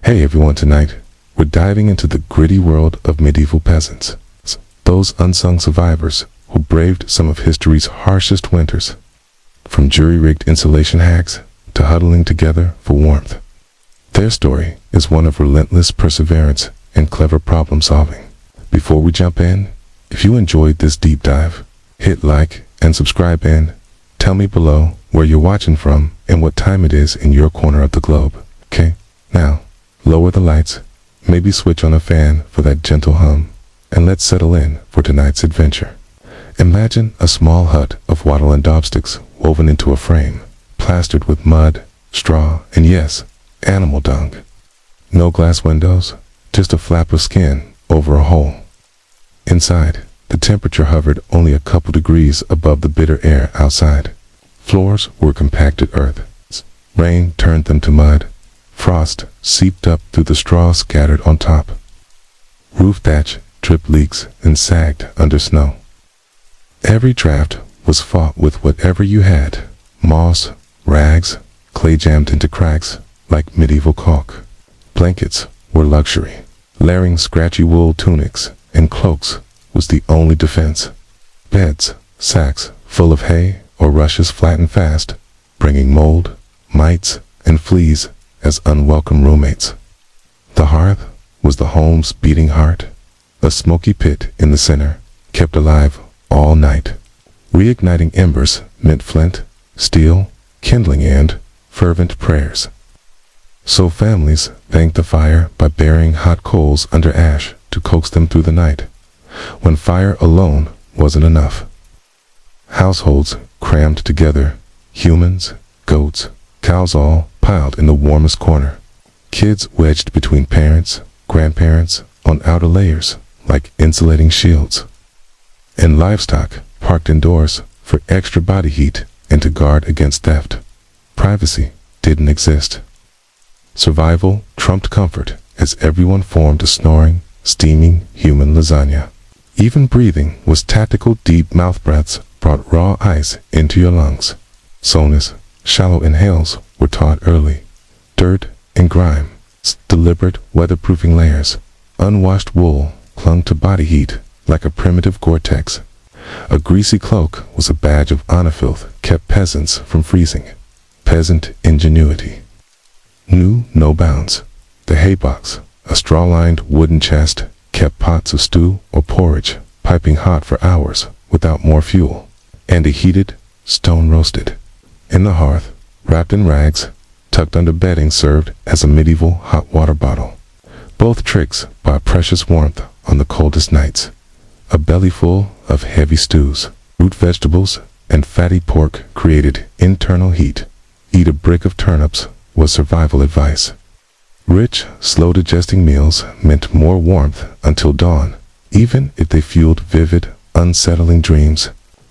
Hey everyone, tonight we're diving into the gritty world of medieval peasants. Those unsung survivors who braved some of history's harshest winters. From jury-rigged insulation hacks to huddling together for warmth. Their story is one of relentless perseverance and clever problem solving. Before we jump in, if you enjoyed this deep dive, hit like and subscribe and tell me below where you're watching from and what time it is in your corner of the globe. Okay, now lower the lights, maybe switch on a fan for that gentle hum, and let's settle in for tonight's adventure. Imagine a small hut of wattle and dobsticks woven into a frame, plastered with mud, straw, and yes, animal dung. No glass windows, just a flap of skin over a hole. Inside, the temperature hovered only a couple degrees above the bitter air outside. Floors were compacted earth. Rain turned them to mud. Frost seeped up through the straw scattered on top. Roof thatch dripped leaks and sagged under snow. Every draft was fought with whatever you had: moss, rags, clay jammed into cracks like medieval caulk. Blankets were luxury. Layering scratchy wool tunics and cloaks was the only defense. Beds, sacks full of hay or rushes flattened fast, bringing mold, mites, and fleas as unwelcome roommates. The hearth was the home's beating heart. A smoky pit in the center, kept alive all night. Reigniting embers meant flint, steel, kindling, and fervent prayers. So families thanked the fire by burying hot coals under ash to coax them through the night, when fire alone wasn't enough. Households crammed together, humans, goats, cows all piled in the warmest corner. Kids wedged between parents, grandparents, on outer layers like insulating shields. And livestock parked indoors for extra body heat and to guard against theft. Privacy didn't exist. Survival trumped comfort as everyone formed a snoring, steaming human lasagna. Even breathing was tactical. Deep mouth breaths brought raw ice into your lungs. Soreness, shallow inhales were taught early. Dirt and grime, deliberate weatherproofing layers. Unwashed wool clung to body heat like a primitive Gore-Tex. A greasy cloak was a badge of honor. Filth kept peasants from freezing. Peasant ingenuity knew no bounds. The haybox, a straw-lined wooden chest, kept pots of stew or porridge piping hot for hours without more fuel. And a heated, stone-roasted. In the hearth, wrapped in rags, tucked under bedding, served as a medieval hot water bottle. Both tricks brought precious warmth on the coldest nights. A belly full of heavy stews, root vegetables, and fatty pork created internal heat. Eat a brick of turnips was survival advice. Rich, slow-digesting meals meant more warmth until dawn, even if they fueled vivid, unsettling dreams.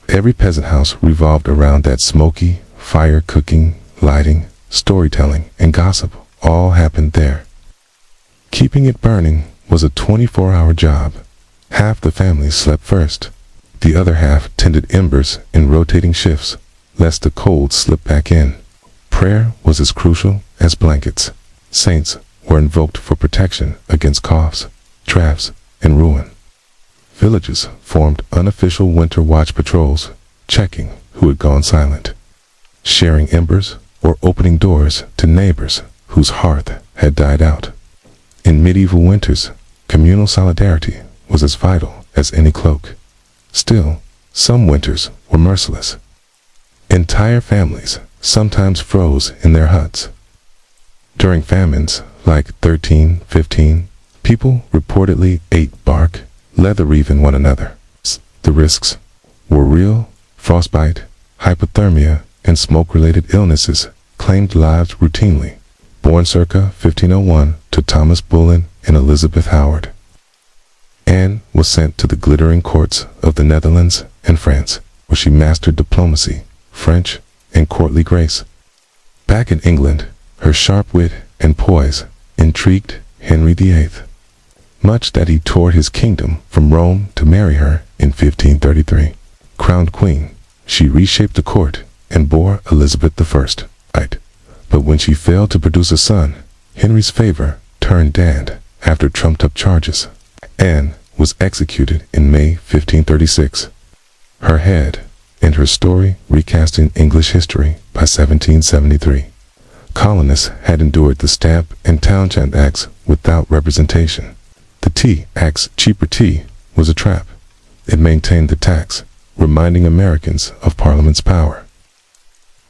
Every peasant house revolved around that smoky fire. Cooking, lighting, storytelling, and gossip all happened there. Keeping it burning was a 24-hour job. Half the family slept first. The other half tended embers in rotating shifts, lest the cold slip back in. Prayer was as crucial as blankets. Saints were invoked for protection against coughs, drafts, and ruin. Villages formed unofficial winter watch patrols, checking who had gone silent, sharing embers or opening doors to neighbors whose hearth had died out. In medieval winters, communal solidarity was as vital as any cloak. Still, some winters were merciless. Entire families sometimes froze in their huts. During famines like 1315, people reportedly ate bark, leather, even one another. The risks were real. Frostbite, hypothermia, and smoke-related illnesses claimed lives routinely. Born circa 1501 to Thomas Bullen and Elizabeth Howard, Anne was sent to the glittering courts of the Netherlands and France, where she mastered diplomacy, French, and courtly grace. Back in England, her sharp wit and poise intrigued Henry VIII, much that he toured his kingdom from Rome to marry her in 1533. Crowned queen, she reshaped the court and bore Elizabeth I. But when she failed to produce a son, Henry's favor turned Dan after trumped-up charges. Anne was executed in May 1536. Her head and her story recast in English history by 1773. Colonists had endured the Stamp and Townshend Acts without representation. The Tea Act's cheaper tea was a trap. It maintained the tax, reminding Americans of Parliament's power.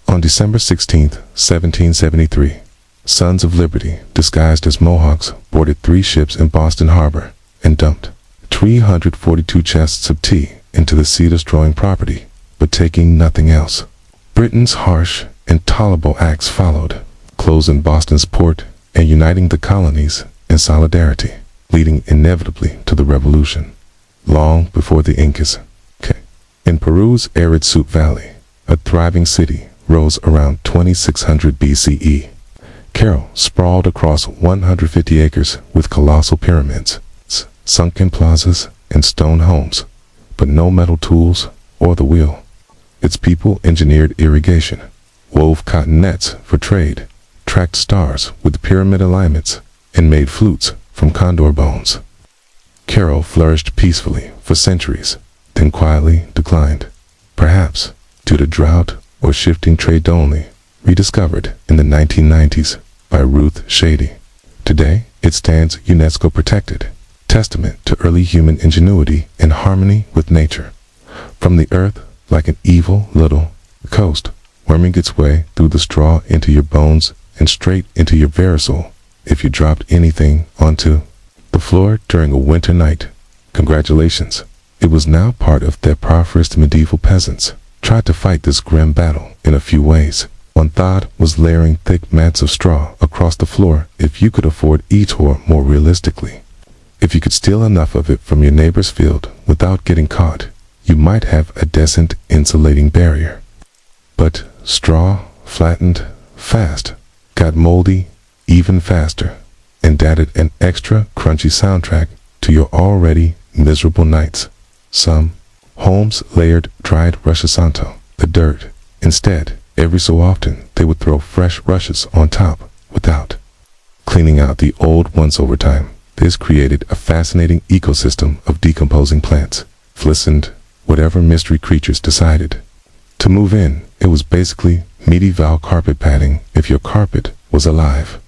On December 16, 1773, Sons of Liberty, disguised as Mohawks, boarded 3 ships in Boston Harbor and dumped 342 chests of tea into the sea, destroying property, but taking nothing else. Britain's harsh, intolerable acts followed, closing Boston's port and uniting the colonies in solidarity, leading inevitably to the Revolution, long before the Incas. In Peru's arid Sup Valley, a thriving city rose around 2600 BCE. Cairo sprawled across 150 acres with colossal pyramids, sunken plazas, and stone homes, but no metal tools or the wheel. Its people engineered irrigation, wove cotton nets for trade, tracked stars with pyramid alignments, and made flutes from condor bones. Cairo flourished peacefully for centuries, then quietly declined, perhaps due to drought or shifting trade, only rediscovered in the 1990s by Ruth Shady. Today, it stands UNESCO protected, testament to early human ingenuity and harmony with nature. From the earth, like an evil little coast, worming its way through the straw into your bones and straight into your verisol if you dropped anything onto the floor during a winter night. Congratulations. It was now part of their impoverished medieval peasants tried to fight this grim battle in a few ways. One thought was layering thick mats of straw across the floor if you could afford each, or more realistically, if you could steal enough of it from your neighbor's field without getting caught, you might have a decent insulating barrier. But straw flattened fast, got moldy even faster, and added an extra crunchy soundtrack to your already miserable nights. Some homes layered dried Russia Santo, the dirt. Instead, every so often, they would throw fresh rushes on top without cleaning out the old ones over time. This created a fascinating ecosystem of decomposing plants, listened whatever mystery creatures decided to move in. It was basically medieval carpet padding if your carpet was alive.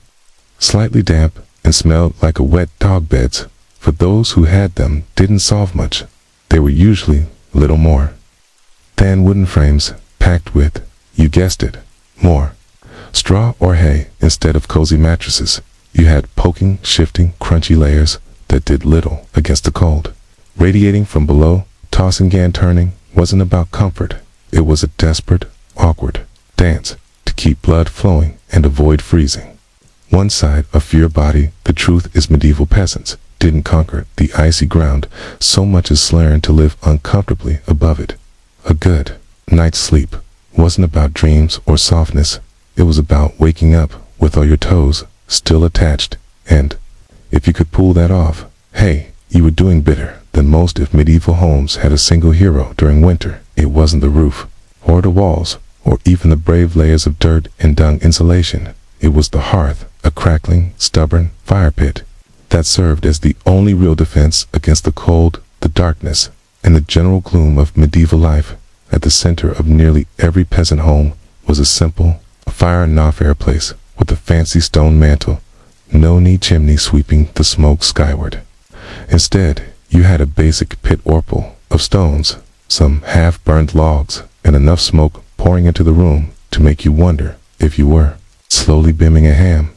Slightly damp and smelled like a wet dog. Beds, for those who had them, didn't solve much. They were usually little more than wooden frames packed with, you guessed it, more straw or hay instead of cozy mattresses. You had poking, shifting, crunchy layers that did little against the cold. Radiating from below, tossing and turning, wasn't about comfort. It was a desperate, awkward dance to keep blood flowing and avoid freezing. One side of your body, the truth is, medieval peasants didn't conquer the icy ground so much as learn to live uncomfortably above it. A good night's sleep wasn't about dreams or softness. It was about waking up with all your toes still attached, and if you could pull that off, hey, you were doing better than most. If medieval homes had a single hero during winter, it wasn't the roof, or the walls, or even the brave layers of dirt and dung insulation. It was the hearth, a crackling, stubborn fire pit that served as the only real defense against the cold, the darkness, and the general gloom of medieval life. At the center of nearly every peasant home was a simple, fire and fireplace with a fancy stone mantel, no neat chimney sweeping the smoke skyward. Instead, you had a basic pit orpal of stones, some half-burned logs, and enough smoke pouring into the room to make you wonder if you were slowly bimming a ham.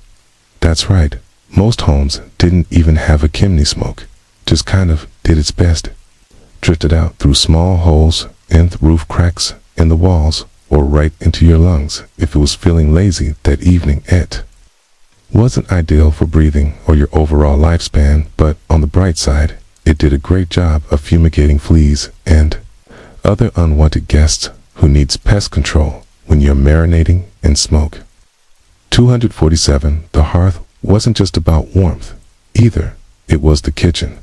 That's right, most homes didn't even have a chimney smoke, just kind of did its best. Drifted out through small holes in the roof cracks in the walls, or right into your lungs if it was feeling lazy that evening. It wasn't ideal for breathing or your overall lifespan, but on the bright side, it did a great job of fumigating fleas and other unwanted guests who needs pest control when you're marinating in smoke. 247. The hearth wasn't just about warmth either. It was the kitchen,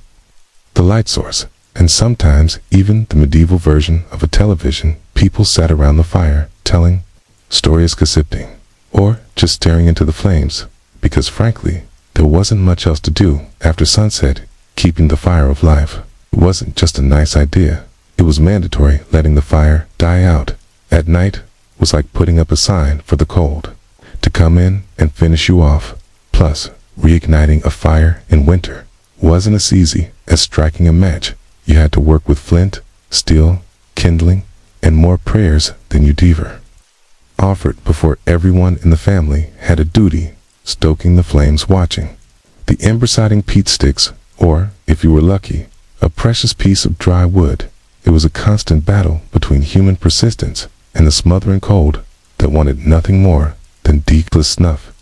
the light source, and sometimes even the medieval version of a television. People sat around the fire telling stories, gossiping, or just staring into the flames, because frankly, There wasn't much else to do after sunset. Keeping the fire alive wasn't just a nice idea. It was mandatory. Letting the fire die out at night was like putting up a sign for the cold to come in and finish you off. Plus, reigniting a fire in winter wasn't as easy as striking a match. You had to work with flint, steel, kindling, and more prayers than you'd ever offered before. Everyone in the family had a duty, stoking the flames, watching the ember sighting peat sticks, or, if you were lucky, a precious piece of dry wood. It was a constant battle between human persistence and the smothering cold that wanted nothing more than deathless snuff.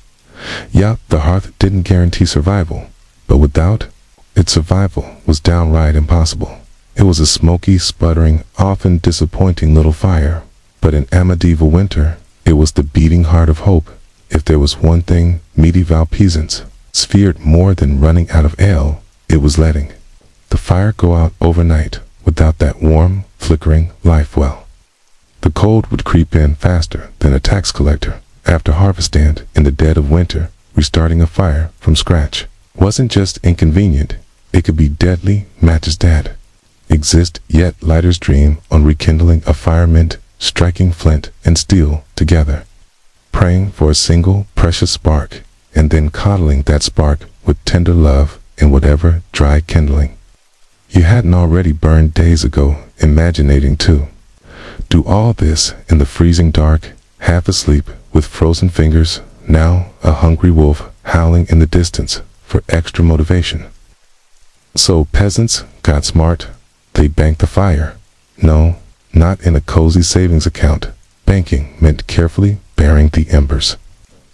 Yeah, the hearth didn't guarantee survival, but without it, survival was downright impossible. It was a smoky, sputtering, often disappointing little fire, but in a medieval winter, it was the beating heart of hope. If there was one thing medieval peasants feared more than running out of ale, it was letting the fire go out overnight without that warm, flickering life well. The cold would creep in faster than a tax collector after harvest, and in the dead of winter, restarting a fire from scratch wasn't just inconvenient, it could be deadly. Matches dad exist, yet lighters dream on rekindling a fire, meant striking flint and steel together, praying for a single precious spark, and then coddling that spark with tender love and whatever dry kindling you hadn't already burned days ago. Imaginating to do all this in the freezing dark, half asleep with frozen fingers, now a hungry wolf howling in the distance for extra motivation. So peasants got smart. They banked the fire. No, not in a cozy savings account. Banking meant carefully burying the embers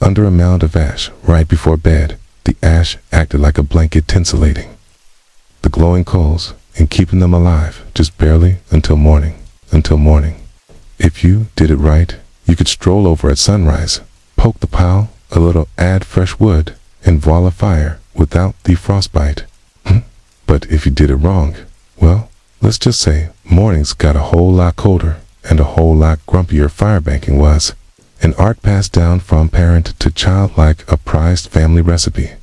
under a mound of ash right before bed. The ash acted like a blanket, insulating the glowing coals and keeping them alive just barely until morning. If you did it right, you could stroll over at sunrise, poke the pile a little, add fresh wood, and voila, fire without the frostbite. But if you did it wrong, well, let's just say mornings got a whole lot colder and a whole lot grumpier. Firebanking was an art passed down from parent to child like a prized family recipe.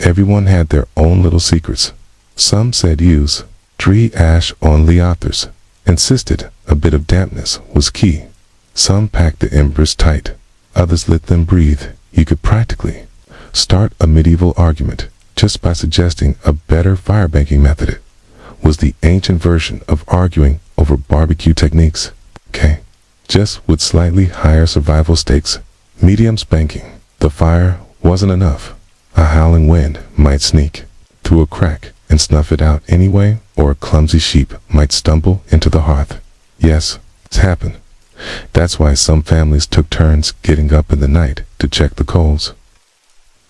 Everyone had their own little secrets. Some said use tree ash only. Others insisted a bit of dampness was key. Some packed the embers tight. Others let them breathe. You could practically start a medieval argument just by suggesting a better firebanking method. It was the ancient version of arguing over barbecue techniques. Just with slightly higher survival stakes. Medium spanking. The fire wasn't enough. A howling wind might sneak through a crack and snuff it out anyway, or a clumsy sheep might stumble into the hearth. Yes, it's happened. That's why some families took turns getting up in the night to check the coals.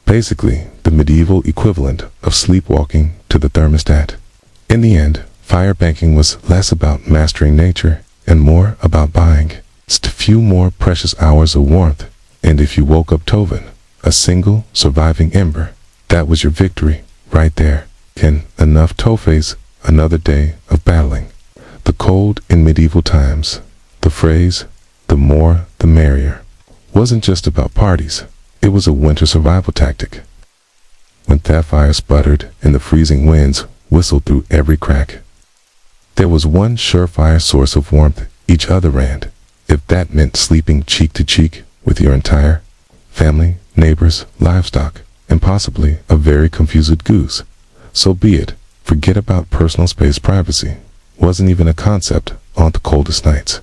Basically, the medieval equivalent of sleepwalking to the thermostat. In the end, firebanking was less about mastering nature and more about buying just a few more precious hours of warmth. And if you woke up Toven, a single surviving ember, that was your victory right there. Enough to face another day of battling the cold in medieval times. The phrase, the more the merrier, wasn't just about parties. It was a winter survival tactic. When that fire sputtered and the freezing winds whistled through every crack, there was one surefire source of warmth: each other. And if that meant sleeping cheek to cheek with your entire family, neighbors, livestock, and possibly a very confused goose, so be it. Forget about personal space. Privacy wasn't even a concept on the coldest nights.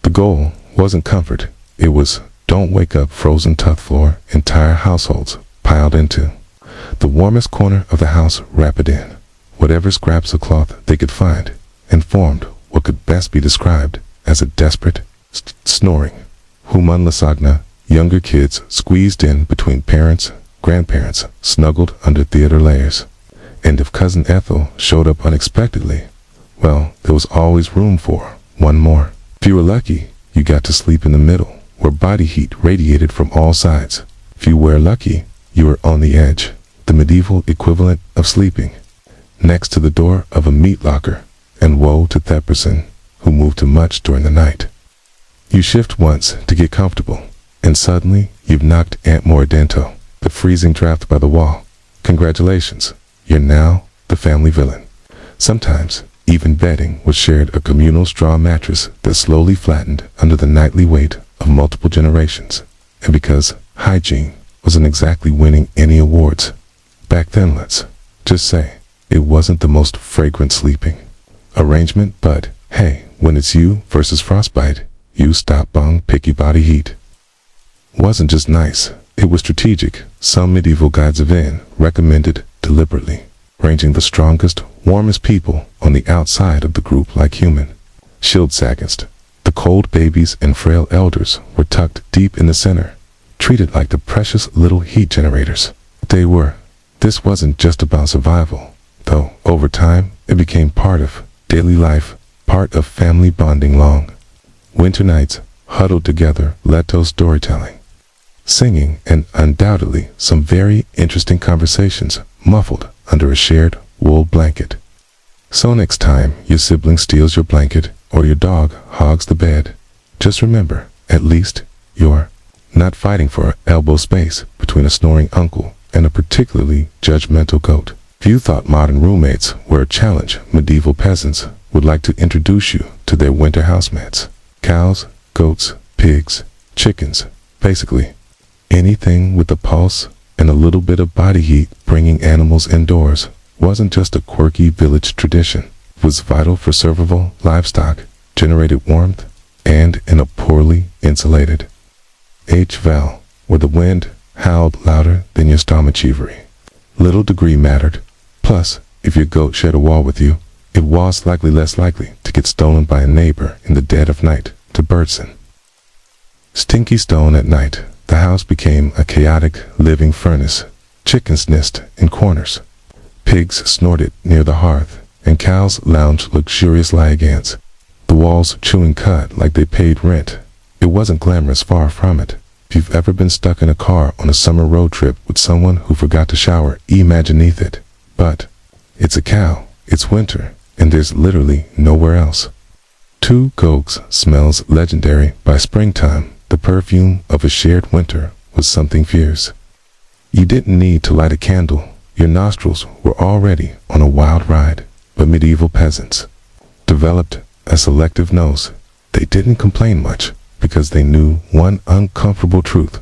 The goal wasn't comfort. It was don't wake up frozen tooth floor. Entire households piled into the warmest corner of the house, wrap it in whatever scraps of cloth they could find, and formed what could best be described as a desperate snoring. Human lasagna. Younger kids squeezed in between parents, grandparents snuggled under theater layers. And if Cousin Ethel showed up unexpectedly, well, there was always room for one more. If you were lucky, you got to sleep in the middle, where body heat radiated from all sides. If you were lucky, you were on the edge, the medieval equivalent of sleeping next to the door of a meat locker. And woe to that person who moved too much during the night. You shift once to get comfortable, and suddenly you've knocked Aunt Moradento, the freezing draft by the wall. Congratulations, you're now the family villain. Sometimes, even bedding was shared, a communal straw mattress that slowly flattened under the nightly weight of multiple generations. And because hygiene wasn't exactly winning any awards back then, let's just say it wasn't the most fragrant sleeping arrangement, but hey, when it's you versus frostbite, you stop bung picky body heat. Wasn't just nice, it was strategic. Some medieval guides of in recommended deliberately ranging the strongest, warmest people on the outside of the group like human shields against the cold. Babies and frail elders were tucked deep in the center, treated like the precious little heat generators they were. This wasn't just about survival, though. Over time, it became part of daily life, part of family bonding. Long winter nights, huddled together, led to storytelling, singing, and undoubtedly some very interesting conversations muffled under a shared wool blanket. So next time your sibling steals your blanket or your dog hogs the bed, just remember, at least you're not fighting for elbow space between a snoring uncle and a particularly judgmental goat. If you thought modern roommates were a challenge, medieval peasants would like to introduce you to their winter housemates. Cows, goats, pigs, chickens, basically anything with a pulse and a little bit of body heat. Bringing animals indoors wasn't just a quirky village tradition. It was vital for survival. Livestock generated warmth, and in a poorly insulated H-Val, where the wind howled louder than your stomachivery, little degree mattered. Plus, if your goat shared a wall with you, it was likely less likely to get stolen by a neighbor in the dead of night. To Birdson, stinky stone at night, the house became a chaotic living furnace. Chickens nest in corners, pigs snorted near the hearth, and cows lounged luxurious liagans, the walls chewing cud like they paid rent. It wasn't glamorous, far from it. If you've ever been stuck in a car on a summer road trip with someone who forgot to shower, imagine it. But it's a cow, it's winter, and there's literally nowhere else. Two goats smells legendary. By springtime, the perfume of a shared winter was something fierce. You didn't need to light a candle, your nostrils were already on a wild ride. But medieval peasants developed a selective nose. They didn't complain much because they knew one uncomfortable truth: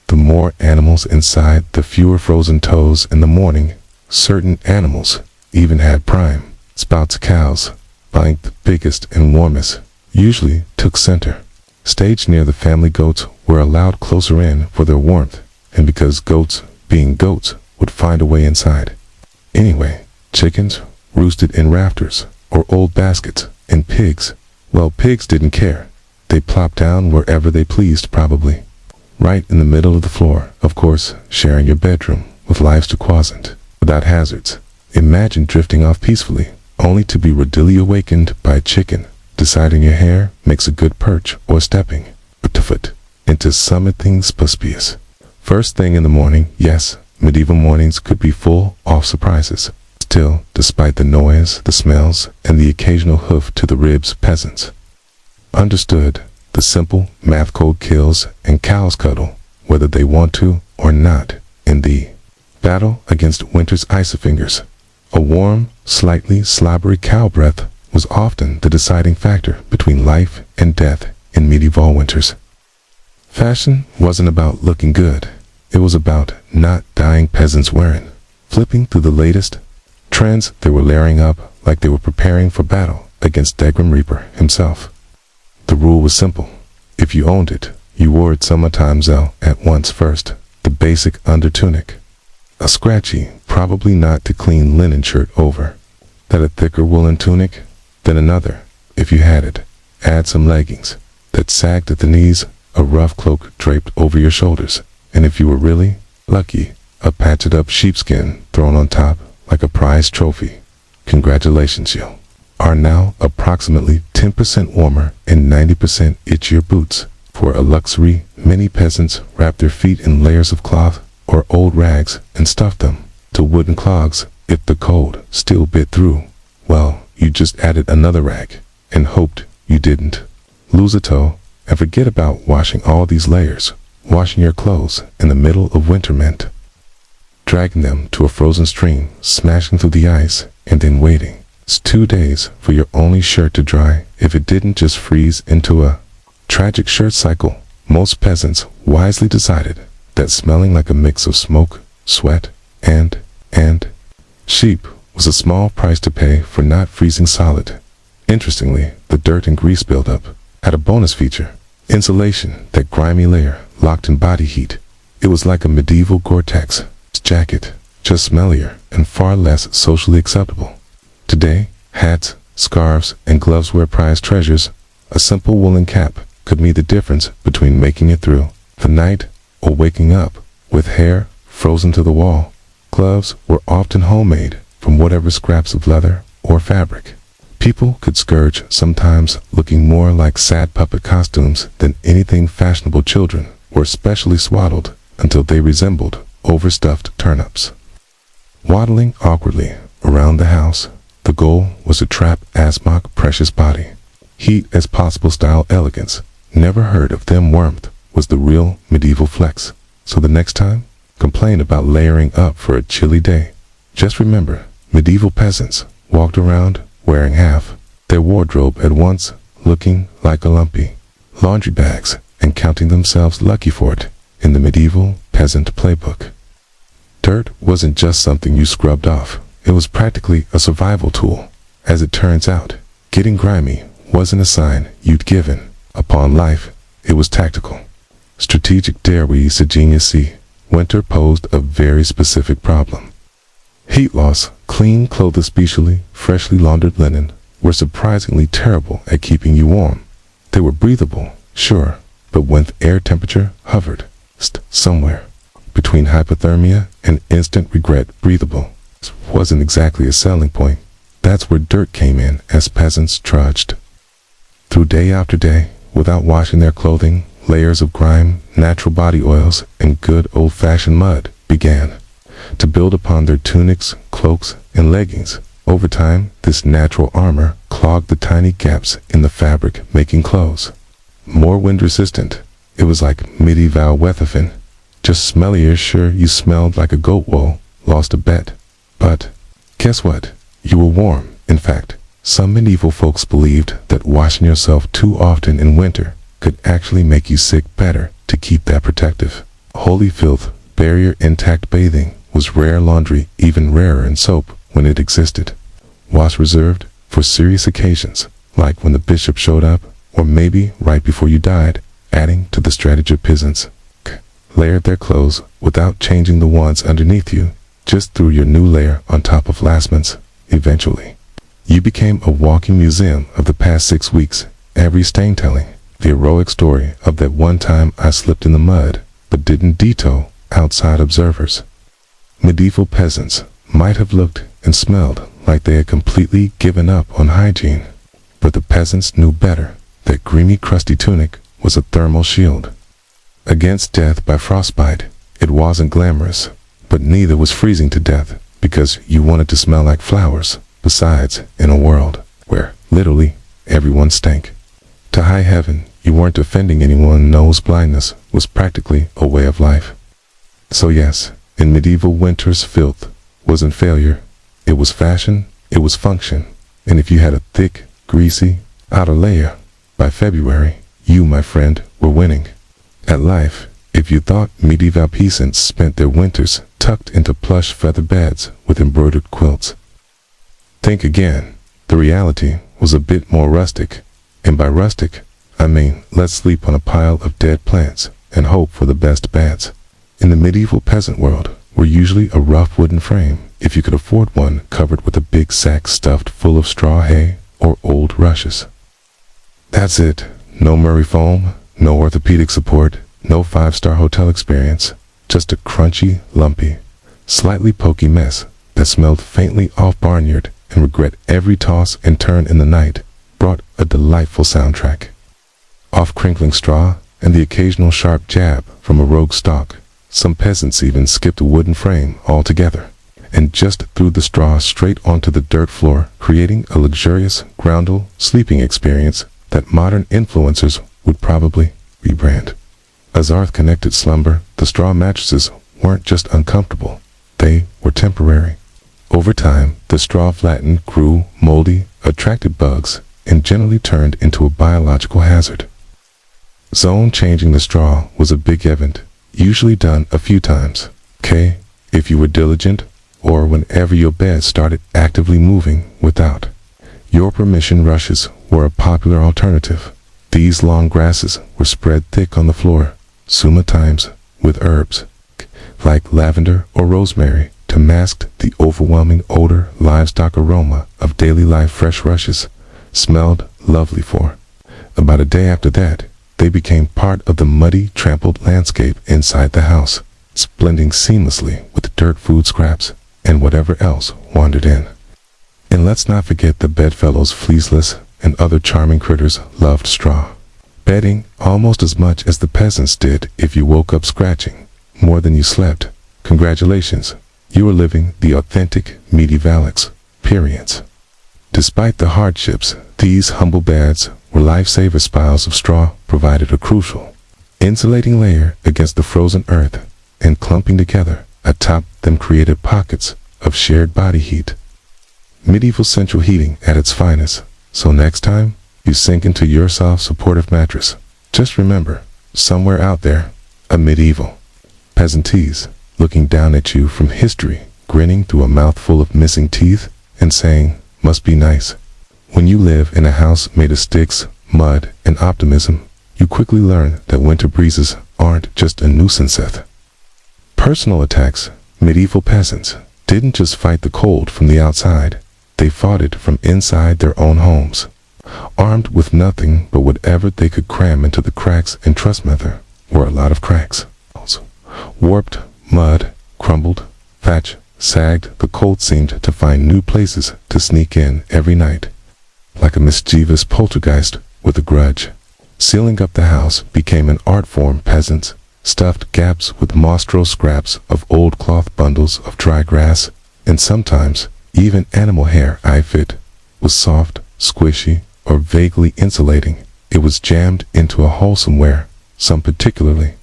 the more animals inside, the fewer frozen toes in the morning. Certain animals even had prime spouts. Cows, buying the biggest and warmest, usually took center stage near the family. Goats were allowed closer in for their warmth, and because goats, being goats, would find a way inside anyway. Chickens roosted in rafters or old baskets, and pigs, well, pigs didn't care. They plopped down wherever they pleased, probably right in the middle of the floor. Of course, sharing your bedroom with lives to quasant without hazards. Imagine drifting off peacefully, only to be readily awakened by a chicken deciding your hair makes a good perch, or stepping foot into something suspicious first thing in the morning. Yes, medieval mornings could be full of surprises. Still, despite the noise, the smells, and the occasional hoof to the ribs, peasants understood the simple math code: kills and cows cuddle, whether they want to or not. In the battle against winter's icy fingers, a warm, slightly slobbery cow breath was often the deciding factor between life and death in medieval winters. Fashion wasn't about looking good, it was about not dying. Peasants weren't flipping through the latest trends, they were layering up like they were preparing for battle against the Grim Reaper himself. The rule was simple: if you owned it, you wore it sometimes at once. First, the basic undertunic, a scratchy, probably not too clean linen shirt over that, a thicker woolen tunic, then another, if you had it. Add some leggings that sagged at the knees, a rough cloak draped over your shoulders, and if you were really lucky, a patched up sheepskin thrown on top like a prized trophy. Congratulations, you are now approximately 10% warmer and 90% itchier boots. For a luxury, many peasants wrapped their feet in layers of cloth or old rags and stuffed them to wooden clogs. If the cold still bit through, well, you just added another rag and hoped you didn't lose a toe. And forget about washing all these layers. Washing your clothes in the middle of winter meant dragging them to a frozen stream, smashing through the ice, and then waiting. It's 2 days for your only shirt to dry if it didn't just freeze into a tragic shirt cycle. Most peasants wisely decided that smelling like a mix of smoke, sweat, and sheep was a small price to pay for not freezing solid. Interestingly, the dirt and grease buildup had a bonus feature: insulation. That grimy layer locked in body heat. It was like a medieval Gore-Tex jacket, just smellier and far less socially acceptable. Today, hats, scarves, and gloves were prized treasures. A simple woolen cap could mean the difference between making it through the night or waking up with hair frozen to the wall. Gloves were often homemade from whatever scraps of leather or fabric. People could scourge, sometimes looking more like sad puppet costumes than anything fashionable. Children were specially swaddled until they resembled overstuffed turnips. Waddling awkwardly around the house, the goal was to trap Asmok's precious body. Heat as possible style elegance. Never heard of them warmth was the real medieval flex. So the next time, complain about layering up for a chilly day. Just remember, medieval peasants walked around wearing half their wardrobe at once, looking like a lumpy laundry bags and counting themselves lucky for it in the medieval peasant playbook. Dirt wasn't just something you scrubbed off. It was practically a survival tool. As it turns out, getting grimy wasn't a sign you'd given upon life. It was tactical. Strategic. Dare we say genius. See, winter posed a very specific problem. Heat loss. Clean clothes, especially freshly laundered linen, were surprisingly terrible at keeping you warm. They were breathable, sure, but when air temperature hovered somewhere between hypothermia and instant regret, breathable wasn't exactly a selling point. That's where dirt came in as peasants trudged through day after day without washing their clothing. Layers of grime, natural body oils, and good old-fashioned mud began to build upon their tunics, cloaks, and leggings. Over time, this natural armor clogged the tiny gaps in the fabric, making clothes more wind-resistant. It was like medieval weatherfin, just smellier. Sure, you smelled like a goat wool, lost a bet. But guess what? You were warm. In fact, some medieval folks believed that washing yourself too often in winter could actually make you sick. Better to keep that protective holy filth barrier intact. Bathing was rare. Laundry even rarer, and soap, when it existed, was reserved for serious occasions, like when the bishop showed up, or maybe right before you died. Adding to the strategy, peasants layered their clothes without changing the ones underneath you, just threw your new layer on top of last month's. Eventually, you became a walking museum of the past 6 weeks, every stain telling the heroic story of that one time I slipped in the mud but didn't detail outside observers. Medieval peasants might have looked and smelled like they had completely given up on hygiene, but the peasants knew better. That grimy, crusty tunic was a thermal shield against death by frostbite. It wasn't glamorous, but neither was freezing to death because you wanted to smell like flowers. Besides, in a world where literally everyone stank to high heaven, you weren't offending anyone. Nose blindness was practically a way of life. So yes, in medieval winters, filth wasn't failure. It was fashion, it was function. And if you had a thick, greasy outer layer, by February, you, my friend, were winning at life. If you thought medieval peasants spent their winters tucked into plush feather beds with embroidered quilts, think again. The reality was a bit more rustic. And by rustic, I mean let's sleep on a pile of dead plants and hope for the best beds. In the medieval peasant world, were usually a rough wooden frame, if you could afford one, covered with a big sack stuffed full of straw, hay, or old rushes. That's it. No Murray foam, no orthopedic support, no 5-star hotel experience, just a crunchy, lumpy, slightly pokey mess that smelled faintly off barnyard, and regret every toss and turn in the night brought a delightful soundtrack. Off crinkling straw and the occasional sharp jab from a rogue stalk. Some peasants even skipped a wooden frame altogether and just threw the straw straight onto the dirt floor, creating a luxurious groundal sleeping experience that modern influencers would probably rebrand as earth-connected slumber. The straw mattresses weren't just uncomfortable, they were temporary. Over time, the straw flattened, grew moldy, attracted bugs, and generally turned into a biological hazard. Zone changing the straw was a big event, usually done a few times, if you were diligent, or whenever your bed started actively moving without your permission. Rushes were a popular alternative. These long grasses were spread thick on the floor, sometimes with herbs like lavender or rosemary to mask the overwhelming odor. Livestock aroma of daily life. Fresh rushes smelled lovely for about a day. After that, they became part of the muddy, trampled landscape inside the house, blending seamlessly with dirt, food scraps, and whatever else wandered in. And let's not forget the bedfellows. Fleeceless and other charming critters loved straw bedding almost as much as the peasants did. If you woke up scratching more than you slept, congratulations, you were living the authentic medieval experience. Despite the hardships, these humble beds were lifesavers. Piles of straw provided a crucial insulating layer against the frozen earth, and clumping together atop them created pockets of shared body heat. Medieval central heating at its finest. So next time you sink into your soft, supportive mattress, just remember, somewhere out there, a medieval peasantess looking down at you from history, grinning through a mouthful of missing teeth, and saying, "Must be nice." When you live in a house made of sticks, mud, and optimism, you quickly learn that winter breezes aren't just a nuisance. Personal attacks. Medieval peasants didn't just fight the cold from the outside, they fought it from inside their own homes, armed with nothing but whatever they could cram into the cracks. And trust me, there were a lot of cracks. Warped, mud, crumbled, thatch sagged. The cold seemed to find new places to sneak in every night, like a mischievous poltergeist with a grudge. Sealing up the house became an art form. Peasants stuffed gaps with monstrous scraps of old cloth, bundles of dry grass, and sometimes even animal hair. If it was soft, squishy, or vaguely insulating, it was jammed into a hole somewhere. Some particularly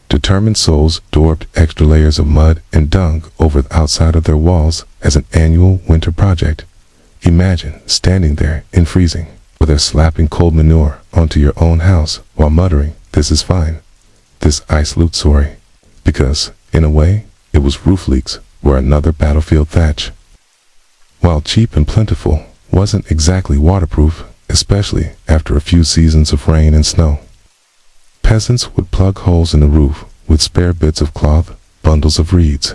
determined souls daubed extra layers of mud and dung over the outside of their walls as an annual winter project. Imagine standing there in freezing weather, slapping cold manure onto your own house while muttering, "This is fine. This ice loot sorry." Because, in a way, it was roof leaks were another battlefield. Thatch, while cheap and plentiful, wasn't exactly waterproof, especially after a few seasons of rain and snow. Peasants would plug holes in the roof with spare bits of cloth, bundles of reeds,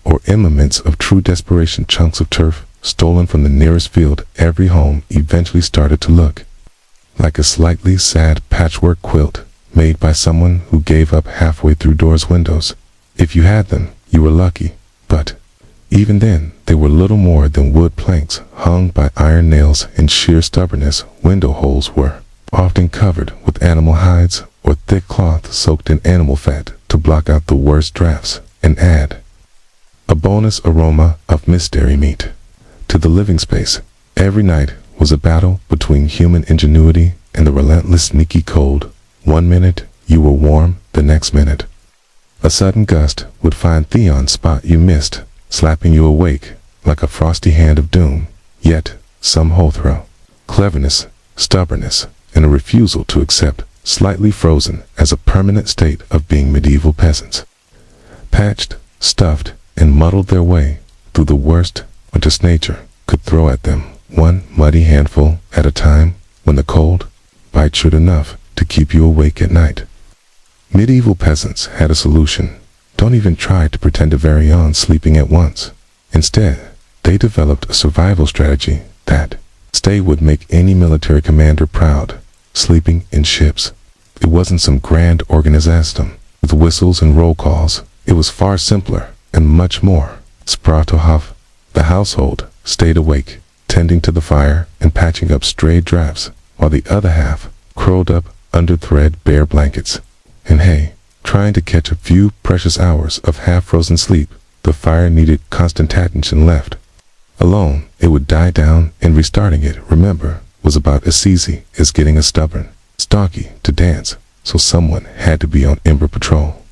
or implements of true desperation, chunks of turf stolen from the nearest field. Every home eventually started to look like a slightly sad patchwork quilt made by someone who gave up halfway through doors. Windows, if you had them, you were lucky, but even then, they were little more than wood planks hung by iron nails. In sheer stubbornness, window holes were often covered with animal hides or thick cloth soaked in animal fat to block out the worst drafts and add a bonus aroma of mystery meat to the living space. Every night was a battle between human ingenuity and the relentless sneaky cold. One minute you were warm, the next minute a sudden gust would find the spot you missed, slapping you awake like a frosty hand of doom. Yet some whole throw cleverness, stubbornness, and a refusal to accept slightly frozen as a permanent state of being. Medieval peasants patched, stuffed, and muddled their way through the worst winter's nature could throw at them, one muddy handful at a time, when the cold bite should enough to keep you awake at night. Medieval peasants had a solution. Don't even try to pretend to vary on sleeping at once. Instead, they developed a survival strategy that would make any military commander proud. Sleeping in ships. It wasn't some grand organism with whistles and roll calls. It was far simpler and much more spratohav. The household stayed awake, tending to the fire and patching up stray drafts, while the other half curled up under threadbare blankets. And hey, trying to catch a few precious hours of half-frozen sleep. The fire needed constant attention. Left alone, it would die down, and restarting it, remember, was about as easy as getting a stubborn stocky to dance. So someone had to be on Ember Patrol.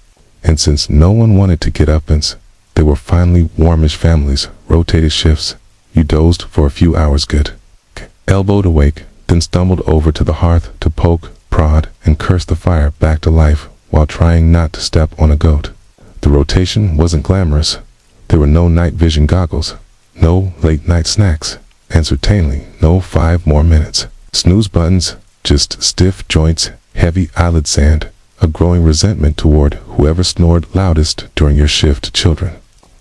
And since no one wanted to get up and They were finally warmish families, rotated shifts. You dozed for a few hours good. Elbowed awake, then stumbled over to the hearth to poke, prod, and curse the fire back to life while trying not to step on a goat. The rotation wasn't glamorous. There were no night vision goggles, no late night snacks, and certainly no 5 more minutes. Snooze buttons, just stiff joints, heavy eyelid sand, a growing resentment toward whoever snored loudest during your shift. Children,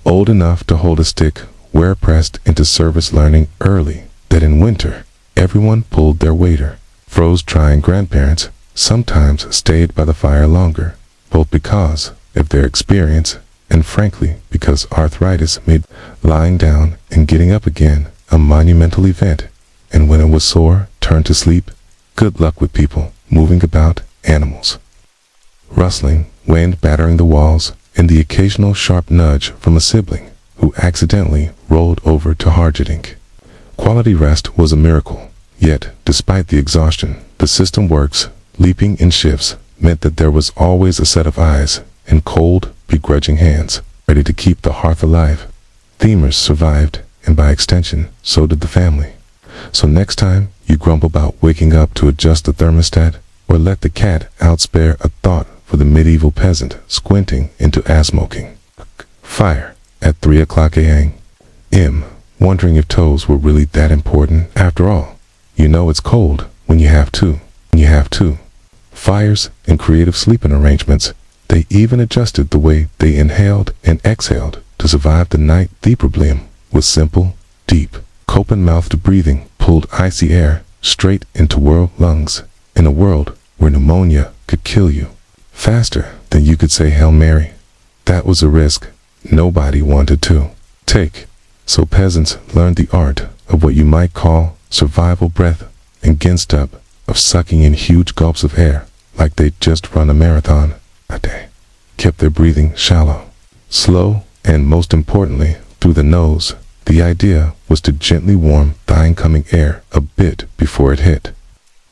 old enough to hold a stick, were pressed into service learning early that in winter, everyone pulled their waiter. Froze trying grandparents sometimes stayed by the fire longer, both because of their experience and frankly because arthritis made lying down and getting up again a monumental event. And when it was sore, turn to sleep. Good luck with people moving about, animals rustling, wind battering the walls, and the occasional sharp nudge from a sibling who accidentally rolled over to Harjadink. Quality rest was a miracle, yet despite the exhaustion, the system works, leaping in shifts, meant that there was always a set of eyes and cold, begrudging hands, ready to keep the hearth alive. Themers survived, and by extension, so did the family. So next time you grumble about waking up to adjust the thermostat, or let the cat out, spare a thought for the medieval peasant squinting into ass-smoking fire at 3 o'clock a.m., wondering if toes were really that important after all. You know it's cold when you have to. Fires and creative sleeping arrangements. They even adjusted the way they inhaled and exhaled to survive the night. The problem was simple, deep, open-mouthed breathing pulled icy air straight into world lungs in a world where pneumonia could kill you faster than you could say Hail Mary. That was a risk nobody wanted to take. So peasants learned the art of what you might call survival breath and ginsed up of sucking in huge gulps of air like they'd just run a marathon a day. Kept their breathing shallow, slow, and most importantly, through the nose. The idea was to gently warm the incoming air a bit before it hit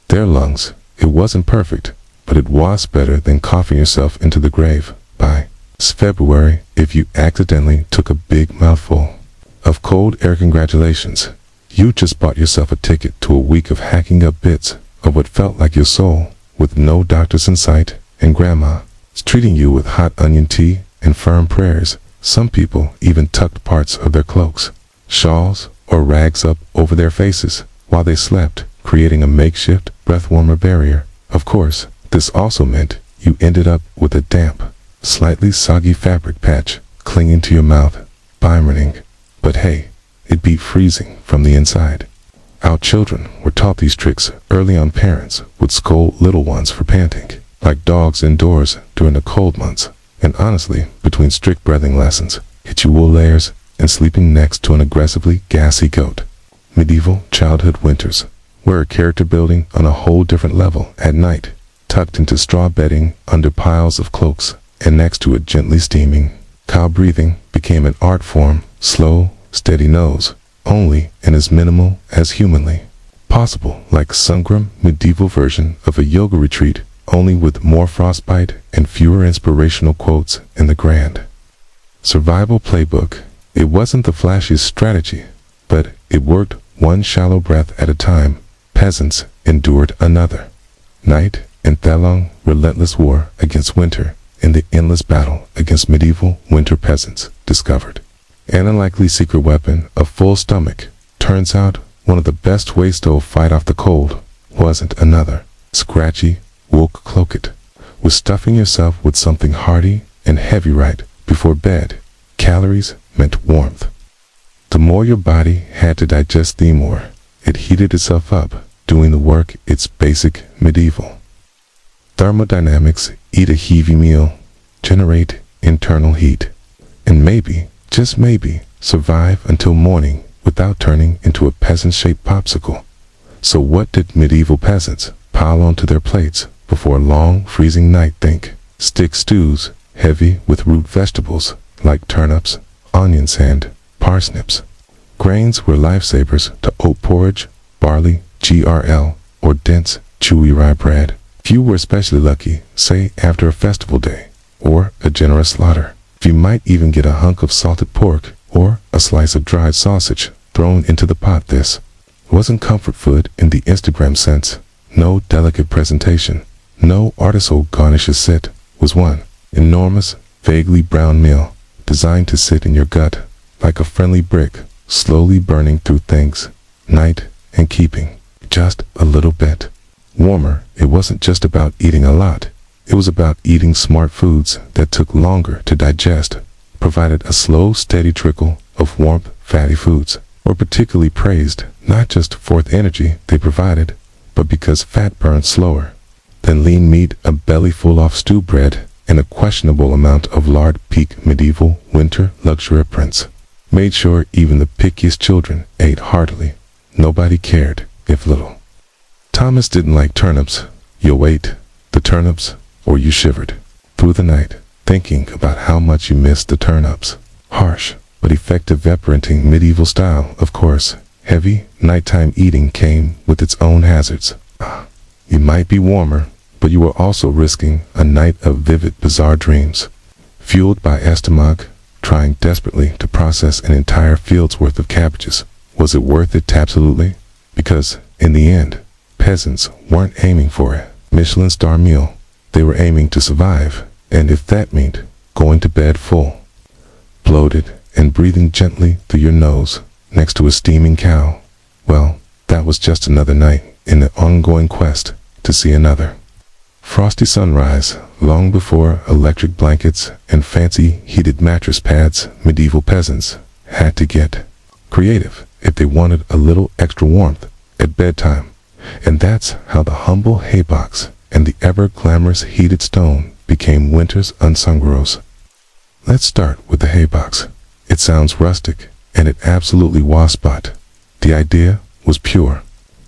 their lungs. It wasn't perfect, but it was better than coughing yourself into the grave by February if you accidentally took a big mouthful of cold air. Congratulations, you just bought yourself a ticket to a week of hacking up bits of what felt like your soul, with no doctors in sight and grandma treating you with hot onion tea and firm prayers. Some people even tucked parts of their cloaks, shawls, or rags up over their faces while they slept, creating a makeshift breath-warmer barrier. Of course, this also meant you ended up with a damp, slightly soggy fabric patch clinging to your mouth, burning. But hey, it beat freezing from the inside. Our children were taught these tricks early on. Parents would scold little ones for panting like dogs indoors during the cold months. And honestly, between strict breathing lessons, itchy wool layers, and sleeping next to an aggressively gassy goat, medieval childhood winters were a character building on a whole different level. At night, tucked into straw bedding under piles of cloaks, and next to a gently steaming cow, breathing became an art form. Slow, steady nose, only and as minimal as humanly possible, like Sangram, medieval version of a yoga retreat, only with more frostbite and fewer inspirational quotes in the grand survival playbook. It wasn't the flashiest strategy, but it worked one shallow breath at a time. Peasants endured another night in Thalong, relentless war against winter, in the endless battle against medieval winter. Peasants discovered an unlikely secret weapon, a full stomach. Turns out one of the best ways to fight off the cold wasn't another scratchy wool cloak. Was stuffing yourself with something hearty and heavy right before bed. Calories meant warmth. The more your body had to digest, the more it heated itself up, doing the work. It's basic medieval thermodynamics. Eat a heavy meal, generate internal heat, and maybe, just maybe, survive until morning without turning into a peasant-shaped popsicle. So what did medieval peasants pile onto their plates before a long freezing night? Think stick stews, heavy with root vegetables like turnips, onions, and parsnips. Grains were lifesavers to oat porridge, barley, GRL, or dense, chewy rye bread. Few were especially lucky, say after a festival day or a generous slaughter. You might even get a hunk of salted pork or a slice of dried sausage thrown into the pot. This wasn't comfort food in the Instagram sense. No delicate presentation, no artisan garnishes. It was one enormous, vaguely brown meal designed to sit in your gut like a friendly brick, slowly burning through things, night and keeping just a little bit warmer. It wasn't just about eating a lot. It was about eating smart foods that took longer to digest, provided a slow, steady trickle of warmth. Fatty foods were particularly praised, not just for the energy they provided, but because fat burned slower than lean meat. A belly full of stew bread and a questionable amount of lard. Peak medieval winter luxury prince made sure even the pickiest children ate heartily. Nobody cared if little. Thomas didn't like turnips. You'll ate the turnips, or you shivered through the night thinking about how much you missed the turnips. Harsh but effective parenting, medieval style, of course. Heavy nighttime eating came with its own hazards. You might be warmer, but you were also risking a night of vivid, bizarre dreams, fueled by stomach trying desperately to process an entire field's worth of cabbages. Was it worth it? Absolutely. Because, in the end, peasants weren't aiming for a Michelin star meal. They were aiming to survive, and if that meant going to bed full, bloated, and breathing gently through your nose next to a steaming cow, well, that was just another night in the ongoing quest to see another frosty sunrise. Long before electric blankets and fancy heated mattress pads, medieval peasants had to get creative if they wanted a little extra warmth at bedtime. And that's how the humble haybox and the ever-glamorous heated stone became winter's unsung heroes. Let's start with the haybox. It sounds rustic, and it absolutely was, but the idea was pure.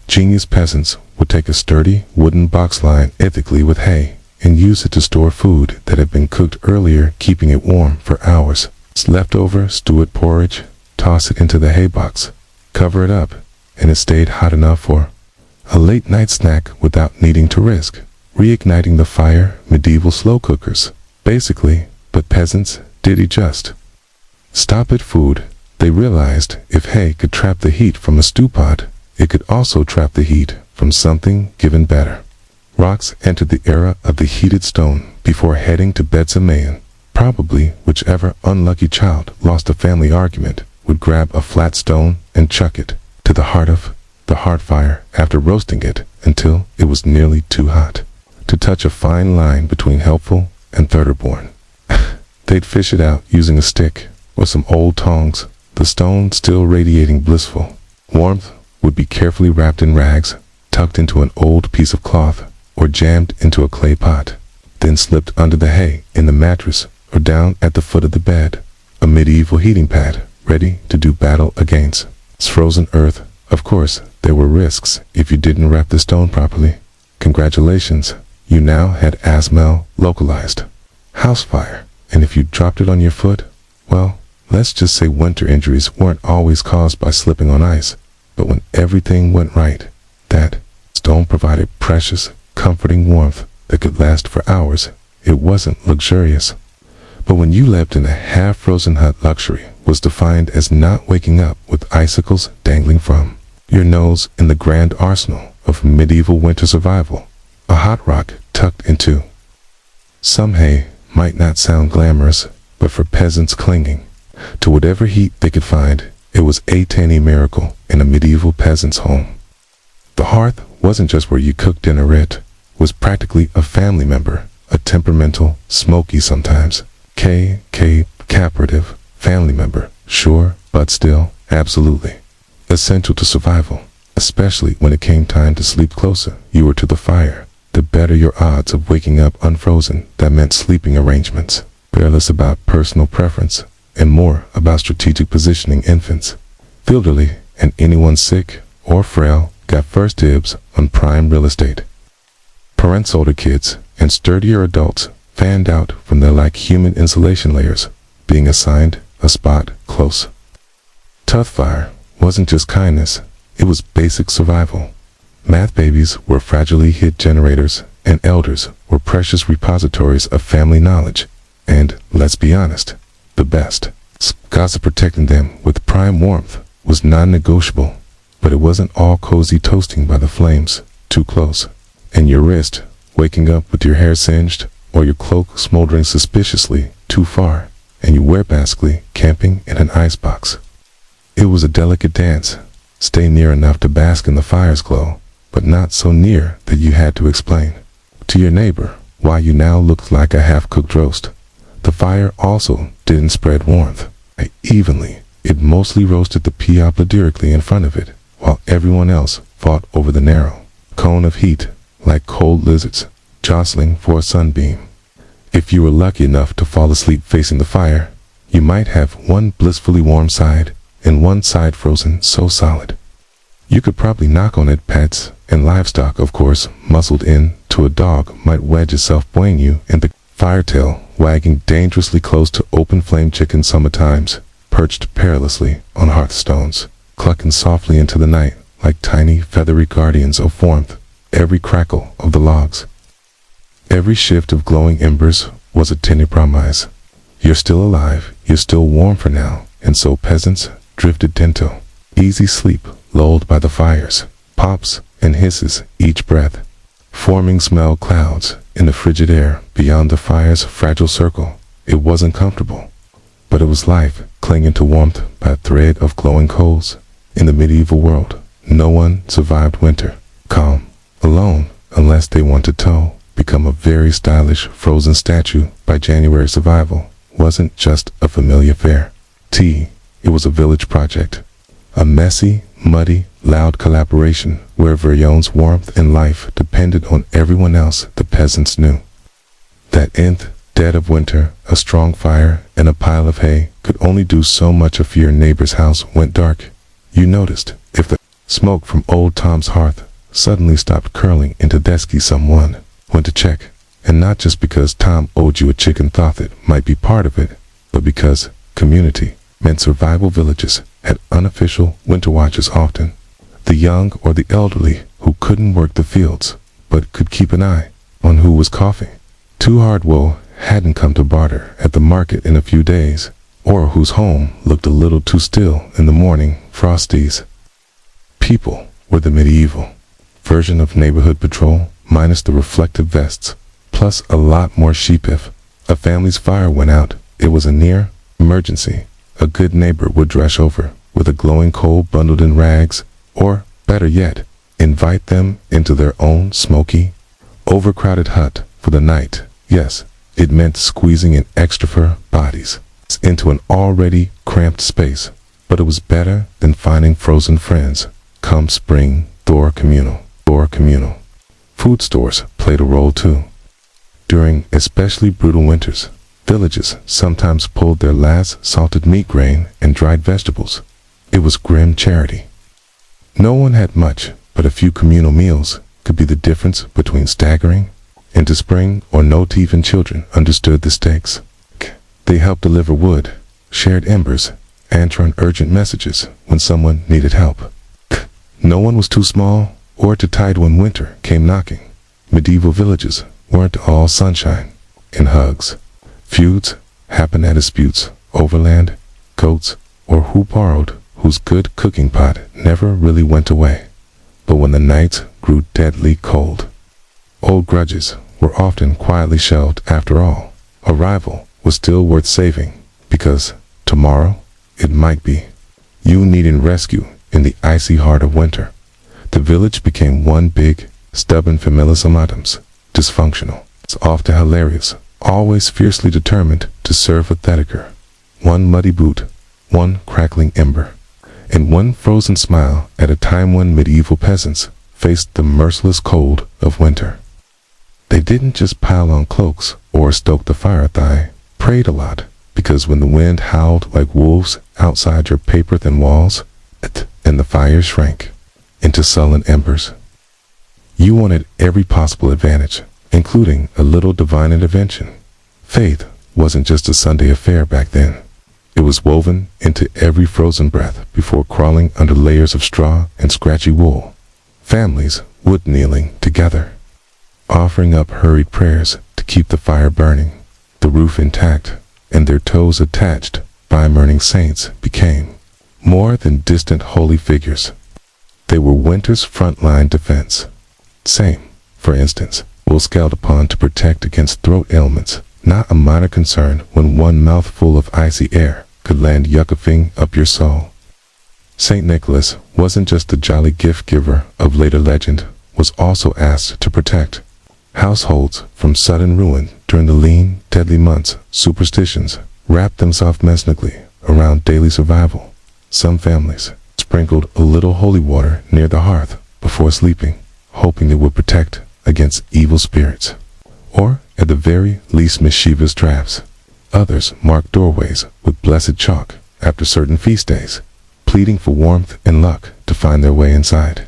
Genius peasants would take a sturdy wooden box lined ethically with hay and use it to store food that had been cooked earlier, keeping it warm for hours. Leftover stewed porridge, toss it into the haybox, cover it up, and it stayed hot enough for a late night snack without needing to risk reigniting the fire. Medieval slow cookers, basically, but peasants did it just. Stop at food. They realized if hay could trap the heat from a stew pot, it could also trap the heat from something given better. Rocks entered the era of the heated stone before heading to bed. Some man, probably whichever unlucky child lost a family argument, would grab a flat stone and chuck it to the heart of the hearth fire after roasting it until it was nearly too hot to touch a fine line between helpful and thunderborn. They'd fish it out using a stick or some old tongs. The stone, still radiating blissful warmth, would be carefully wrapped in rags, tucked into an old piece of cloth, or jammed into a clay pot, then slipped under the hay in the mattress or down at the foot of the bed. A medieval heating pad, ready to do battle against frozen earth. Of course, there were risks if you didn't wrap the stone properly. Congratulations, you now had asthma localized house fire, and if you dropped it on your foot, well, let's just say winter injuries weren't always caused by slipping on ice, but when everything went right, that stone provided precious, comforting warmth that could last for hours. It wasn't luxurious, but when you lived in a half-frozen hut, luxury was defined as not waking up with icicles dangling from your nose. In the grand arsenal of medieval winter survival, a hot rock tucked into some hay might not sound glamorous, but for peasants clinging to whatever heat they could find, it was a tiny miracle in a medieval peasant's home. The hearth wasn't just where you cooked dinner, it was practically a family member, a temperamental, smoky, sometimes caperative family member, sure, but still, absolutely essential to survival, especially when it came time to sleep. Closer you were to the fire, the better your odds of waking up unfrozen. That meant sleeping arrangements, less about personal preference and more about strategic positioning. Infants, the elderly, and anyone sick or frail got first dibs on prime real estate. Parents, older kids, and sturdier adults fanned out from their like human insulation layers, being assigned a spot close. Tough fire wasn't just kindness, it was basic survival. Math babies were fragile hit generators, and elders were precious repositories of family knowledge. And, let's be honest, best. Gossip protecting them with prime warmth was non-negotiable, but it wasn't all cozy toasting by the flames, too close. And your wrist, waking up with your hair singed, or your cloak smoldering suspiciously too far, and you were basically camping in an icebox. It was a delicate dance. Stay near enough to bask in the fire's glow, but not so near that you had to explain to your neighbor why you now looked like a half-cooked roast. The fire also didn't spread warmth evenly. It mostly roasted the piapla directly in front of it, while everyone else fought over the narrow cone of heat, like cold lizards jostling for a sunbeam. If you were lucky enough to fall asleep facing the fire, you might have one blissfully warm side and one side frozen so solid you could probably knock on it. Pets and livestock, of course, muscled in to a dog might wedge itself buoying you in the firetail, wagging dangerously close to open flame. Chicken summertimes perched perilously on hearthstones, clucking softly into the night like tiny feathery guardians of warmth. Every crackle of the logs, every shift of glowing embers was a tiny promise. You're still alive, you're still warm for now. And so peasants drifted into easy sleep, lulled by the fire's pops and hisses each breath, forming smell clouds in the frigid air beyond the fire's fragile circle. It wasn't comfortable, but it was life clinging to warmth by a thread of glowing coals. In the medieval world, no one survived winter calm alone unless they wanted to become a very stylish frozen statue by January. Survival wasn't just a familiar fare. It was a village project. A messy, muddy, loud collaboration where Verion's warmth and life depended on everyone else. The peasants knew that nth dead of winter, a strong fire and a pile of hay could only do so much. If your neighbor's house went dark, you noticed. If the smoke from old Tom's hearth suddenly stopped curling into dusky, someone went to check. And not just because Tom owed you a chicken, thought it might be part of it, but because community meant survival. Villages had unofficial winter watches, often the young or the elderly who couldn't work the fields but could keep an eye on who was coughing too hard, woe hadn't come to barter at the market in a few days, or whose home looked a little too still in the morning frosties. People were the medieval version of neighborhood patrol, minus the reflective vests, plus a lot more sheep. If a family's fire went out, it was a near emergency. A good neighbor would rush over with a glowing coal bundled in rags, or, better yet, invite them into their own smoky, overcrowded hut for the night. Yes, it meant squeezing in extra fur bodies into an already cramped space, but it was better than finding frozen friends. Come spring, communal. Food stores played a role too. During especially brutal winters, villages sometimes pulled their last salted meat, grain, and dried vegetables. It was grim charity. No one had much, but a few communal meals could be the difference between staggering into spring or no. Even children understood the stakes. They helped deliver wood, shared embers, and turned urgent messages when someone needed help. No one was too small or too tired when winter came knocking. Medieval villages weren't all sunshine and hugs. Feuds happened at disputes over land, goats, or who borrowed whose good cooking pot never really went away. But when the nights grew deadly cold, old grudges were often quietly shelved. After all, a rival was still worth saving, because tomorrow it might be you needing rescue. In the icy heart of winter, the village became one big, stubborn family. Sometimes dysfunctional, it's often hilarious, always fiercely determined to serve a thetiker. One muddy boot, one crackling ember, and one frozen smile at a time. When medieval peasants faced the merciless cold of winter, they didn't just pile on cloaks or stoke the fire. They prayed a lot, because when the wind howled like wolves outside your paper-thin walls, and the fire shrank into sullen embers, you wanted every possible advantage, including a little divine intervention. Faith wasn't just a Sunday affair back then. It was woven into every frozen breath. Before crawling under layers of straw and scratchy wool, families would kneeling together, offering up hurried prayers to keep the fire burning, the roof intact, and their toes attached by burning saints became more than distant holy figures. They were winter's frontline defense. Same, for instance, was scaled upon to protect against throat ailments, not a minor concern when one mouthful of icy air could land yuckafing up your soul. St. Nicholas wasn't just the jolly gift giver of later legend, was also asked to protect households from sudden ruin during the lean, deadly months. Superstitions wrapped themselves menacingly around daily survival. Some families sprinkled a little holy water near the hearth before sleeping, hoping it would protect against evil spirits, or at the very least mischievous drafts. Others marked doorways with blessed chalk after certain feast days, pleading for warmth and luck to find their way inside.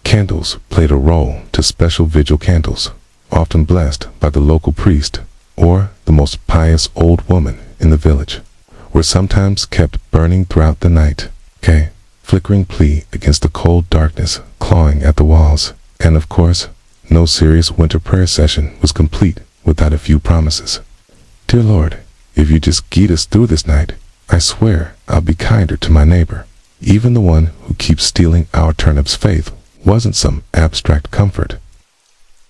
Candles played a role to special vigil candles, often blessed by the local priest or the most pious old woman in the village, were sometimes kept burning throughout the night, flickering plea against the cold darkness clawing at the walls. And of course, no serious winter prayer session was complete without a few promises. Dear Lord, if you just get us through this night, I swear I'll be kinder to my neighbor. Even the one who keeps stealing our turnips' faith wasn't some abstract comfort.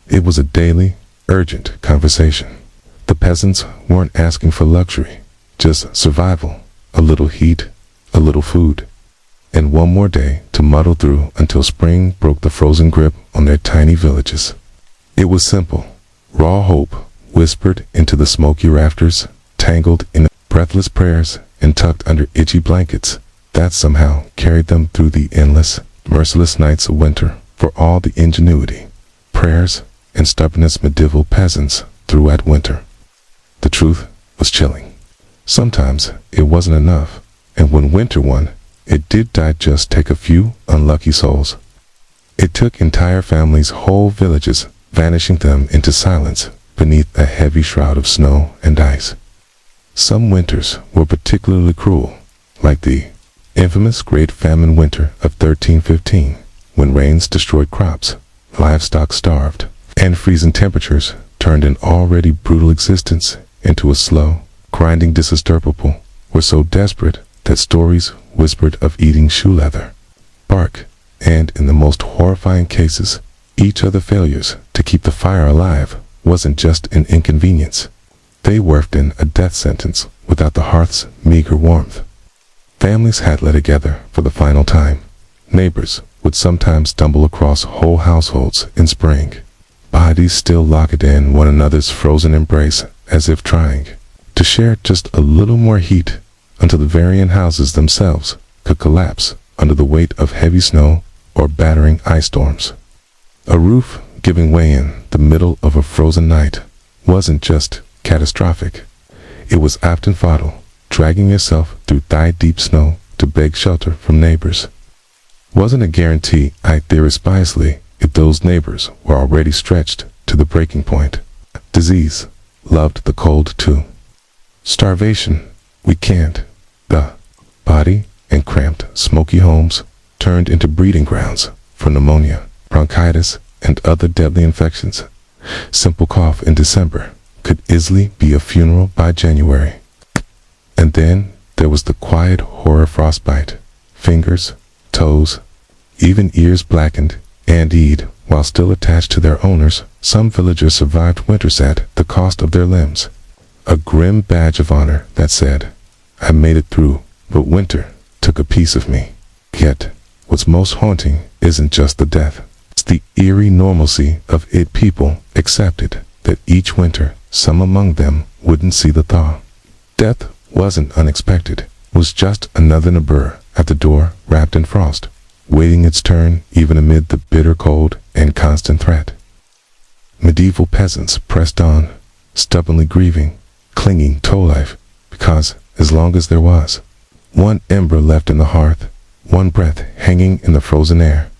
It was a daily, urgent conversation. The peasants weren't asking for luxury, just survival, a little heat, a little food, and one more day to muddle through until spring broke the frozen grip on their tiny villages. It was simple, raw hope whispered into the smoky rafters, tangled in breathless prayers and tucked under itchy blankets that somehow carried them through the endless, merciless nights of winter. For all the ingenuity, prayers, and stubbornness medieval peasants threw at winter, the truth was chilling. Sometimes it wasn't enough, and when winter won, it did just take a few unlucky souls. It took entire families, whole villages, vanishing them into silence beneath a heavy shroud of snow and ice. Some winters were particularly cruel, like the infamous Great Famine Winter of 1315, when rains destroyed crops, livestock starved, and freezing temperatures turned an already brutal existence into a slow, grinding disturbable, were so desperate that stories whispered of eating shoe leather, bark, and in the most horrifying cases, each of the failures to keep the fire alive wasn't just an inconvenience. They worked in a death sentence without the hearth's meager warmth. Families had led together for the final time. Neighbors would sometimes stumble across whole households in spring, bodies still locked in one another's frozen embrace as if trying to share just a little more heat until the varying houses themselves could collapse under the weight of heavy snow or battering ice storms. A roof giving way in the middle of a frozen night wasn't just catastrophic. It was often fatal, dragging yourself through thigh-deep snow to beg shelter from neighbors. Wasn't a guarantee, I theorized biasly, if those neighbors were already stretched to the breaking point. Disease loved the cold too. Starvation weakened the body, and cramped, smoky homes turned into breeding grounds for pneumonia, bronchitis, and other deadly infections. Simple cough in December could easily be a funeral by January. And then there was the quiet horror frostbite. Fingers, toes, even ears blackened, and while still attached to their owners, some villagers survived winters at the cost of their limbs. A grim badge of honor that said, I made it through, but winter took a piece of me. Yet, what's most haunting isn't just the death. It's the eerie normalcy of it. People accepted that each winter, some among them wouldn't see the thaw. Death wasn't unexpected, was just another neighbor at the door, wrapped in frost, waiting its turn even amid the bitter cold and constant threat. Medieval peasants pressed on, stubbornly grieving, clinging to life, because as long as there was one ember left in the hearth, one breath hanging in the frozen air,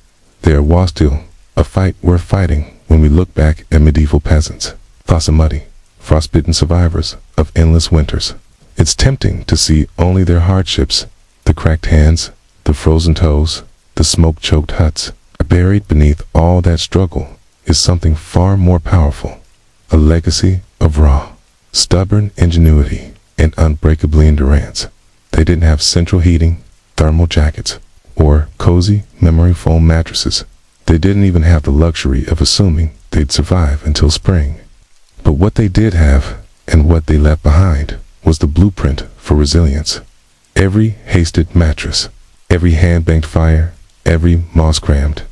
there was still a fight worth fighting. When we look back at medieval peasants, thoughts of muddy, frostbitten survivors of endless winters, it's tempting to see only their hardships, the cracked hands, the frozen toes, the smoke-choked huts. Buried beneath all that struggle is something far more powerful, a legacy of raw, stubborn ingenuity, and unbreakably endurance. They didn't have central heating, thermal jackets, or cozy memory foam mattresses. They didn't even have the luxury of assuming they'd survive until spring. But what they did have, and what they left behind, was the blueprint for resilience. Every hasted mattress, every hand-banked fire, every moss-crammed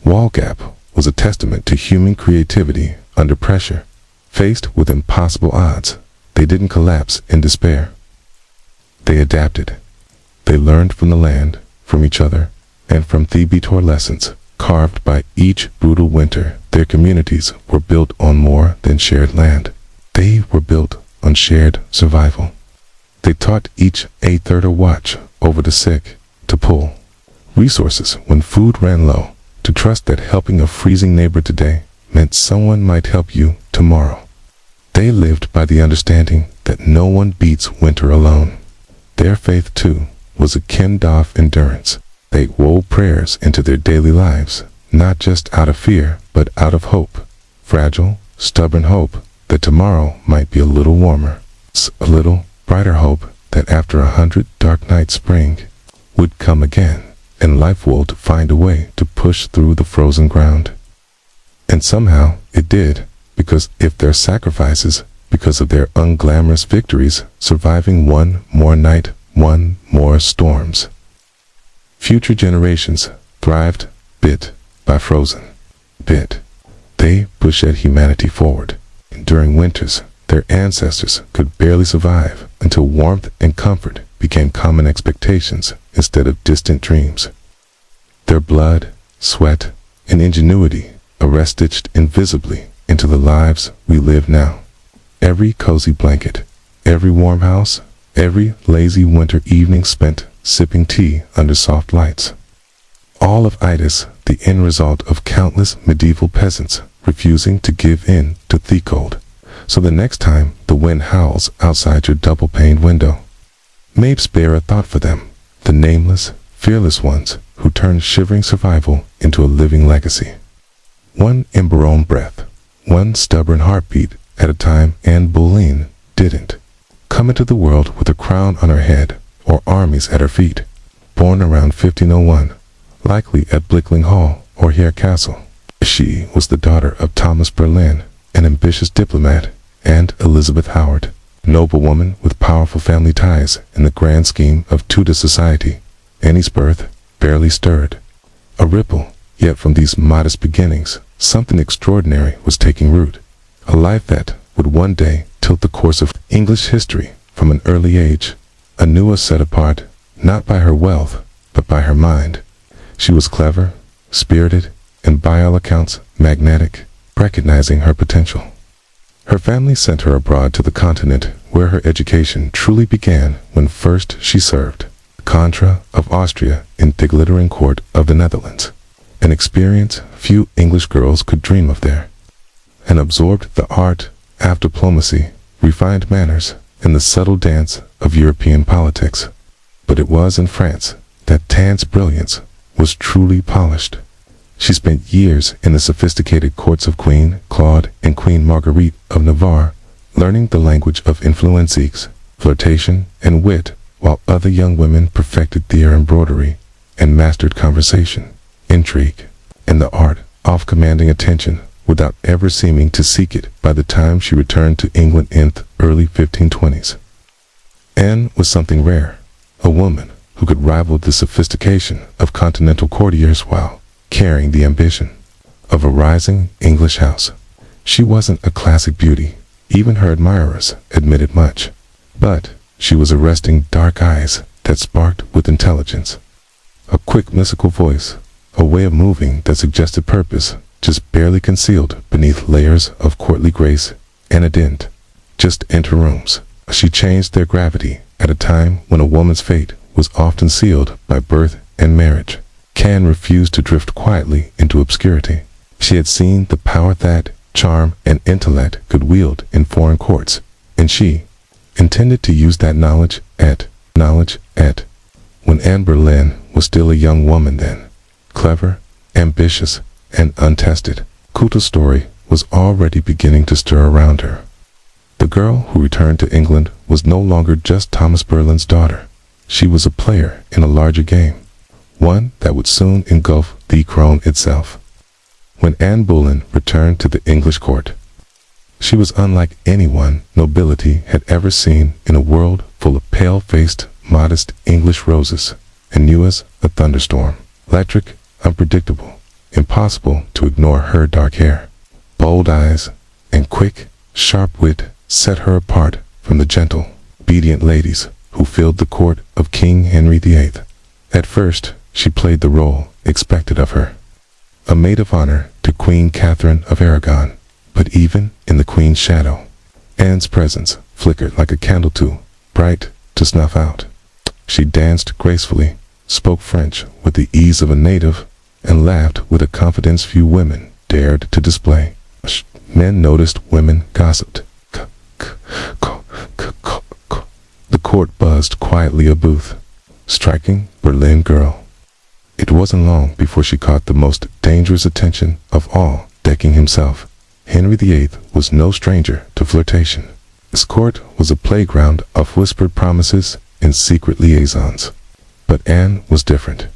wall gap was a testament to human creativity under pressure. Faced with impossible odds, they didn't collapse in despair. They adapted. They learned from the land, from each other, and from the Betor lessons carved by each brutal winter. Their communities were built on more than shared land. They were built on shared survival. They taught each a third watch over the sick, to pull resources when food ran low, to trust that helping a freezing neighbor today meant someone might help you tomorrow. They lived by the understanding that no one beats winter alone. Their faith, too, was akin to endurance. They wove prayers into their daily lives, not just out of fear, but out of hope. Fragile, stubborn hope that tomorrow might be a little warmer. A little brighter hope that after 100 dark nights spring would come again, and life would find a way to push through the frozen ground. And somehow it did, because of their sacrifices, because of their unglamorous victories, surviving one more night, one more storms. Future generations thrived bit by frozen bit. They pushed humanity forward. During winters, their ancestors could barely survive until warmth and comfort became common expectations instead of distant dreams. Their blood, sweat, and ingenuity are stitched invisibly into the lives we live now. Every cozy blanket, every warm house, every lazy winter evening spent sipping tea under soft lights. All of it is the end result of countless medieval peasants refusing to give in to the cold. So the next time the wind howls outside your double-paned window, maybe spare a thought for them, the nameless, fearless ones who turned shivering survival into a living legacy. One ember-own breath, one stubborn heartbeat at a time. Anne Boleyn didn't come into the world with a crown on her head or armies at her feet. Born around 1501, likely at Blickling Hall or Hare Castle, she was the daughter of Thomas Berlin, an ambitious diplomat, and Elizabeth Howard, noblewoman with powerful family ties in the grand scheme of Tudor society. Annie's birth barely stirred a ripple, yet from these modest beginnings, something extraordinary was taking root. A life that would one day tilt the course of English history from an early age. Anua set apart, not by her wealth, but by her mind. She was clever, spirited, and by all accounts, magnetic, recognizing her potential. Her family sent her abroad to the continent, where her education truly began when first she served Contra of Austria in the glittering court of the Netherlands, an experience few English girls could dream of there, and absorbed the art of diplomacy, refined manners, and the subtle dance of European politics. But it was in France that Tan's brilliance was truly polished. She spent years in the sophisticated courts of Queen Claude and Queen Marguerite of Navarre, learning the language of influences, flirtation, and wit, while other young women perfected their embroidery and mastered conversation, intrigue, and the art of commanding attention without ever seeming to seek it. By the time she returned to England in the early 1520s, Anne was something rare, a woman who could rival the sophistication of continental courtiers while carrying the ambition of a rising English house. She wasn't a classic beauty, even her admirers admitted much, but she was arresting dark eyes that sparked with intelligence, a quick mystical voice, a way of moving that suggested purpose, just barely concealed beneath layers of courtly grace, and it didn't just enter rooms. She changed their gravity at a time when a woman's fate was often sealed by birth and marriage. Can refused to drift quietly into obscurity. She had seen the power that charm and intellect could wield in foreign courts, and she intended to use that knowledge at when Anne Boleyn was still a young woman then, clever, ambitious, and untested. Coulter's story was already beginning to stir around her. The girl who returned to England was no longer just Thomas Berlin's daughter. She was a player in a larger game, one that would soon engulf the crown itself. When Anne Boleyn returned to the English court, she was unlike anyone nobility had ever seen in a world full of pale-faced, modest English roses, and new as a thunderstorm. Electric, unpredictable, impossible to ignore. Her dark hair, bold eyes, and quick, sharp wit set her apart from the gentle, obedient ladies who filled the court of King Henry VIII. At first, she played the role expected of her, a maid of honor to Queen Catherine of Aragon. But even in the Queen's shadow, Anne's presence flickered like a candle too bright to snuff out. She danced gracefully, spoke French with the ease of a native, and laughed with a confidence few women dared to display. Men noticed, women gossiped. The court buzzed quietly a booth. Striking Berlin girl. It wasn't long before she caught the most dangerous attention of all, decking himself. Henry VIII was no stranger to flirtation. His court was a playground of whispered promises and secret liaisons. But Anne was different.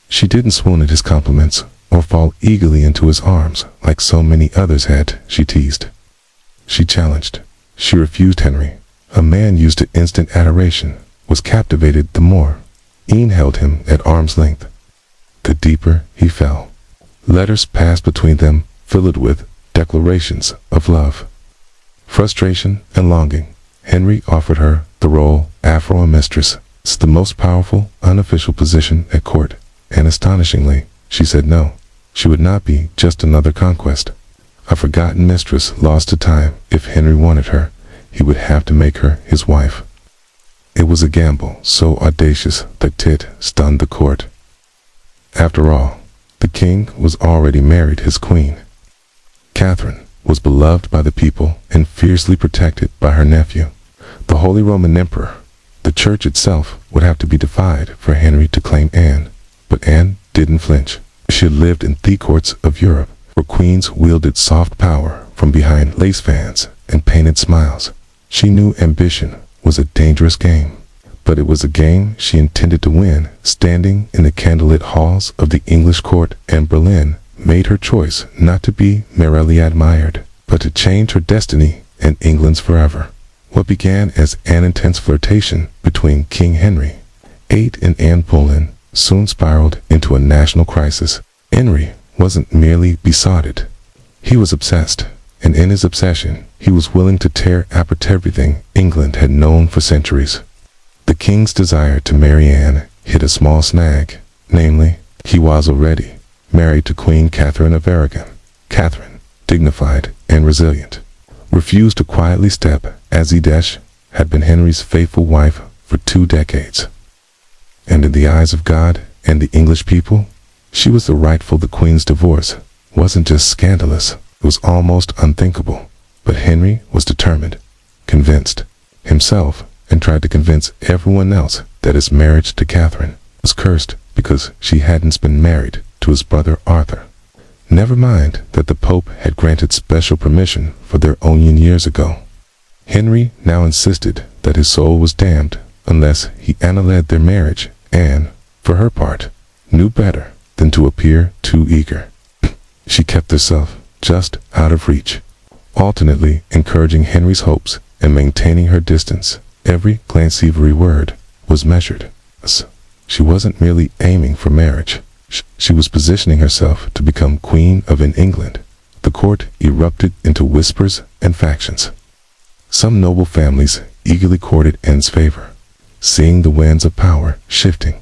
She didn't swoon at his compliments or fall eagerly into his arms like so many others had. She teased. She challenged. She refused Henry. A man used to instant adoration was captivated the more. Anne held him at arm's length. The deeper he fell. Letters passed between them, filled with declarations of love, frustration, and longing. Henry offered her the role Afro mistress. It's the most powerful, unofficial position at court, and astonishingly, she said no. She would not be just another conquest, a forgotten mistress lost to time. If Henry wanted her, he would have to make her his wife. It was a gamble so audacious that it stunned the court. After all, the king was already married. His queen, Catherine, was beloved by the people and fiercely protected by her nephew, the Holy Roman Emperor. The church itself would have to be defied for Henry to claim Anne. But Anne didn't flinch. She had lived in the courts of Europe, where queens wielded soft power from behind lace fans and painted smiles. She knew ambition was a dangerous game, but it was a game she intended to win. Standing in the candlelit halls of the English court in Berlin made her choice not to be merely admired, but to change her destiny and England's forever. What began as an intense flirtation between King Henry VIII and Anne Boleyn soon spiraled into a national crisis. Henry wasn't merely besotted. He was obsessed, and in his obsession, he was willing to tear apart everything England had known for centuries. The king's desire to marry Anne hit a small snag, namely, he was already married to Queen Catherine of Aragon. Catherine, dignified and resilient, refused to quietly step as Edesh had been Henry's faithful wife for 2 decades. And in the eyes of God and the English people, she was the rightful. The queen's divorce wasn't just scandalous, it was almost unthinkable. But Henry was determined, convinced himself, and tried to convince everyone else that his marriage to Catherine was cursed because she hadn't been married to his brother Arthur. Never mind that the Pope had granted special permission for their union years ago. Henry now insisted that his soul was damned unless he annulled their marriage. Anne, for her part, knew better than to appear too eager. She kept herself just out of reach, alternately encouraging Henry's hopes and maintaining her distance. Every glance, every word was measured. She wasn't merely aiming for marriage. She was positioning herself to become Queen of England. The court erupted into whispers and factions. Some noble families eagerly courted Anne's favor, seeing the winds of power shifting.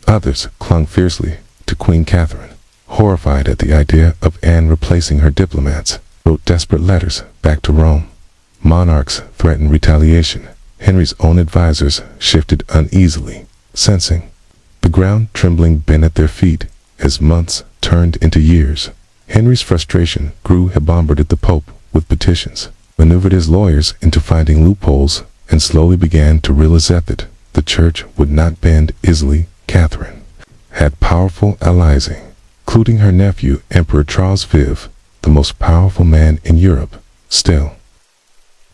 Others clung fiercely to Queen Catherine, horrified at the idea of Anne replacing her diplomats, wrote desperate letters back to Rome. Monarchs threatened retaliation. Henry's own advisors shifted uneasily, sensing the ground trembling bent at their feet as months turned into years. Henry's frustration grew. He bombarded the Pope with petitions, maneuvered his lawyers into finding loopholes, and slowly began to realize that the church would not bend easily. Catherine had powerful allies, including her nephew, Emperor Charles V, the most powerful man in Europe. Still,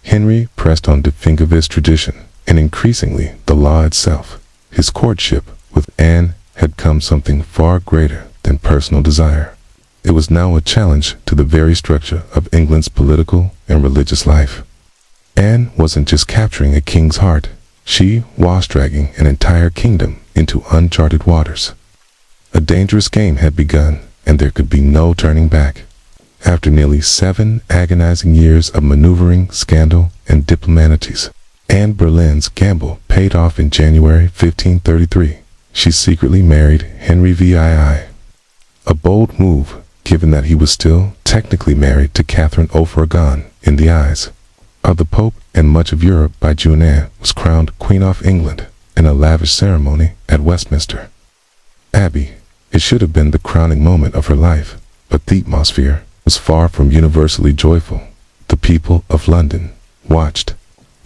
Henry pressed on to think of his tradition, and increasingly the law itself. His courtship with Anne had come something far greater than personal desire. It was now a challenge to the very structure of England's political and religious life. Anne wasn't just capturing a king's heart, she was dragging an entire kingdom into uncharted waters. A dangerous game had begun, and there could be no turning back. After nearly 7 agonizing years of maneuvering, scandal, and diplomatities, Anne Boleyn's gamble paid off in January 1533. She secretly married Henry VII. A bold move, given that he was still technically married to Catherine of Aragon. In the eyes of the Pope and much of Europe, by June, Anne was crowned Queen of England in a lavish ceremony at Westminster Abbey. It should have been the crowning moment of her life, but the atmosphere was far from universally joyful. The people of London watched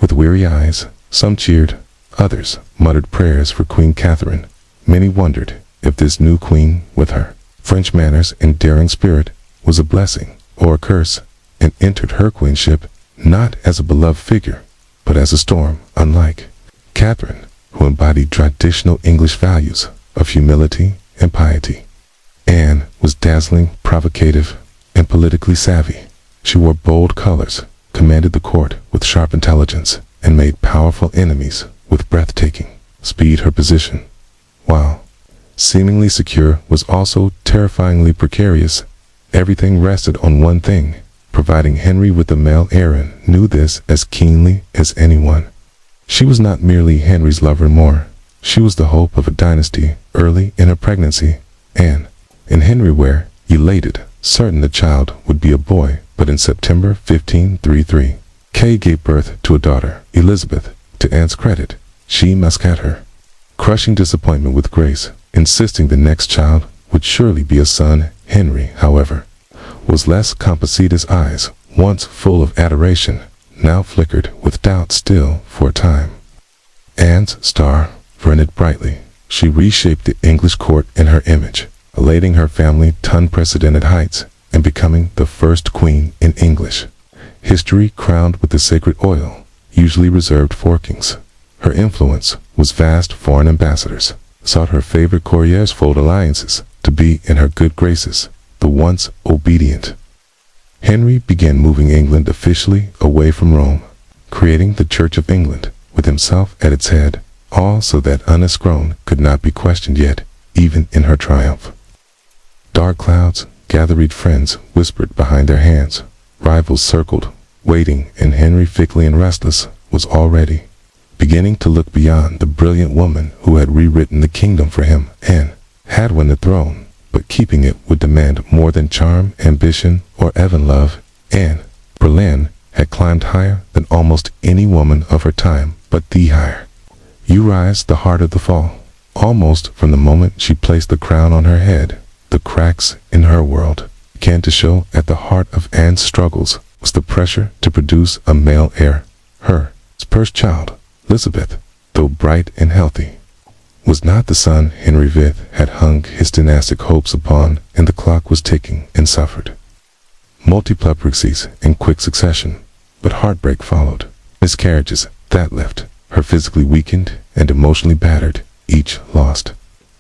with weary eyes. Some cheered, others muttered prayers for Queen Catherine. Many wondered if this new queen, with her French manners and daring spirit, was a blessing or a curse, and entered her queenship not as a beloved figure, but as a storm. Unlike Catherine, who embodied traditional English values of humility and piety, Anne was dazzling, provocative, and politically savvy. She wore bold colors, commanded the court with sharp intelligence, and made powerful enemies with breathtaking speed. Her position, while seemingly secure, was also terrifyingly precarious. Everything rested on one thing: providing Henry with the male heir. Anne knew this as keenly as anyone. She was not merely Henry's lover anymore. She was the hope of a dynasty. Early in her pregnancy, Anne and Henry were elated, certain the child would be a boy. But in September 1533, Kay gave birth to a daughter, Elizabeth. To Anne's credit, she masked her crushing disappointment with grace, insisting the next child would surely be a son. Henry, however, was less composite. His eyes, once full of adoration, now flickered with doubt. Still, for a time, Anne's star burned brightly. She reshaped the English court in her image, elating her family to unprecedented heights, and becoming the first queen in English history crowned with the sacred oil, usually reserved for kings. Her influence was vast. Foreign ambassadors sought her favorite courtiers, fold alliances to be in her good graces. The once obedient Henry began moving England officially away from Rome, creating the Church of England with himself at its head, all so that Anne's throne could not be questioned yet, even in her triumph. Dark clouds gathered, friends whispered behind their hands, rivals circled, waiting, and Henry, fickle and restless, was already beginning to look beyond the brilliant woman who had rewritten the kingdom for him. Anne had won the throne, but keeping it would demand more than charm, ambition, or even love. Anne Boleyn had climbed higher than almost any woman of her time, but the higher you rise, the harder the fall. Almost from the moment she placed the crown on her head, the cracks in her world began to show. At the heart of Anne's struggles was the pressure to produce a male heir. Her first child, Elizabeth, though bright and healthy, was not the son Henry V had hung his dynastic hopes upon, and the clock was ticking. And suffered multiple pregnancies in quick succession, but heartbreak followed. Miscarriages that left her physically weakened and emotionally battered. Each lost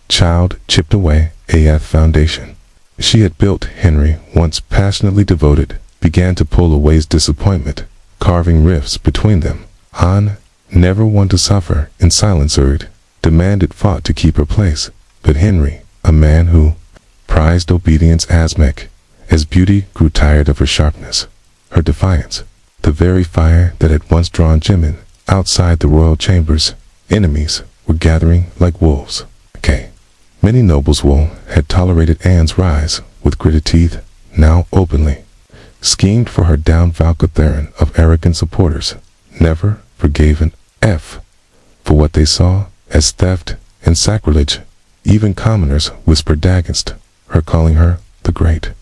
child chipped away a foundation she had built. Henry, once passionately devoted, began to pull away. His disappointment carving rifts between them. Anne, never one to suffer in silence, demanded, fought to keep her place. But Henry, a man who prized obedience as beauty, grew tired of her sharpness, her defiance, the very fire that had once drawn Jimin. Outside the royal chambers, enemies were gathering like wolves. Many nobles had tolerated Anne's rise with gritted teeth, now openly schemed for her downfall. Catherine of arrogant supporters never forgave an F for what they saw as theft and sacrilege. Even commoners whispered against her, calling her the Great,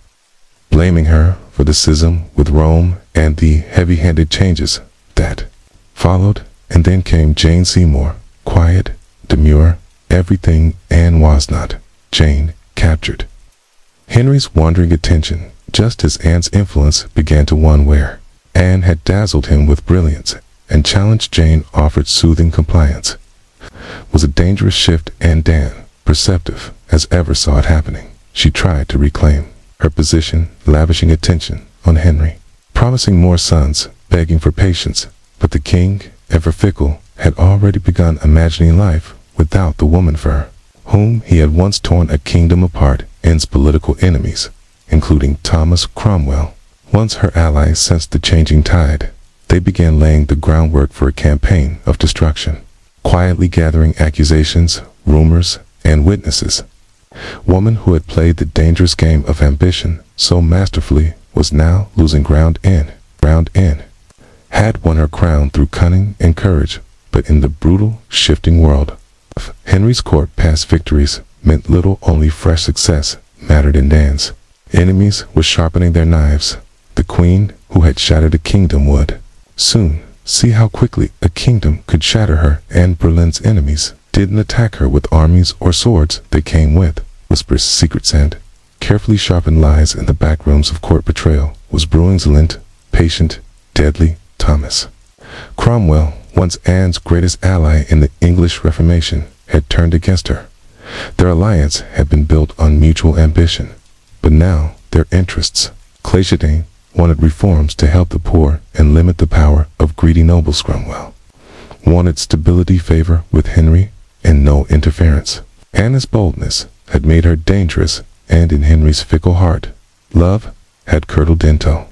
blaming her for the schism with Rome and the heavy-handed changes that followed. And then came Jane Seymour, quiet, demure, everything Anne was not. Jane captured Henry's wandering attention just as Anne's influence began to wane. Where Anne had dazzled him with brilliance, and challenge Jane offered soothing compliance. Was a dangerous shift, and Dan, perceptive as ever, saw it happening. She tried to reclaim her position, lavishing attention on Henry, promising more sons, begging for patience. But the king, ever fickle, had already begun imagining life without the woman for her, whom he had once torn a kingdom apart. Anne's political enemies, including Thomas Cromwell, once her allies, sensed the changing tide. They began laying the groundwork for a campaign of destruction, quietly gathering accusations, rumors, and witnesses. Woman who had played the dangerous game of ambition so masterfully was now losing ground. Anne had won her crown through cunning and courage, but in the brutal, shifting world of Henry's court, past victories meant little. Only fresh success mattered, and Anne's enemies were sharpening their knives. The queen, who had shattered a kingdom, would soon see how quickly a kingdom could shatter her. And Boleyn's enemies didn't attack her with armies or swords. They came with whispers, secrets, and carefully sharpened lies. In the back rooms of court, betrayal was brewing. Silent, patient, deadly. Thomas Cromwell, once Anne's greatest ally in the English Reformation, had turned against her. Their alliance had been built on mutual ambition, but now their interests clashed. Anne wanted reforms to help the poor and limit the power of greedy nobles. Cromwell wanted stability, favor with Henry, and no interference. Anne's boldness had made her dangerous, and in Henry's fickle heart, love had curdled into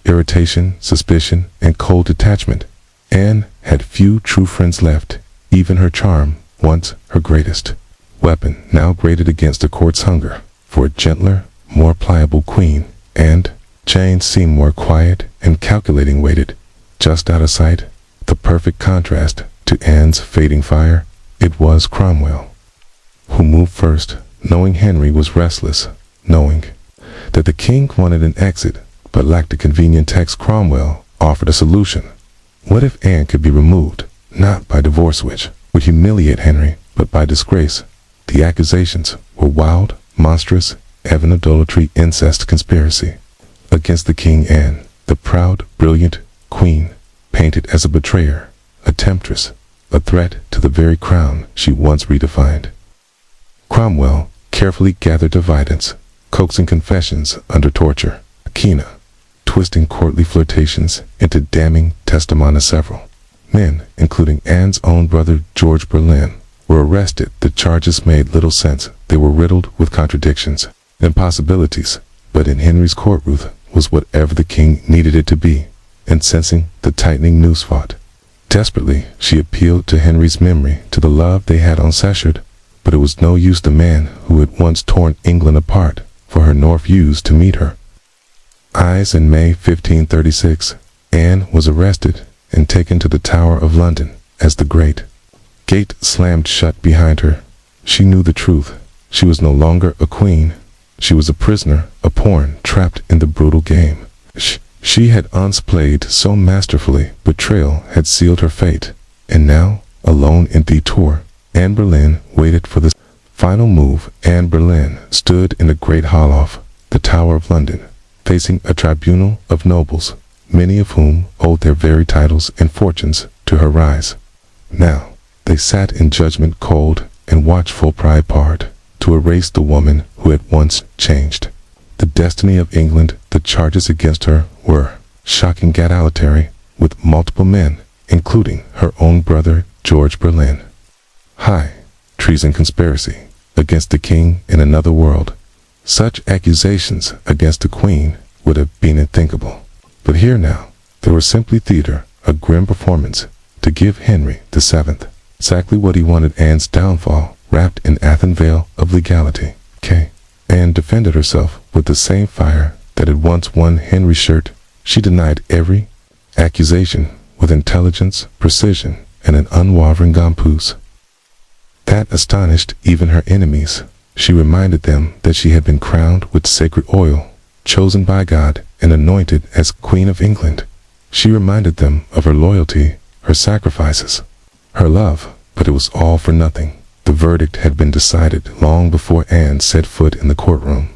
irritation, suspicion, and cold detachment. Anne had few true friends left. Even her charm, once her greatest weapon, now grated against the court's hunger for a gentler, more pliable queen. And Jane seemed more quiet and calculating, waited just out of sight, the perfect contrast to Anne's fading fire. It was Cromwell who moved first, knowing Henry was restless, knowing that the king wanted an exit but lacked a convenient text. Cromwell offered a solution. What if Anne could be removed, not by divorce, which would humiliate Henry, but by disgrace? The accusations were wild, monstrous, evident idolatry, incest, conspiracy against the king. Anne, the proud, brilliant queen, painted as a betrayer, a temptress, a threat to the very crown she once redefined. Cromwell carefully gathered evidence, coaxing confessions under torture, Akina, twisting courtly flirtations into damning testimony. Several men, including Anne's own brother George Boleyn, were arrested. The charges made little sense. They were riddled with contradictions, impossibilities. But in Henry's court, Ruth was whatever the king needed it to be. And sensing the tightening noose, fought desperately. She appealed to Henry's memory, to the love they had uncensured. But it was no use. The man who had once torn England apart for her North used to meet her eyes. In May 1536, Anne was arrested and taken to the Tower of London. As the great gate slammed shut behind her, she knew the truth. She was no longer a queen. She was a prisoner, a pawn trapped in the brutal game she had once played so masterfully. Betrayal had sealed her fate, and now, alone in the Tour, Anne Boleyn waited for the final move. Anne Boleyn stood in the great hall of the Tower of London, facing a tribunal of nobles, many of whom owed their very titles and fortunes to her rise. Now, they sat in judgment, cold and watchful, pride barred to erase the woman who had once changed the destiny of England. The charges against her were shocking, gallantry with multiple men, including her own brother George Boleyn. High treason, conspiracy against the king in another world. Such accusations against the queen would have been unthinkable. But here now, they were simply theater, a grim performance to give Henry VII exactly what he wanted. Anne's downfall, wrapped in Athen veil of legality. Anne defended herself with the same fire that had once won Henry's shirt. She denied every accusation with intelligence, precision, and an unwavering gambus that astonished even her enemies. She reminded them that she had been crowned with sacred oil, chosen by God and anointed as Queen of England. She reminded them of her loyalty, her sacrifices, her love, but it was all for nothing. The verdict had been decided long before Anne set foot in the courtroom.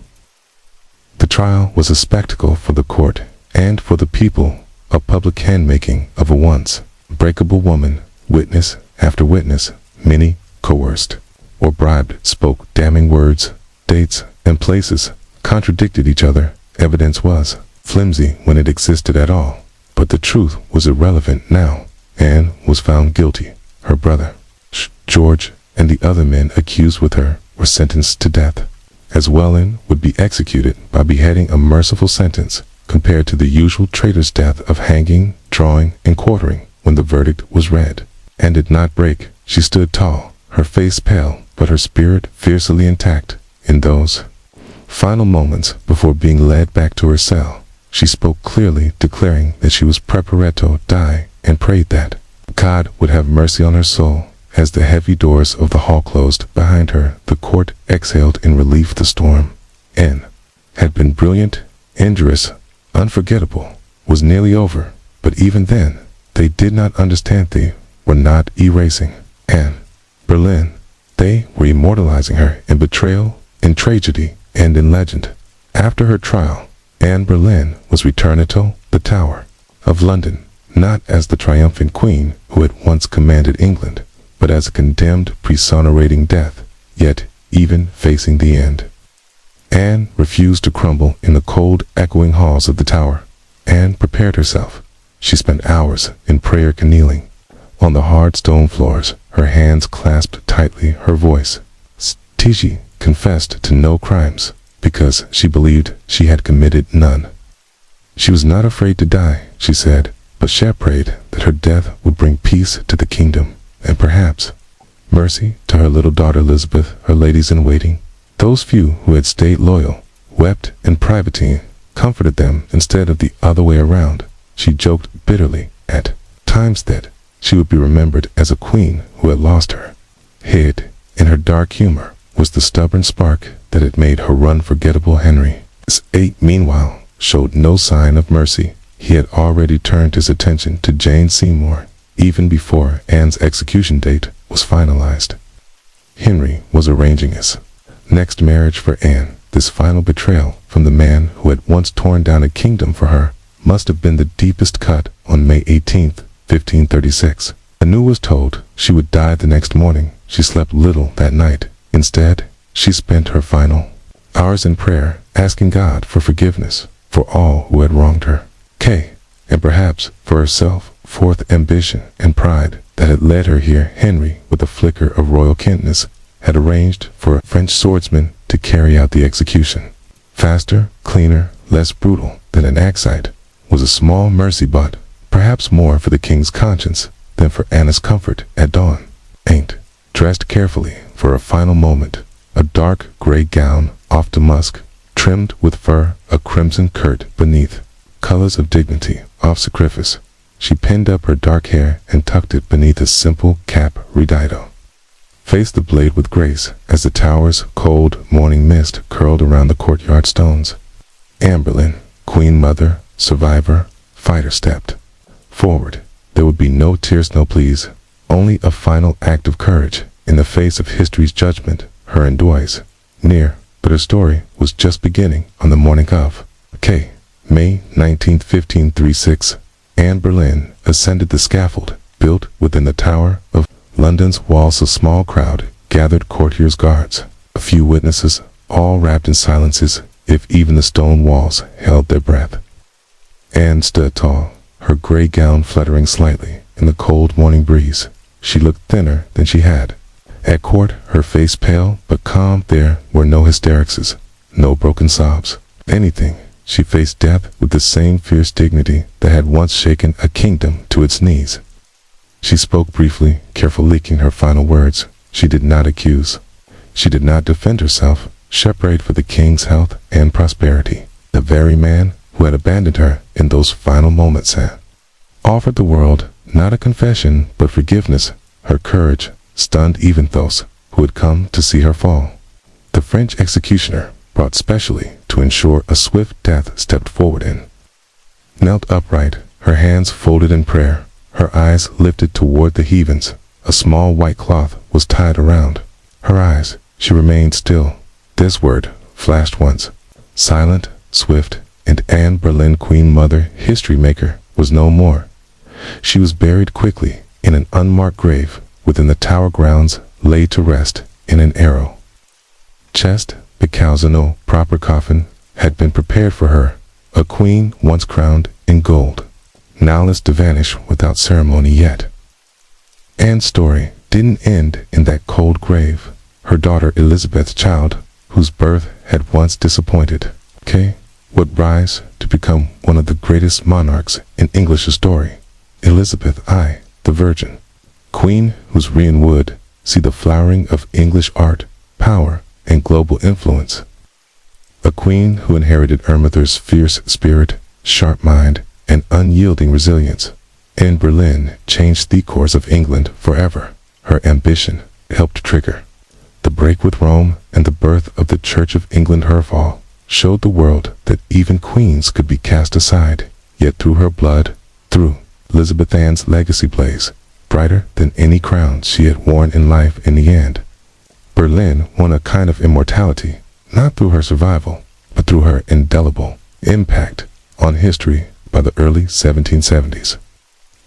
The trial was a spectacle for the court and for the people a public handmaking of a once breakable woman. Witness after witness, many coerced or bribed, spoke damning words. Dates and places contradicted each other. Evidence was flimsy when it existed at all. But the truth was irrelevant now. Anne was found guilty. Her brother, George, and the other men accused with her were sentenced to death. As Welland would be executed by beheading, a merciful sentence compared to the usual traitor's death of hanging, drawing, and quartering. When the verdict was read, Anne did not break. She stood tall, her face pale, but her spirit fiercely intact. In those final moments before being led back to her cell, she spoke clearly, declaring that she was prepared to die, and prayed that God would have mercy on her soul. As the heavy doors of the hall closed behind her, the court exhaled in relief. The storm, Anne, had been brilliant, injurious, unforgettable, was nearly over. But even then, they did not understand. They were not erasing Anne Boleyn. They were immortalizing her in betrayal, in tragedy, and in legend. After her trial, Anne Boleyn was returned to the Tower of London, not as the triumphant queen who had once commanded England, but as a condemned priest awaiting death. Yet, even facing the end, Anne refused to crumble in the cold, echoing halls of the tower. Anne prepared herself. She spent hours in prayer, kneeling on the hard stone floors, her hands clasped tightly. Her voice, She confessed to no crimes because she believed she had committed none. She was not afraid to die, she said, but she prayed that her death would bring peace to the kingdom and perhaps mercy to her little daughter Elizabeth. Her ladies in waiting, those few who had stayed loyal, wept and privately comforted them instead of the other way around. She joked bitterly at times that she would be remembered as a queen who had lost her head. In her dark humor was the stubborn spark that had made her unforgettable. Henry VIII, meanwhile, showed no sign of mercy. He had already turned his attention to Jane Seymour, even before Anne's execution date was finalized. Henry was arranging his next marriage for Anne. This final betrayal from the man who had once torn down a kingdom for her must have been the deepest cut. On May 18th, 1536, Anu was told she would die the next morning. She slept little that night. Instead, she spent her final hours in prayer, asking God for forgiveness for all who had wronged her, and perhaps for herself, for the ambition and pride that had led her here. Henry, with a flicker of royal kindness, had arranged for a French swordsman to carry out the execution. Faster, cleaner, less brutal than an axe was a small mercy, but perhaps more for the king's conscience than for Anna's comfort. At dawn, Aunt dressed carefully for a final moment, a dark gray gown off damask, trimmed with fur, a crimson skirt beneath, colors of dignity of sacrifice. She pinned up her dark hair and tucked it beneath a simple cap ridito. Faced the blade with grace as the tower's cold morning mist curled around the courtyard stones. Anne Boleyn, Queen Mother, survivor, fighter, stepped forward. There would be no tears, no pleas, only a final act of courage in the face of history's judgment. Her end was near, but her story was just beginning. On the morning of May 19th, 1536, Anne Boleyn ascended the scaffold built within the Tower of London's walls. A small crowd gathered, courtiers, guards, a few witnesses, all wrapped in silences, if even the stone walls held their breath. Anne stood tall, her gray gown fluttering slightly in the cold morning breeze. She looked thinner than she had at court, her face pale but calm. There were no hysterics, no broken sobs. Anything, she faced death with the same fierce dignity that had once shaken a kingdom to its knees. She spoke briefly, carefully leaking her final words. She did not accuse. She did not defend herself. She prayed for the king's health and prosperity. The very man who had abandoned her in those final moments had offered the world not a confession but forgiveness. Her courage stunned even those who had come to see her fall. The French executioner, brought specially to ensure a swift death, stepped forward and knelt upright, her hands folded in prayer, her eyes lifted toward the heavens. A small white cloth was tied around her eyes. She remained still. This word flashed once, silent, swift, and Anne Boleyn, Queen Mother, history maker, was no more. She was buried quickly in an unmarked grave within the Tower grounds, laid to rest in an arrow chest because no proper coffin had been prepared for her, a queen once crowned in gold, now left to vanish without ceremony yet. Anne's story didn't end in that cold grave. Her daughter Elizabeth's child, whose birth had once disappointed, would rise to become one of the greatest monarchs in English history. Elizabeth I, the Virgin, queen whose reign would see the flowering of English art, power, and global influence. A queen who inherited Ermuther's fierce spirit, sharp mind, and unyielding resilience. In Berlin, changed the course of England forever. Her ambition helped trigger the break with Rome and the birth of the Church of England. Her fall showed the world that even queens could be cast aside, yet through her blood, through Elizabeth Anne's legacy blaze brighter than any crown she had worn in life. In the end, Berlin won a kind of immortality, not through her survival, but through her indelible impact on history. By the early 1770s,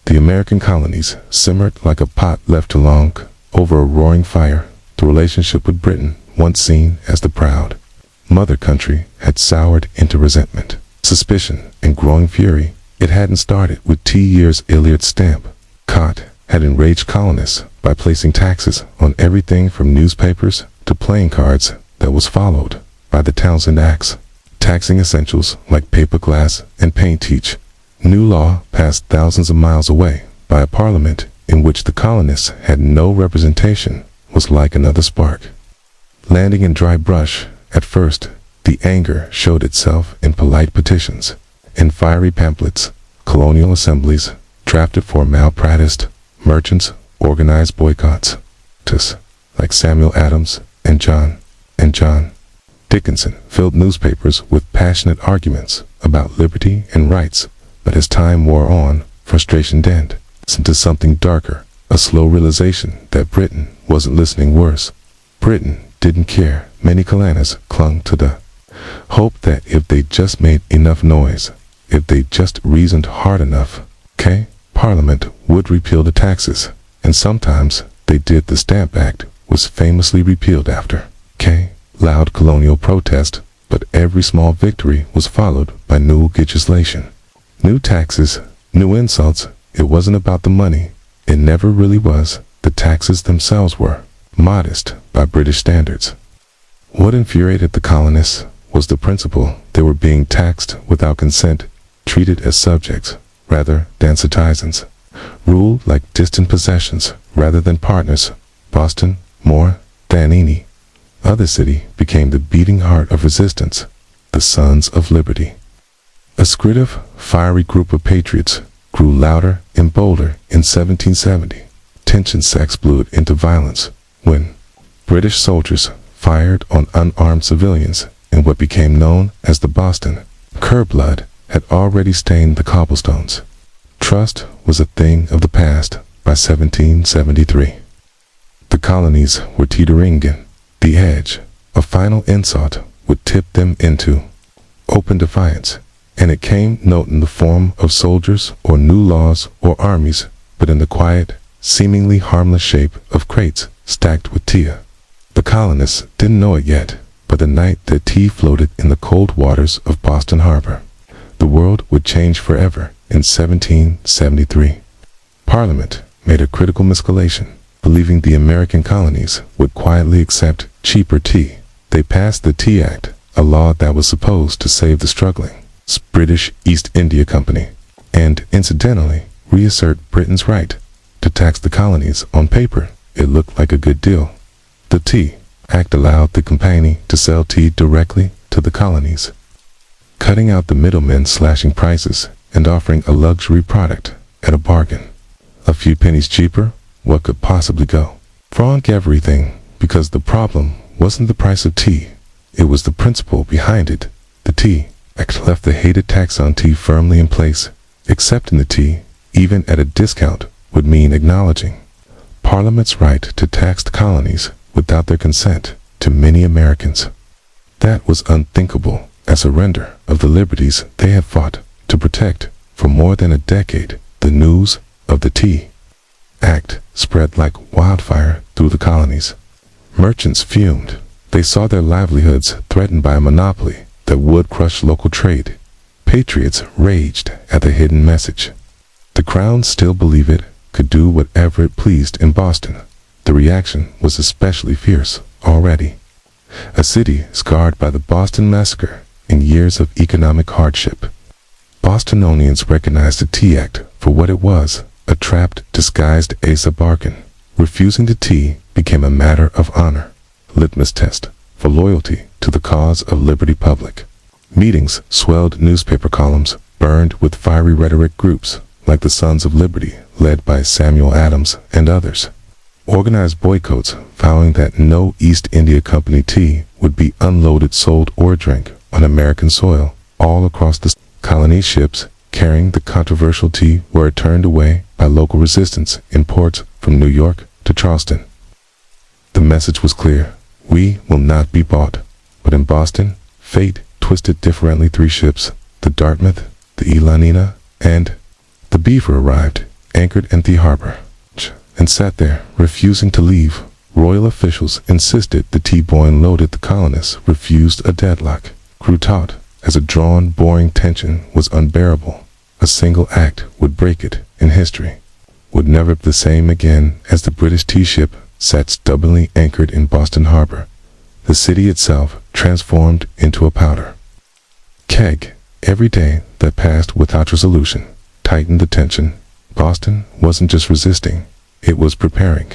the American colonies simmered like a pot left too long over a roaring fire. The relationship with Britain, once seen as the proud mother country, had soured into resentment, suspicion, and growing fury. It hadn't started with T-Year's Iliad stamp. Cott had enraged colonists by placing taxes on everything from newspapers to playing cards. That was followed by the Townshend Acts, taxing essentials like paper, glass, and paint. Each new law passed thousands of miles away by a parliament in which the colonists had no representation was like another spark landing in dry brush. At first, the anger showed itself in polite petitions, in fiery pamphlets. Colonial assemblies drafted for malpracticed merchants, organized boycotts. Like Samuel Adams and John Dickinson filled newspapers with passionate arguments about liberty and rights. But as time wore on, frustration deepened into something darker, a slow realization that Britain wasn't listening. Worse, Britain didn't care. Many colonists clung to the hope that if they just made enough noise, if they just reasoned hard enough, Parliament would repeal the taxes. And sometimes they did. The Stamp Act was famously repealed after loud colonial protest, but every small victory was followed by new legislation, new taxes, new insults. It wasn't about the money. It never really was. The taxes themselves were modest by British standards. What infuriated the colonists was the principle they were being taxed without consent, treated as subjects rather than citizens, ruled like distant possessions rather than partners. Boston, more than any other city, became the beating heart of resistance, the Sons of Liberty. A secretive, fiery group of patriots grew louder and bolder in 1770. Tensions exploded into violence when British soldiers fired on unarmed civilians in what became known as the Boston Cur. Blood had already stained the cobblestones. Trust was a thing of the past by 1773. The colonies were teetering on the edge. A final insult would tip them into open defiance, and it came not in the form of soldiers or new laws or armies, but in the quiet, seemingly harmless shape of crates stacked with tea. The colonists didn't know it yet, but the night that tea floated in the cold waters of Boston Harbor, the world would change forever. In 1773, Parliament made a critical miscalculation, believing the American colonies would quietly accept cheaper tea. They passed the Tea Act, a law that was supposed to save the struggling British East India Company, and incidentally reassert Britain's right to tax the colonies. On paper, it looked like a good deal. The Tea Act allowed the company to sell tea directly to the colonies, cutting out the middlemen, slashing prices, and offering a luxury product at a bargain. A few pennies cheaper, what could possibly go wrong? Everything, because the problem wasn't the price of tea, it was the principle behind it. The Tea Act left the hated tax on tea firmly in place. Accepting the tea, even at a discount, would mean acknowledging Parliament's right to tax the colonies without their consent. To many Americans, that was unthinkable, a surrender of the liberties they had fought to protect For more than a decade, the news of the Tea Act spread like wildfire through the colonies. Merchants fumed. They saw their livelihoods threatened by a monopoly that would crush local trade. Patriots raged at the hidden message. The Crown still believed it could do whatever it pleased in Boston. The reaction was especially fierce already. A city scarred by the Boston Massacre and years of economic hardship. Bostonians recognized the Tea Act for what it was, a trapped, disguised ace of bargain. Refusing the tea became a matter of honor, litmus test for loyalty to the cause of liberty public. Meetings swelled newspaper columns, burned with fiery rhetoric groups like the Sons of Liberty, led by Samuel Adams and others. Organized boycotts vowing that no East India Company tea would be unloaded, sold, or drank on American soil. All across the colony, ships carrying the controversial tea were turned away by local resistance in ports from New York to Charleston. The message was clear: we will not be bought. But in Boston, fate twisted differently. 3 ships, the Dartmouth, the Elanina, and the Beaver, arrived, anchored in the harbor, and sat there, refusing to leave. Royal officials insisted the tea loaded. The colonists refused a deadlock. Grew taut as a drawn, boring tension was unbearable. A single act would break it, and history would never be the same again. As the British tea ship sat stubbornly anchored in Boston harbor, the city itself transformed into a powder keg. Every day that passed without resolution tightened the tension. Boston wasn't just resisting, it was preparing.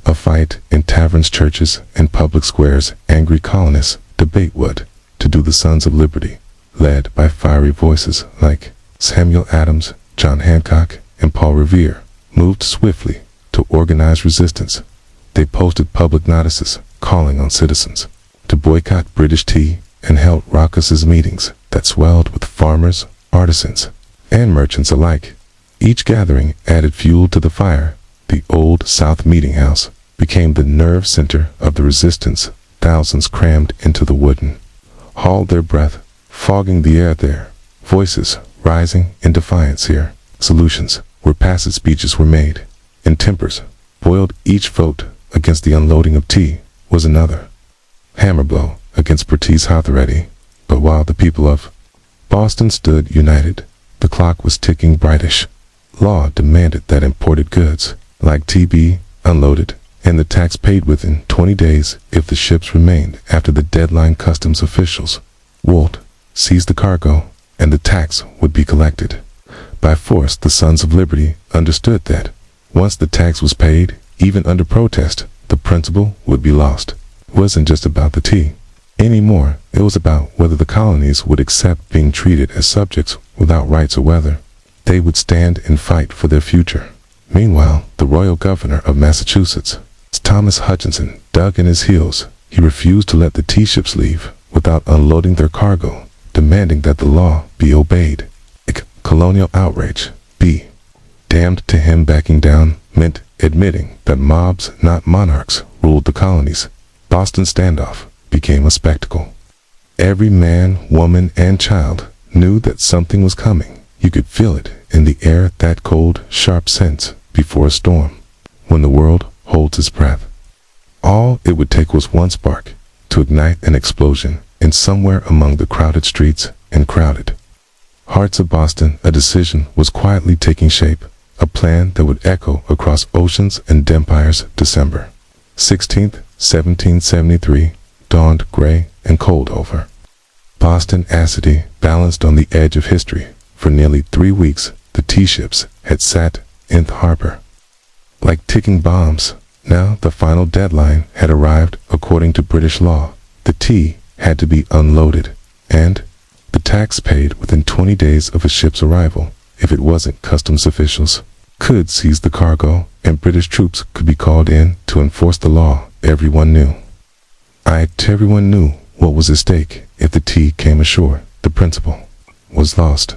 A fight in taverns, churches, and public squares. Angry colonists debate what to do. The Sons of Liberty, led by fiery voices like Samuel Adams, John Hancock, and Paul Revere, moved swiftly to organize resistance. They posted public notices calling on citizens to boycott British tea and held raucous meetings that swelled with farmers, artisans, and merchants alike. Each gathering added fuel to the fire. The Old South Meeting House became the nerve center of the resistance. Thousands crammed into the wooden hall, their breath fogging the air there, voices rising in defiance here. Solutions where passed, speeches were made, and tempers boiled. Each vote against the unloading of tea was another hammer blow against British authority. But while the people of Boston stood united, the clock was ticking brightish. Law demanded that imported goods like tea be unloaded, and the tax paid within 20 days if the ships remained after the deadline. Customs officials would seize the cargo, and the tax would be collected by force. The Sons of Liberty understood that once the tax was paid, even under protest, the principle would be lost. It wasn't just about the tea anymore. It was about whether the colonies would accept being treated as subjects without rights, or whether they would stand and fight for their future. Meanwhile, the royal governor of Massachusetts, Thomas Hutchinson, dug in his heels. He refused to let the tea ships leave without unloading their cargo, demanding that the law be obeyed. Colonial outrage be damned to him. Backing down meant admitting that mobs, not monarchs, ruled the colonies. Boston standoff became a spectacle. Every man, woman, and child knew that something was coming. You could feel it in the air, that cold, sharp sense before a storm, when the world holds its breath. All it would take was one spark to ignite an explosion, and somewhere among the crowded streets and crowded hearts of Boston, a decision was quietly taking shape, a plan that would echo across oceans and empires. December 16th, 1773, dawned gray and cold over Boston. City balanced on the edge of history. For nearly 3 weeks, the tea ships had sat in the harbor like ticking bombs. Now the final deadline had arrived. According to British law, the tea had to be unloaded, and the tax paid within 20 days of a ship's arrival. If it wasn't, customs officials could seize the cargo, and British troops could be called in to enforce the law. Everyone knew what was at stake. If the tea came ashore, the principle was lost.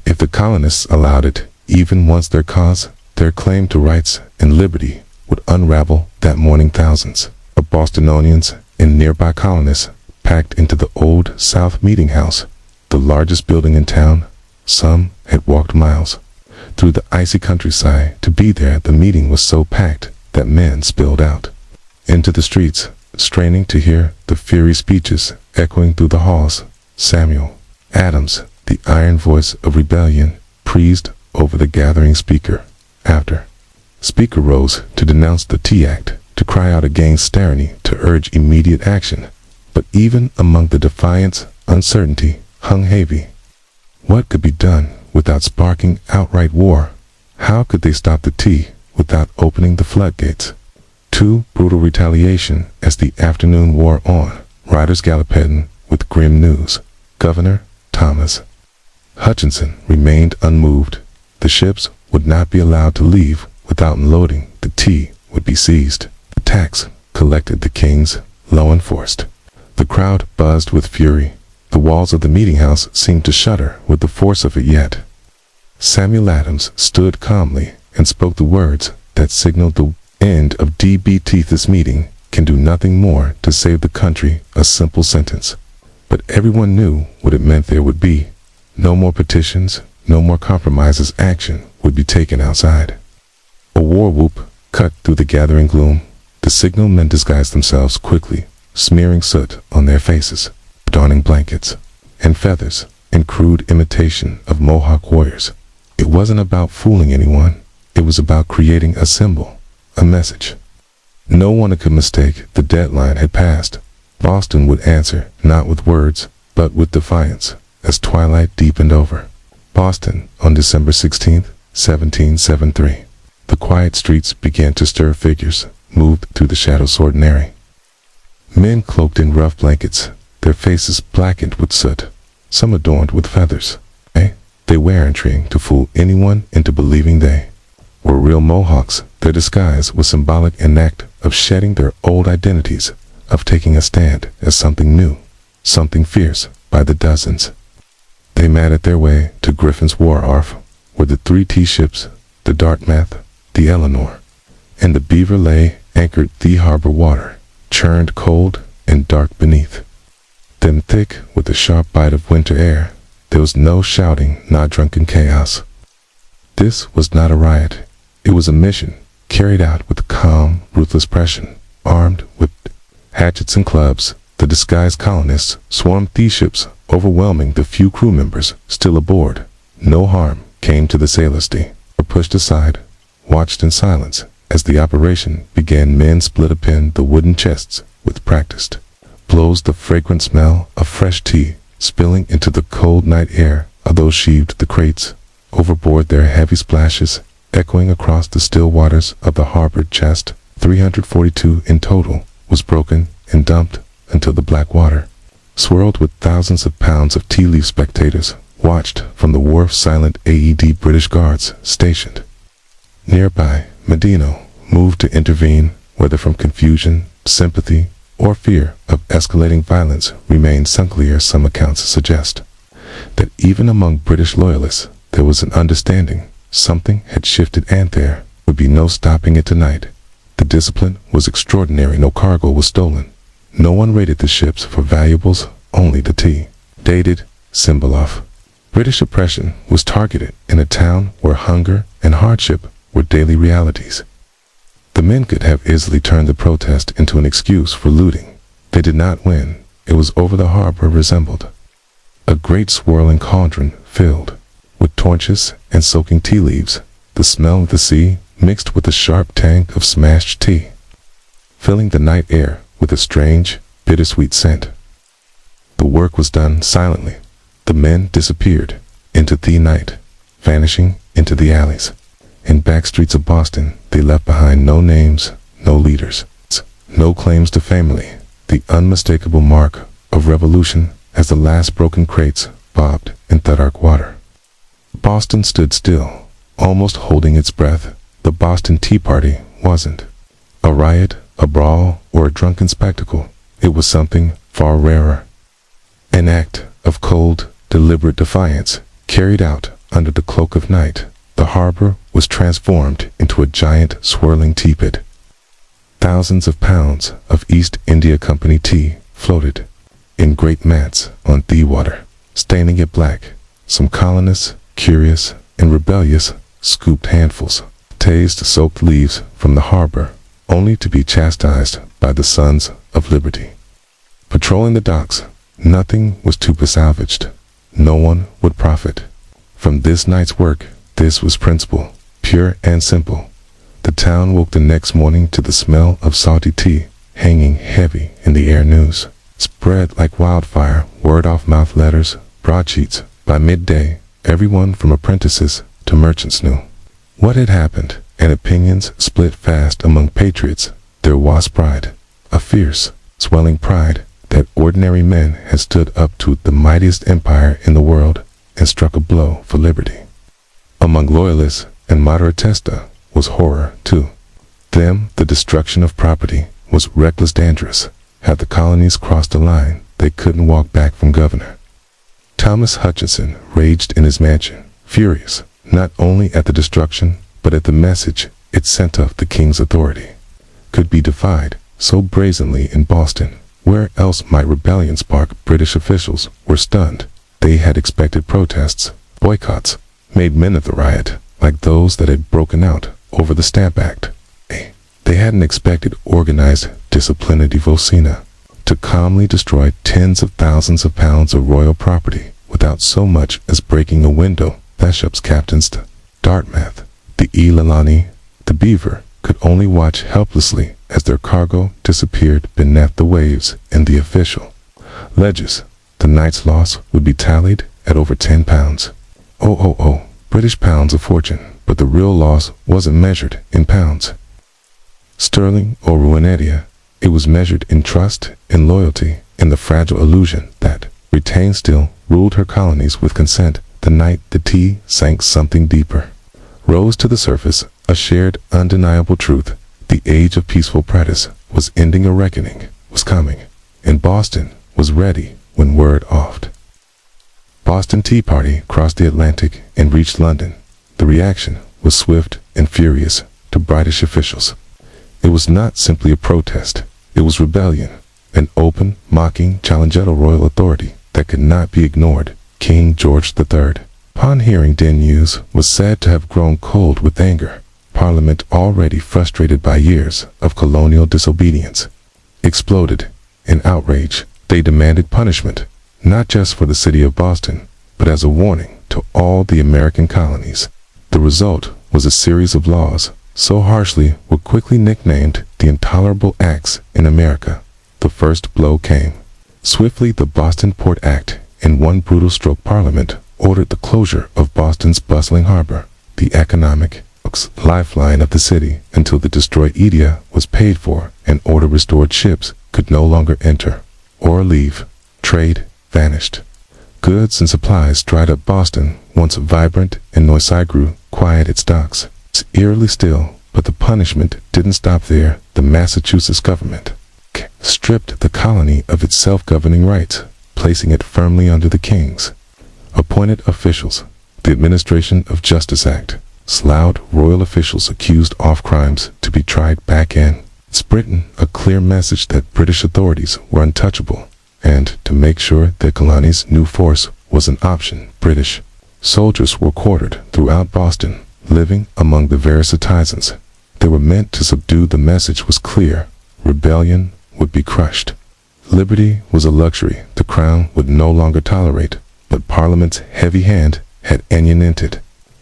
If the colonists allowed it, even once their cause, their claim to rights and liberty, would unravel. That morning, thousands of Bostonians and nearby colonists packed into the Old South Meeting House, the largest building in town. Some had walked miles through the icy countryside to be there. The meeting was so packed that men spilled out into the streets, straining to hear the fiery speeches echoing through the halls. Samuel Adams, the iron voice of rebellion, preached over the gathering. Speaker after speaker rose to denounce the Tea Act, to cry out against tyranny, to urge immediate action. But even among the defiance, uncertainty hung heavy. What could be done without sparking outright war? How could they stop the tea without opening the floodgates to brutal retaliation? As the afternoon wore on, riders galloped with grim news. Governor Thomas Hutchinson remained unmoved. The ships would not be allowed to leave without unloading. The tea would be seized. The tax collected, the king's law enforced. The crowd buzzed with fury. The walls of the meeting house seemed to shudder with the force of it. Yet Samuel Adams stood calmly and spoke the words that signaled the end of DBT. This meeting can do nothing more to save the country. A simple sentence. But everyone knew what it meant. There would be no more petitions, no more compromises. Action would be taken outside. A war whoop cut through the gathering gloom. The signal men disguised themselves quickly, smearing soot on their faces, donning blankets and feathers in crude imitation of Mohawk warriors. It wasn't about fooling anyone. It was about creating a symbol, a message. No one could mistake. The deadline had passed. Boston would answer, not with words, but with defiance, as twilight deepened over Boston on December 16, 1773. The quiet streets began to stir. Figures moved through the shadows. Ordinary men cloaked in rough blankets, their faces blackened with soot, some adorned with feathers. They weren't trying to fool anyone into believing they were real Mohawks. Their disguise was symbolic, an act of shedding their old identities, of taking a stand as something new, something fierce. By the dozens, they made their way to Griffin's Wharf, where the 3 tea ships, the Dartmouth, the Eleanor, and the Beaver lay anchored. The harbor water churned cold and dark beneath them, thick with the sharp bite of winter air. There was no shouting, not drunken chaos. This was not a riot. It was a mission, carried out with calm, ruthless precision. Armed with hatchets and clubs, the disguised colonists swarmed these ships, overwhelming the few crew members still aboard. No harm came to the sailors. They were pushed aside, watched in silence as the operation began. Men split upon the wooden chests with practiced blows, the fragrant smell of fresh tea spilling into the cold night air. Others sheaved the crates overboard, their heavy splashes echoing across the still waters of the harbor. Chest 342 in total was broken and dumped until the black water swirled with thousands of pounds of tea leaf. Spectators watched from the wharf, silent. AED British guards stationed nearby. Medino moved to intervene, whether from confusion, sympathy, or fear of escalating violence remains unclear. Some accounts suggest that even among British loyalists there was an understanding. Something had shifted and there would be no stopping it tonight. The discipline was extraordinary. No cargo was stolen. No one raided the ships for valuables, only the tea. Dated symbol of British oppression was targeted in a town where hunger and hardship were daily realities. The men could have easily turned the protest into an excuse for looting. They did not win. It was over. The harbor resembled a great swirling cauldron filled with torches and soaking tea leaves. The smell of the sea mixed with the sharp tang of smashed tea, filling the night air with a strange, bittersweet scent. The work was done silently. The men disappeared into the night, vanishing into the alleys and back streets of Boston. They left behind no names, no leaders, no claims to family. The unmistakable mark of revolution as the last broken crates bobbed in the dark water. Boston stood still, almost holding its breath. The Boston Tea Party wasn't a riot, a brawl, or a drunken spectacle. It was something far rarer. An act of cold, deliberate defiance, carried out under the cloak of night. The harbor was transformed into a giant, swirling teapot. Thousands of pounds of East India Company tea floated in great mats on the water, staining it black. Some colonists curious and rebellious, scooped handfuls, tased soaked leaves from the harbor, only to be chastised by the Sons of Liberty. Patrolling the docks, nothing was to be salvaged. No one would profit from this night's work. This was principle, pure and simple. The town woke the next morning to the smell of salty tea hanging heavy in the air. News spread like wildfire, word-of-mouth letters, broadsheets. By midday, everyone from apprentices to merchants knew what had happened, and opinions split fast among patriots. There was pride, a fierce, swelling pride, that ordinary men had stood up to the mightiest empire in the world and struck a blow for liberty. Among loyalists and moderatista was horror, too. Them, the destruction of property was reckless, dangerous. Had the colonies crossed a line, they couldn't walk back from Governor Thomas Hutchinson raged in his mansion, furious, not only at the destruction, but at the message it sent of the king's authority. Could be defied so brazenly in Boston. Where else might rebellion spark? British officials were stunned. They had expected protests, boycotts, made men of the riot, like those that had broken out over the Stamp Act. They hadn't expected organized discipline at Divocina to calmly destroy tens of thousands of pounds of royal property without so much as breaking a window. The ship's captains, the Dartmouth, the Iolani, the Beaver, could only watch helplessly as their cargo disappeared beneath the waves. In the official ledgers, the night's loss would be tallied at over 10 pounds. British pounds, a fortune, but the real loss wasn't measured in pounds sterling or ruinetia. It was measured in trust, in loyalty, in the fragile illusion that retained still ruled her colonies with consent. The night the tea sank, something deeper rose to the surface, a shared, undeniable truth. The age of peaceful practice was ending. A reckoning was coming, and Boston was ready when word oft. Boston Tea Party crossed the Atlantic and reached London. The reaction was swift and furious to British officials. It was not simply a protest, it was rebellion, an open, mocking challenge to royal authority that could not be ignored. King George III, upon hearing the news, was said to have grown cold with anger. Parliament, already frustrated by years of colonial disobedience, exploded in outrage. They demanded punishment, not just for the city of Boston, but as a warning to all the American colonies. The result was a series of laws so harshly were quickly nicknamed the Intolerable Acts in America. The first blow came swiftly. The Boston Port Act, in one brutal stroke. Parliament ordered the closure of Boston's bustling harbor, the economic lifeline of the city, until the destroyed idea was paid for and order restored. Ships could no longer enter or leave. Trade vanished. Goods and supplies dried up. Boston, once vibrant and noisy, grew quiet. Its docks eerily still, but the punishment didn't stop there. The Massachusetts government stripped the colony of its self-governing rights, placing it firmly under the king's appointed officials. The Administration of Justice Act allowed royal officials accused of crimes to be tried back in Britain, a clear message that British authorities were untouchable, and to make sure their colonies knew force was an option. British soldiers were quartered throughout Boston, living among the various citizens. They were meant to subdue. The message was clear: rebellion would be crushed. Liberty was a luxury the crown would no longer tolerate, but Parliament's heavy hand had unintended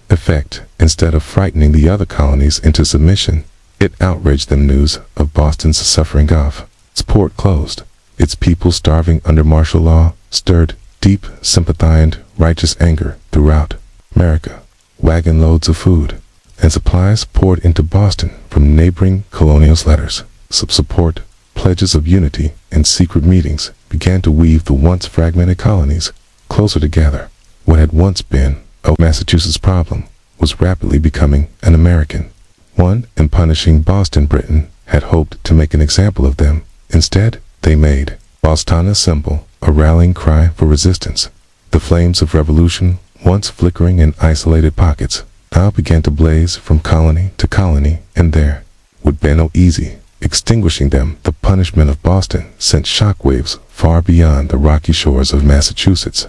effect. Instead of frightening the other colonies into submission, it outraged them. News of Boston's suffering, of its port closed, its people starving under martial law, stirred deep sympathy and righteous anger throughout America. Wagon loads of food and supplies poured into Boston from neighboring colonials. Letters of support, pledges of unity, and secret meetings began to weave the once fragmented colonies closer together. What had once been a Massachusetts problem was rapidly becoming an American one. In punishing Boston, Britain had hoped to make an example of them. Instead, they made Boston a symbol, a rallying cry for resistance. The flames of revolution, once flickering in isolated pockets, now began to blaze from colony to colony, and there would be no easy extinguishing them. The punishment of Boston sent shockwaves far beyond the rocky shores of Massachusetts.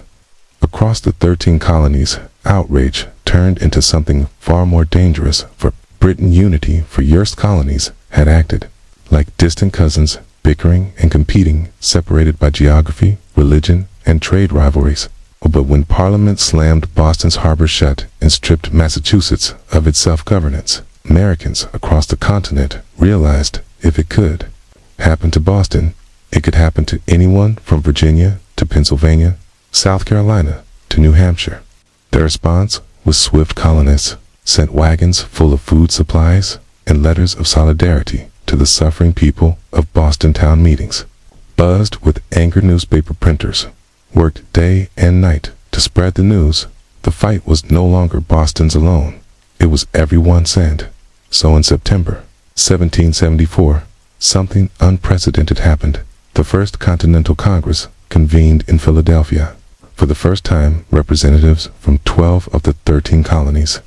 Across the 13 colonies, outrage turned into something far more dangerous, for Britain unity for years colonies had acted like distant cousins, bickering and competing, separated by geography, religion, and trade rivalries. But when Parliament slammed Boston's harbor shut and stripped Massachusetts of its self-governance, Americans across the continent realized if it could happen to Boston, it could happen to anyone from Virginia to Pennsylvania, South Carolina to New Hampshire. Their response was swift. Colonists sent wagons full of food supplies and letters of solidarity to the suffering people of Boston town meetings. Buzzed with anger, newspaper printers worked day and night to spread the news. The fight was no longer Boston's alone. It was everyone's end. So in September 1774, something unprecedented happened. The First Continental Congress convened in Philadelphia. For the first time, representatives from 12 of the 13 colonies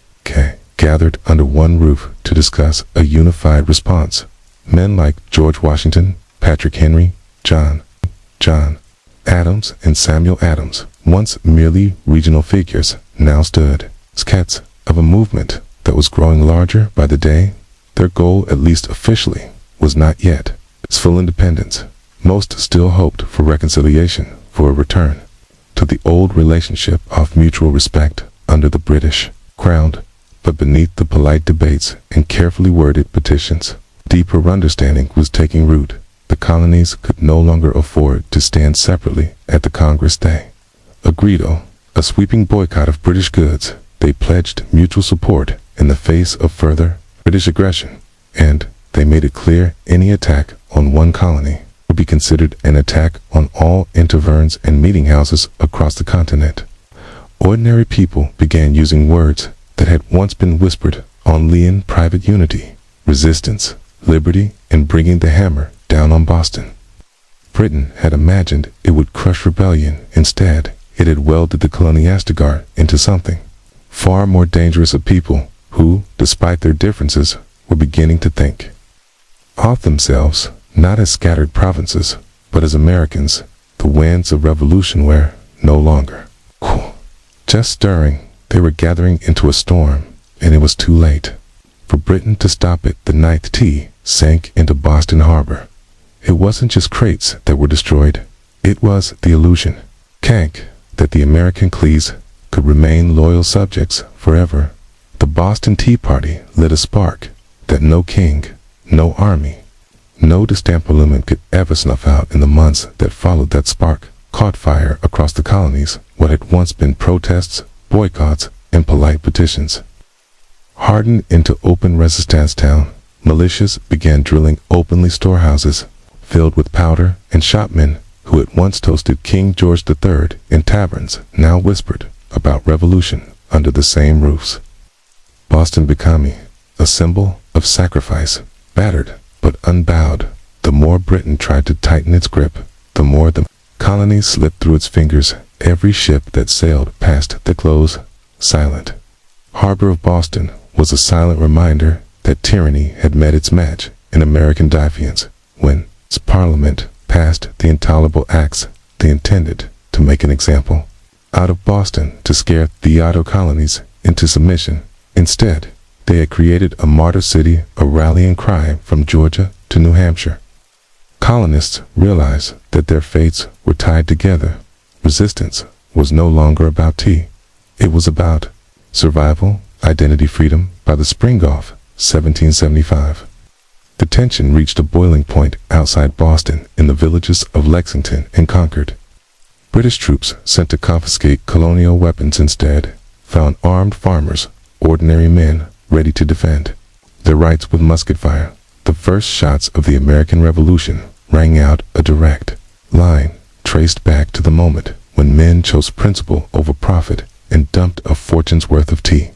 gathered under one roof to discuss a unified response. Men like George Washington, Patrick Henry, John Adams, and Samuel Adams, once merely regional figures, now stood as heads of a movement that was growing larger by the day. Their goal, at least officially, was not yet its full independence. Most still hoped for reconciliation, for a return to the old relationship of mutual respect under the British crown. But beneath the polite debates and carefully worded petitions, deeper understanding was taking root. The colonies could no longer afford to stand separately at the Congress Day. A sweeping boycott of British goods. They pledged mutual support in the face of further British aggression, and they made it clear any attack on one colony would be considered an attack on all taverns and meeting houses across the continent. Ordinary people began using words that had once been whispered only in private: unity, resistance, liberty, and bringing the hammer down on Boston. Britain had imagined it would crush rebellion. Instead, it had welded the coloniastigar into something far more dangerous, a people who, despite their differences, were beginning to think of themselves not as scattered provinces, but as Americans. The winds of revolution were no longer just stirring. They were gathering into a storm, and it was too late for Britain to stop it. The ninth tea sank into Boston Harbor. It wasn't just crates that were destroyed. It was the illusion, that the American colonies could remain loyal subjects forever. The Boston Tea Party lit a spark that no king, no army, no distamperlument could ever snuff out. In the months that followed, that spark caught fire across the colonies. What had once been protests, boycotts, and polite petitions hardened into open resistance. Town militias began drilling openly storehouses filled with powder, and shopmen who had once toasted King George III in taverns now whispered about revolution under the same roofs. Boston becoming a symbol of sacrifice, battered but unbowed. The more Britain tried to tighten its grip, the more the colonies slipped through its fingers. Every ship that sailed past the closed, silent harbor of Boston was a silent reminder that tyranny had met its match in American defiance. When its Parliament passed the intolerable acts, they intended to make an example out of Boston to scare the other colonies into submission. Instead, they had created a martyr city, a rallying cry from Georgia to New Hampshire. Colonists realized that their fates were tied together. Resistance was no longer about tea. It was about survival, identity, freedom. By the spring of 1775, the tension reached a boiling point outside Boston in the villages of Lexington and Concord. British troops sent to confiscate colonial weapons instead found armed farmers, ordinary men, ready to defend their rights with musket fire. The first shots of the American Revolution rang out, a direct line traced back to the moment when men chose principle over profit and dumped a fortune's worth of tea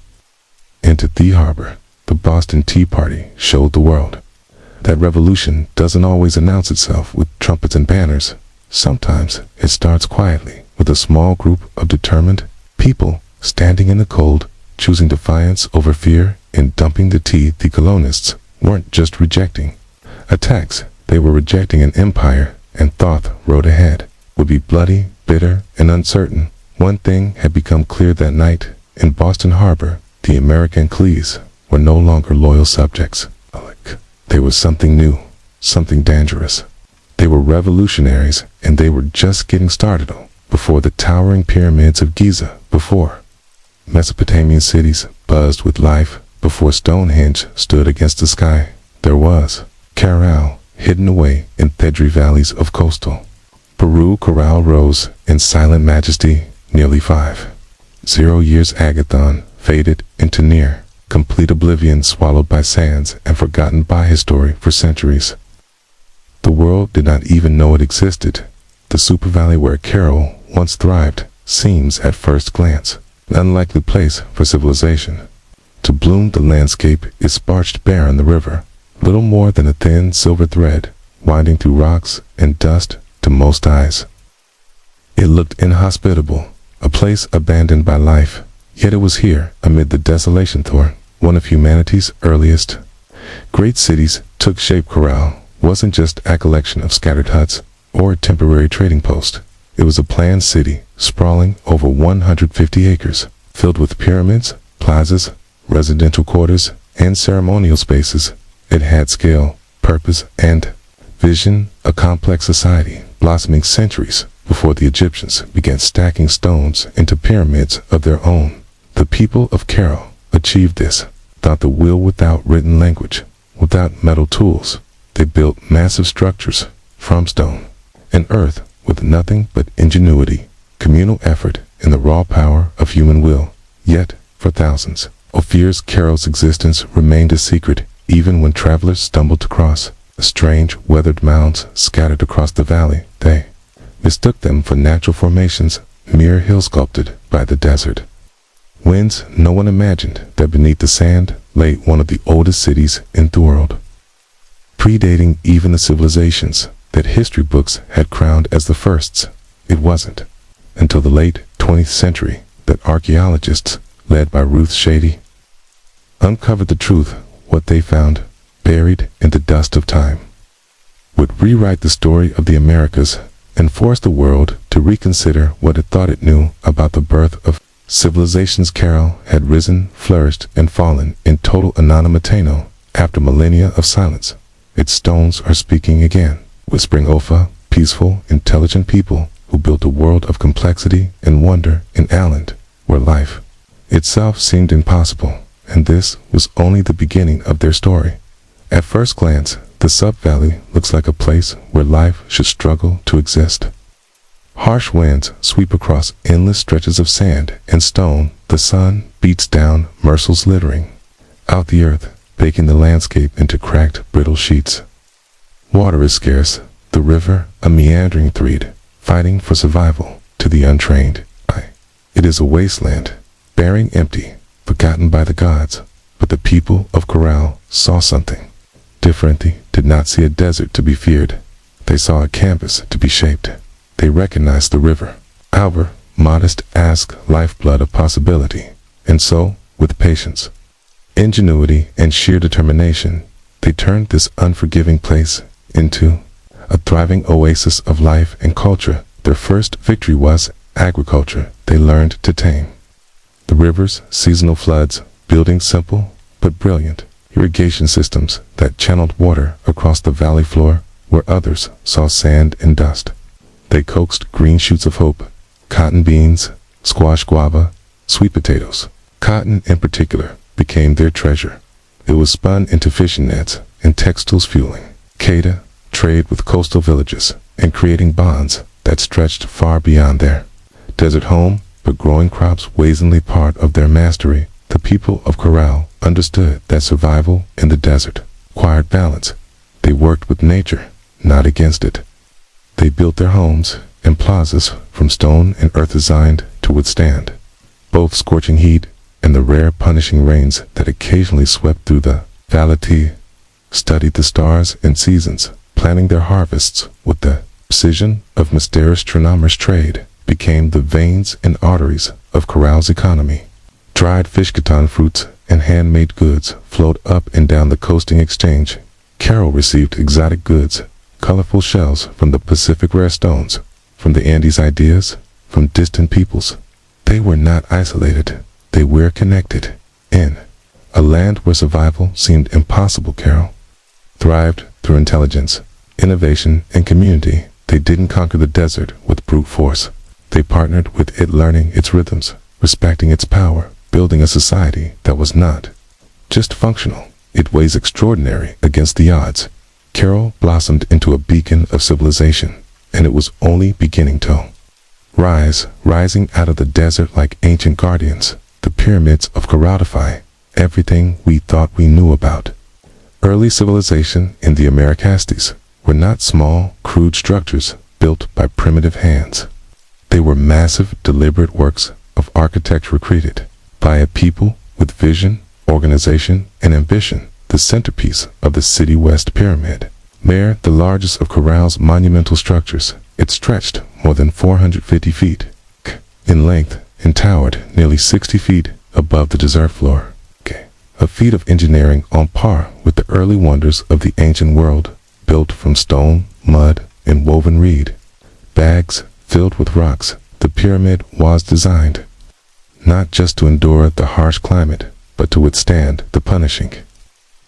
into the harbor. The Boston Tea Party showed the world that revolution doesn't always announce itself with trumpets and banners. Sometimes it starts quietly with a small group of determined people standing in the cold, choosing defiance over fear and dumping the tea. The colonists weren't just rejecting a tax, they were rejecting an empire, and thought the road ahead would be bloody, bitter, and uncertain. One thing had become clear that night: In Boston Harbor, the American Clees were no longer loyal subjects. They were something new, something dangerous. They were revolutionaries, and they were just getting started before the towering pyramids of Giza, before Mesopotamian cities buzzed with life, before Stonehenge stood against the sky. There was Caral, hidden away in Thedri valleys of coastal Peru. Caral rose in silent majesty. Nearly 5,000 years Agathon faded into near complete oblivion, swallowed by sands and forgotten by history for centuries. The world did not even know it existed. The super valley where Caral once thrived seems at first glance an unlikely place for civilization to bloom. The landscape is parched bare on the river, little more than a thin silver thread winding through rocks and dust to most eyes. It looked inhospitable, a place abandoned by life. Yet it was here, amid the desolation, one of humanity's earliest great cities took shape. Caral wasn't just a collection of scattered huts or a temporary trading post. It was a planned city, sprawling over 150 acres, filled with pyramids, plazas, residential quarters, and ceremonial spaces. It had scale, purpose, and vision, a complex society blossoming centuries before the Egyptians began stacking stones into pyramids of their own. The people of Caral achieved this, without the will, without written language, without metal tools. They built massive structures from stone and earth with nothing but ingenuity, communal effort, and the raw power of human will. Yet, for thousands of years, Caral's existence remained a secret, even when travelers stumbled across the strange, weathered mounds scattered across the valley. They mistook them for natural formations, mere hills sculpted by the desert winds. No one imagined that beneath the sand lay one of the oldest cities in the world, predating even the civilizations that history books had crowned as the firsts. It wasn't until the late 20th century that archaeologists, led by Ruth Shady, uncovered the truth. What they found, buried in the dust of time, would rewrite the story of the Americas and force the world to reconsider what it thought it knew about the birth of civilizations. Caral had risen, flourished, and fallen in total anonymity after millennia of silence. Its stones are speaking again, whispering Ofa, peaceful, intelligent people who built a world of complexity and wonder in Ireland, where life itself seemed impossible. And this was only the beginning of their story. At first glance, the sub-valley looks like a place where life should struggle to exist. Harsh winds sweep across endless stretches of sand and stone. The sun beats down, merciless, littering out the earth, baking the landscape into cracked, brittle sheets. Water is scarce, the river a meandering thread, fighting for survival to the untrained eye. It is a wasteland, barren, empty, forgotten by the gods. But the people of Caral saw something different. They did not see a desert to be feared. They saw a canvas to be shaped. They recognized the river, our modest lifeblood of possibility. And so, with patience, ingenuity, and sheer determination, they turned this unforgiving place into a thriving oasis of life and culture. Their first victory was agriculture. They learned to tame the rivers, seasonal floods, building simple but brilliant irrigation systems that channeled water across the valley floor where others saw sand and dust. They coaxed green shoots of hope, cotton beans, squash, guava, sweet potatoes. Cotton in particular became their treasure. It was spun into fishing nets and textiles, fueling Queda trade with coastal villages and creating bonds that stretched far beyond their desert home. But growing crops wasn't part of their mastery. The people of Caral understood that survival in the desert required balance. They worked with nature, not against it. They built their homes and plazas from stone and earth designed to withstand both scorching heat and the rare punishing rains that occasionally swept through the valley. Studied the stars and seasons, planning their harvests with the precision of mysterious astronomers. Trade became the veins and arteries of Caral's economy. Dried fish, cotton fruits, and handmade goods flowed up and down the coasting exchange. Caral received exotic goods, colorful shells from the Pacific, rare stones from the Andes, ideas from distant peoples. They were not isolated. they were connected. In a land where survival seemed impossible, Carol thrived through intelligence, innovation, and community. They didn't conquer the desert with brute force. They partnered with it, learning its rhythms, respecting its power, building a society that was not just functional. It was extraordinary against the odds. Carol blossomed into a beacon of civilization, and it was only beginning to rising out of the desert like ancient guardians. The pyramids of Kara defy everything we thought we knew about early civilization in the Americastes were not small, crude structures built by primitive hands. They were massive, deliberate works of architecture created by a people with vision, organization, and ambition. The centerpiece of the City West Pyramid, there the largest of Kara's monumental structures, it stretched more than 450 feet in length and towered nearly 60 feet above the desert floor. A feat of engineering on par with the early wonders of the ancient world, built from stone, mud, and woven reed bags filled with rocks. The pyramid was designed not just to endure the harsh climate, but to withstand the punishing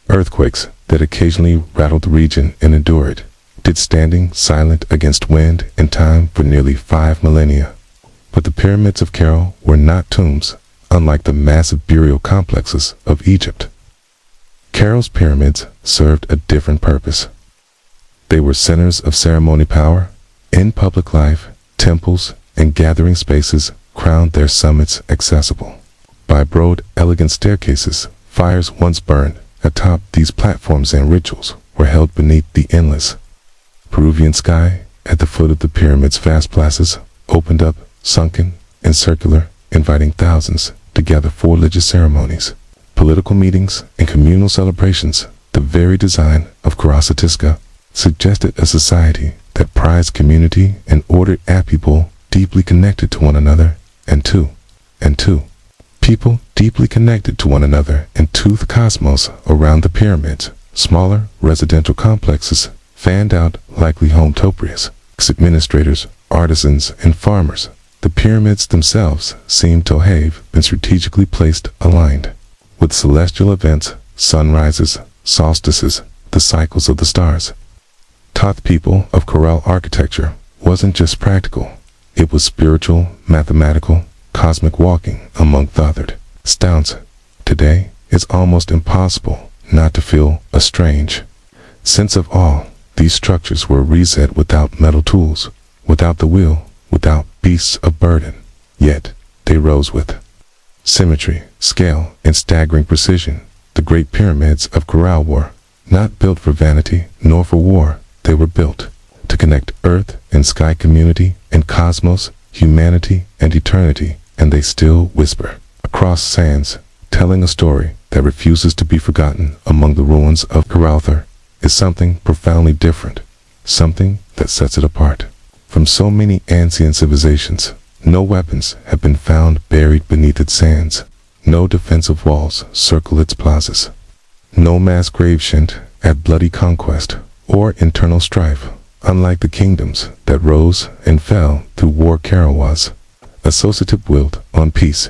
earthquakes that occasionally rattled the region and endured it, standing silent against wind and time for nearly 5 millennia. But the pyramids of Kara were not tombs, unlike the massive burial complexes of Egypt. Kara's pyramids served a different purpose. They were centers of ceremony power. In public life, temples and gathering spaces crowned their summits accessible by broad, elegant staircases. Fires once burned atop these platforms, and rituals were held beneath the endless Peruvian sky. At the foot of the pyramid's vast plazas opened up, sunken and circular, inviting thousands to gather for religious ceremonies, political meetings, and communal celebrations. The very design of Karasatiska suggested a society that prized community and ordered at people deeply connected to one another and to people deeply connected to one another and to the cosmos around the pyramids. Smaller residential complexes fanned out, likely home topiaries, administrators, artisans, and farmers. The pyramids themselves seemed to have been strategically placed aligned with celestial events, sunrises, solstices, the cycles of the stars. Taught people of Corral architecture wasn't just practical, it was spiritual, mathematical, cosmic, walking among the stones. Today, it's almost impossible not to feel a strange sense of awe. These structures were reset without metal tools, without the wheel, without beasts of burden. Yet, they rose with symmetry, scale, and staggering precision. The Great Pyramids of Corral were not built for vanity nor for war. They were built to connect earth and sky, community and cosmos, humanity and eternity, and they still whisper across sands, telling a story that refuses to be forgotten. Among the ruins of Corral is something profoundly different, something that sets it apart from so many ancient civilizations. No weapons have been found buried beneath its sands. No defensive walls circle its plazas. No mass grave hint at bloody conquest or internal strife. Unlike the kingdoms that rose and fell through war, Kara was associative built on peace.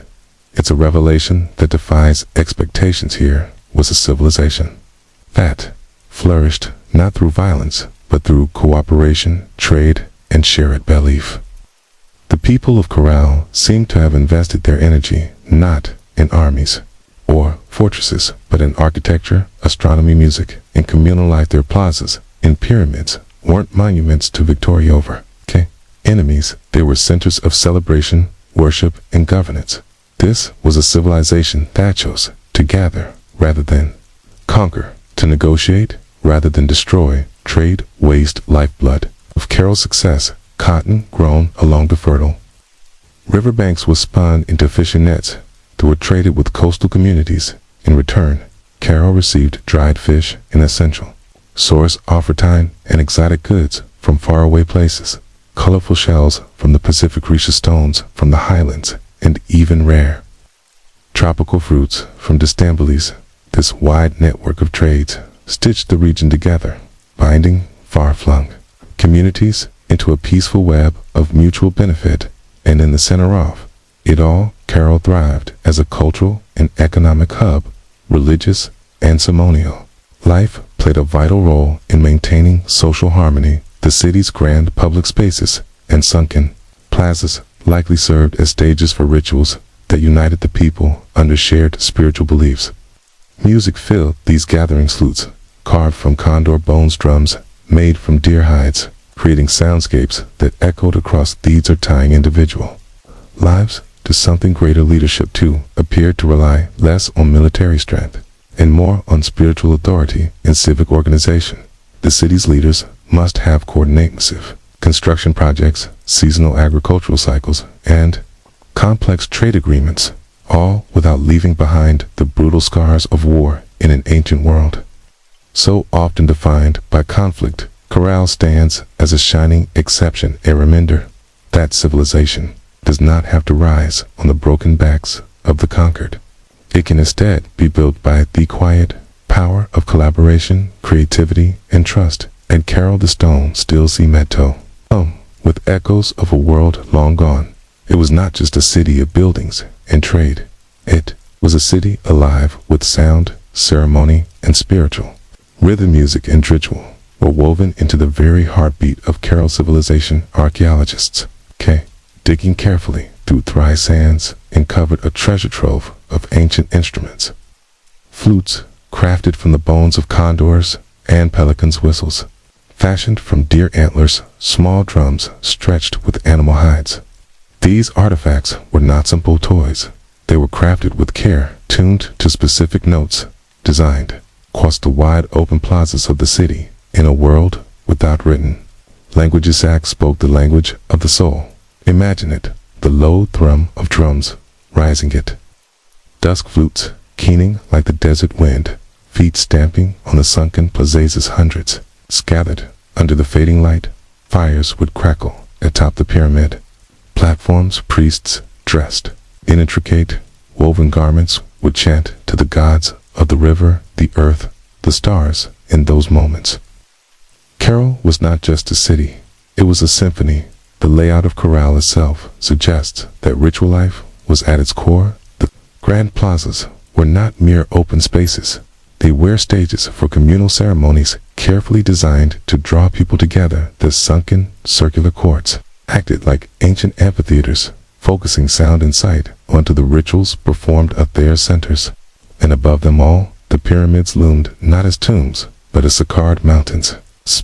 It's a revelation that defies expectations. Here was a civilization that flourished not through violence, but through cooperation, trade, and shared belief. The people of Corral seem to have invested their energy not in armies or fortresses, but in architecture, astronomy, music, and communal life. Their plazas and pyramids weren't monuments to victory over enemies. They were centers of celebration, worship, and governance. This was a civilization that chose to gather rather than conquer, to negotiate rather than destroy, trade, waste, lifeblood of Carol's success. Cotton grown along the fertile riverbanks was spun into fishing nets that were traded with coastal communities. In return, Carol received dried fish and essential source offertine and exotic goods from faraway places, colorful shells from the Pacific, precious stones from the highlands, and even rare tropical fruits from Distambulis. This wide network of trades stitched the region together, binding far-flung communities into a peaceful web of mutual benefit. And in the center of it all, Cairo thrived as a cultural and economic hub, religious and ceremonial. Life played a vital role in maintaining social harmony. The city's grand public spaces and sunken plazas likely served as stages for rituals that united the people under shared spiritual beliefs. Music filled these gatherings, flutes carved from condor bones, drums made from deer hides, creating soundscapes that echoed across these or tying individual lives to something greater. Leadership, too, appeared to rely less on military strength and more on spiritual authority and civic organization. The city's leaders must have coordinate massive construction projects, seasonal agricultural cycles, and complex trade agreements, all without leaving behind the brutal scars of war in an ancient world so often defined by conflict. Cairo stands as a shining exception, a reminder that civilization does not have to rise on the broken backs of the conquered. It can instead be built by the quiet power of collaboration, creativity, and trust. At Cairo, the stone still cemento, with echoes of a world long gone. It was not just a city of buildings and trade. It was a city alive with sound, ceremony, and spiritual rhythm. Music and ritual were woven into the very heartbeat of Cairo civilization. Archaeologists, digging carefully through dry sands, uncovered a treasure trove of ancient instruments. Flutes crafted from the bones of condors and pelicans, whistles fashioned from deer antlers, small drums stretched with animal hides. These artifacts were not simple toys. They were crafted with care, tuned to specific notes, designed across the wide open plazas of the city. In a world without written languages, Sax spoke the language of the soul. Imagine it, the low thrum of drums rising at dusk, flutes keening like the desert wind, feet stamping on the sunken plazas. Hundreds gathered under the fading light. Fires would crackle atop the pyramid platforms. Priests dressed in intricate woven garments would chant to the gods of the river, the earth, the stars. In those moments, Cairo was not just a city, it was a symphony. The layout of Cairo itself suggests that ritual life was at its core. The grand plazas were not mere open spaces. They were stages for communal ceremonies, carefully designed to draw people together. The sunken, circular courts acted like ancient amphitheaters, focusing sound and sight onto the rituals performed at their centers. And above them all, the pyramids loomed not as tombs, but as sacred mountains,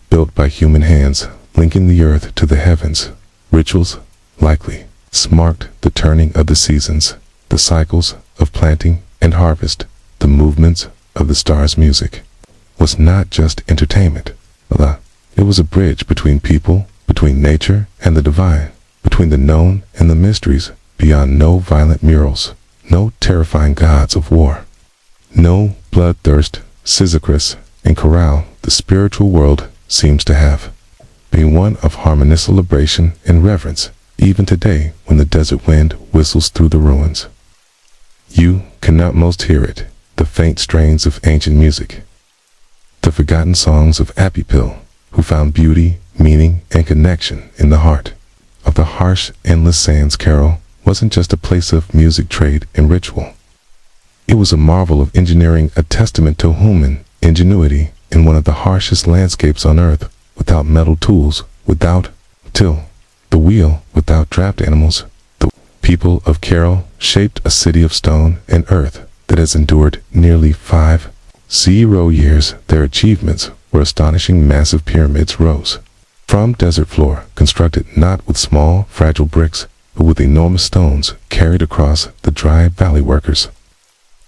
built by human hands, linking the earth to the heavens. Rituals likely marked the turning of the seasons, the cycles of planting and harvest. The movements of the stars. Music was not just entertainment. It was a bridge between people, between nature and the divine, between the known and the mysteries beyond. No violent murals, no terrifying gods of war, no bloodthirst. Sisyphus in Cairo, the spiritual world seems to have been one of harmonious celebration and reverence. Even today, when the desert wind whistles through the ruins, you cannot most hear it, the faint strains of ancient music, the forgotten songs of Apipil, who found beauty, meaning, and connection in the heart of the harsh, endless sands. Cairo wasn't just a place of music, trade, and ritual. It was a marvel of engineering, a testament to human ingenuity in one of the harshest landscapes on earth. Without metal tools, without the wheel, without draft animals, the people of Cairo shaped a city of stone and earth that has endured nearly 5 years. Their achievements were astonishing. Massive pyramids rose from desert floor, constructed not with small, fragile bricks, but with enormous stones carried across the dry valley. Workers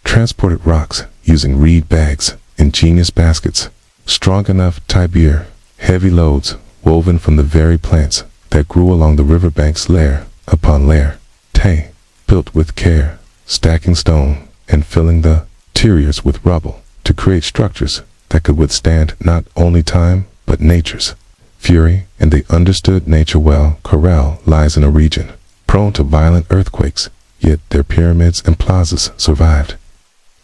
transported rocks using reed bags, ingenious baskets, strong enough to bear heavy loads, woven from the very plants that grew along the riverbanks. Layer upon layer, built with care, stacking stone and filling the interiors with rubble to create structures that could withstand not only time but nature's fury. And they understood nature well. Cairo lies in a region prone to violent earthquakes, yet their pyramids and plazas survived,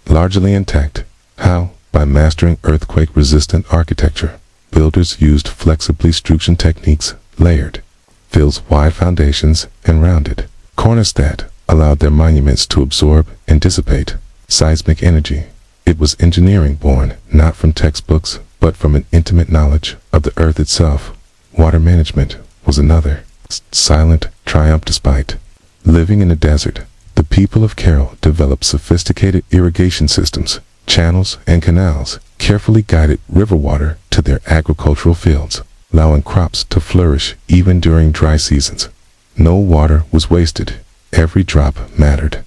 largely intact. How? By mastering earthquake-resistant architecture. Builders used flexibly structured techniques, layered fills, wide foundations, and rounded corners that allowed their monuments to absorb and dissipate seismic energy. It was engineering born not from textbooks, but from an intimate knowledge of the earth itself. Water management was another silent triumph. Despite living in a desert, the people of Carroll developed sophisticated irrigation systems, channels and canals, carefully guided river water to their agricultural fields, allowing crops to flourish even during dry seasons. No water was wasted. Every drop mattered.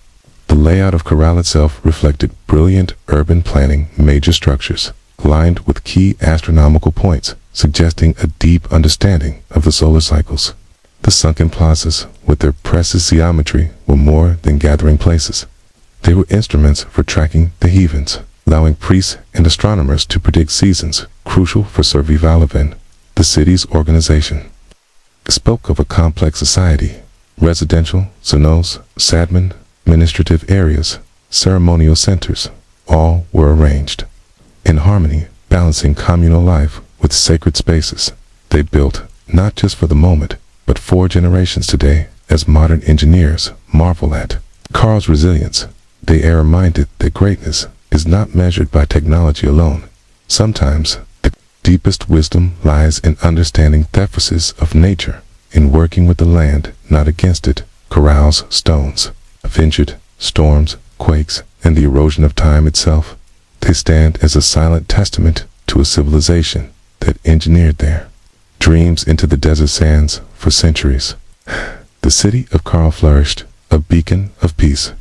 The layout of Corral itself reflected brilliant urban planning. Major structures lined with key astronomical points, suggesting a deep understanding of the solar cycles. The sunken plazas, with their precise geometry, were more than gathering places. They were instruments for tracking the heavens, allowing priests and astronomers to predict seasons, crucial for survival. The city's organization spoke of a complex society. Residential, zonos, sadman, administrative areas, ceremonial centers, all were arranged in harmony, balancing communal life with sacred spaces. They built not just for the moment, but for generations. Today, as modern engineers marvel at Carl's resilience, they are reminded that greatness is not measured by technology alone. Sometimes the deepest wisdom lies in understanding the forces of nature, in working with the land, not against it. Corral's stones, ventured storms, quakes, and the erosion of time itself, they stand as a silent testament to a civilization that engineered their dreams into the desert sands for centuries. The city of Carl flourished, a beacon of peace,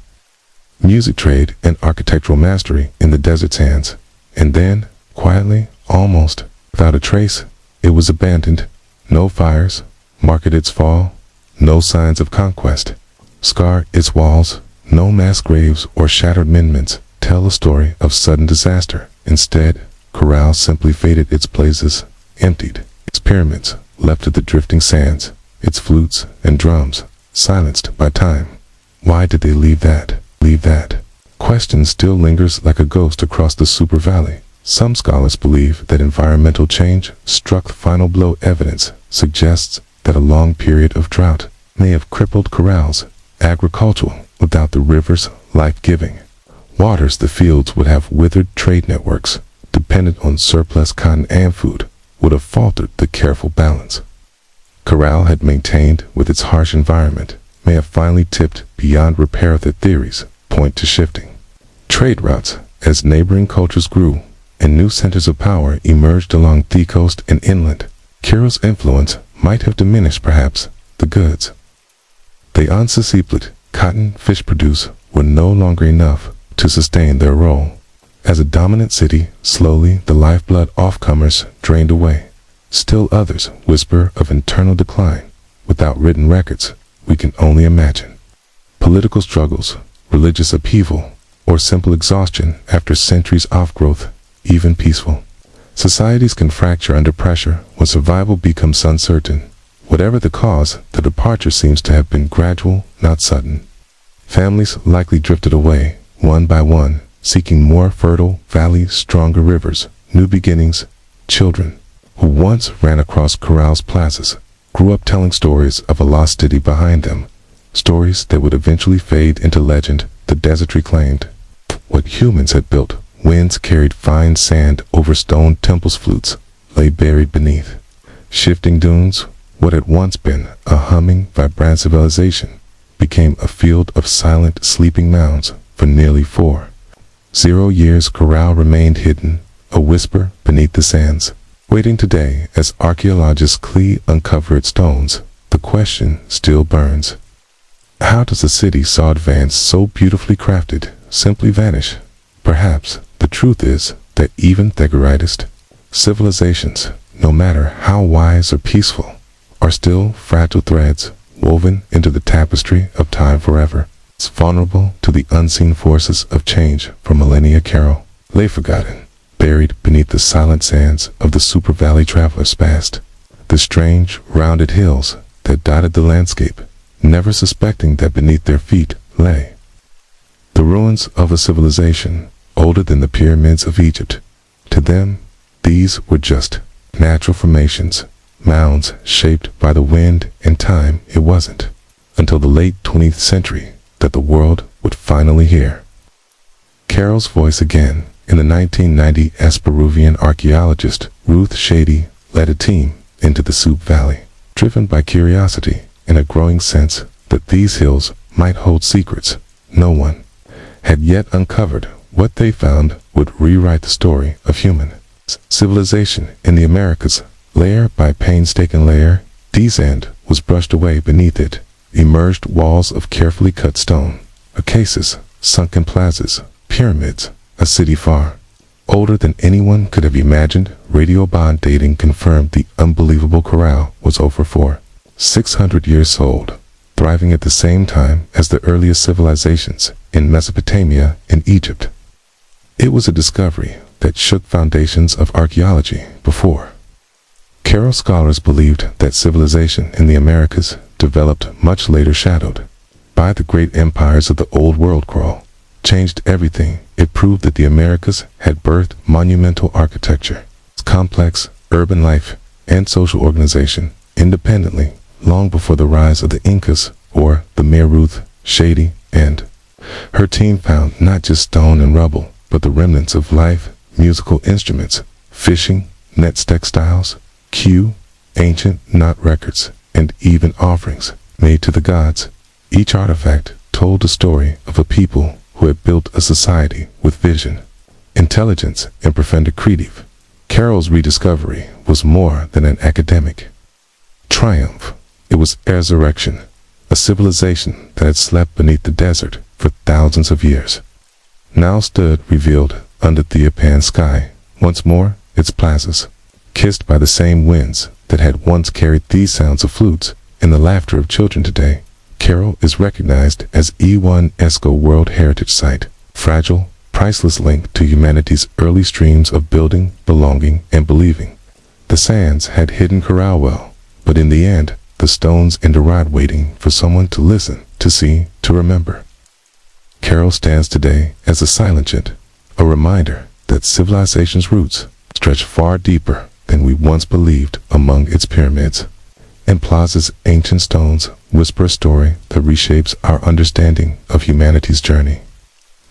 music trade, and architectural mastery in the desert sands. And then, quietly, almost without a trace, it was abandoned. No fires marked its fall, no signs of conquest scar its walls, no mass graves or shattered monuments tell a story of sudden disaster. Instead, Corral simply faded. Its places emptied, its pyramids left to the drifting sands, its flutes and drums silenced by time. Why did they leave that? Question still lingers like a ghost across the Super Valley. Some scholars believe that environmental change struck the final blow. Evidence suggests that a long period of drought may have crippled Corral's agriculture. Without the river's life-giving waters, the fields would have withered. Trade networks, dependent on surplus cotton and food, would have faltered. The careful balance Corral had maintained with its harsh environment may have finally tipped beyond repair. The theories point to shifting trade routes as neighboring cultures grew and new centers of power emerged along the coast and inland. Carroll's influence might have diminished. Perhaps the goods they unsupplied, cotton, fish produce, were no longer enough to sustain their role as a dominant city. Slowly, the lifeblood of commerce drained away. Still others whisper of internal decline. Without written records, we can only imagine political struggles, religious upheaval, or simple exhaustion after centuries of growth. Even peaceful societies can fracture under pressure when survival becomes uncertain. Whatever the cause, the departure seems to have been gradual, not sudden. Families likely drifted away, one by one, seeking more fertile valleys, stronger rivers, new beginnings. Children who once ran across Corral's plazas grew up telling stories of a lost city behind them, stories that would eventually fade into legend. The desert reclaimed what humans had built. Winds carried fine sand over stone temples. Flutes lay buried beneath shifting dunes. What had once been a humming, vibrant civilization became a field of silent, sleeping mounds. For nearly 40 years, Corral remained hidden, a whisper beneath the sands, waiting. Today, as archaeologists uncover its stones, the question still burns. How does a city so advanced, so beautifully crafted, simply vanish? Perhaps the truth is that even the greatest civilizations, no matter how wise or peaceful, are still fragile threads woven into the tapestry of time. Forever, it's vulnerable to the unseen forces of change. For millennia, Carroll lay forgotten, buried beneath the silent sands of the Super Valley. Travelers passed the strange, rounded hills that dotted the landscape, never suspecting that beneath their feet lay the ruins of a civilization older than the pyramids of Egypt. To them, these were just natural formations, mounds shaped by the wind and time. It wasn't until the late 20th century that the world would finally hear. Carol's voice again. In the 1990 Peruvian archaeologist Ruth Shady led a team into the Soup Valley, driven by curiosity and a growing sense that these hills might hold secrets no one had yet uncovered. What they found would rewrite the story of human civilization in the Americas. Layer by painstaking layer, sand was brushed away beneath it. Emerged walls of carefully cut stone, oases, sunken plazas, pyramids, a city far older than anyone could have imagined. Radio bond dating confirmed the unbelievable corral was over 600 years old, thriving at the same time as the earliest civilizations in Mesopotamia and Egypt. It was a discovery that shook foundations of archaeology before. Carol scholars believed that civilization in the Americas developed much later, shadowed by the great empires of the Old World. Crawl changed everything. It proved that the Americas had birthed monumental architecture, complex urban life, and social organization independently long before the rise of the Incas or the Mayor. Ruth Shady and her team found not just stone and rubble, but the remnants of life, musical instruments, fishing nets, textiles, ancient knot records, and even offerings made to the gods. Each artifact told the story of a people who had built a society with vision, intelligence, and profound creative. Carol's rediscovery was more than an academic triumph. It was a resurrection, a civilization that had slept beneath the desert for thousands of years now stood revealed under the Theopan sky. Once more, its plazas, kissed by the same winds that had once carried these sounds of flutes and the laughter of children. Today, Carol is recognized as UNESCO World Heritage Site, fragile, priceless link to humanity's early streams of building, belonging, and believing. The sands had hidden corral well, but in the end, the stones and the rod waiting for someone to listen, to see, to remember. Carol stands today as a silent chant, a reminder that civilization's roots stretch far deeper than we once believed. Among its pyramids and plazas, ancient stones whisper a story that reshapes our understanding of humanity's journey.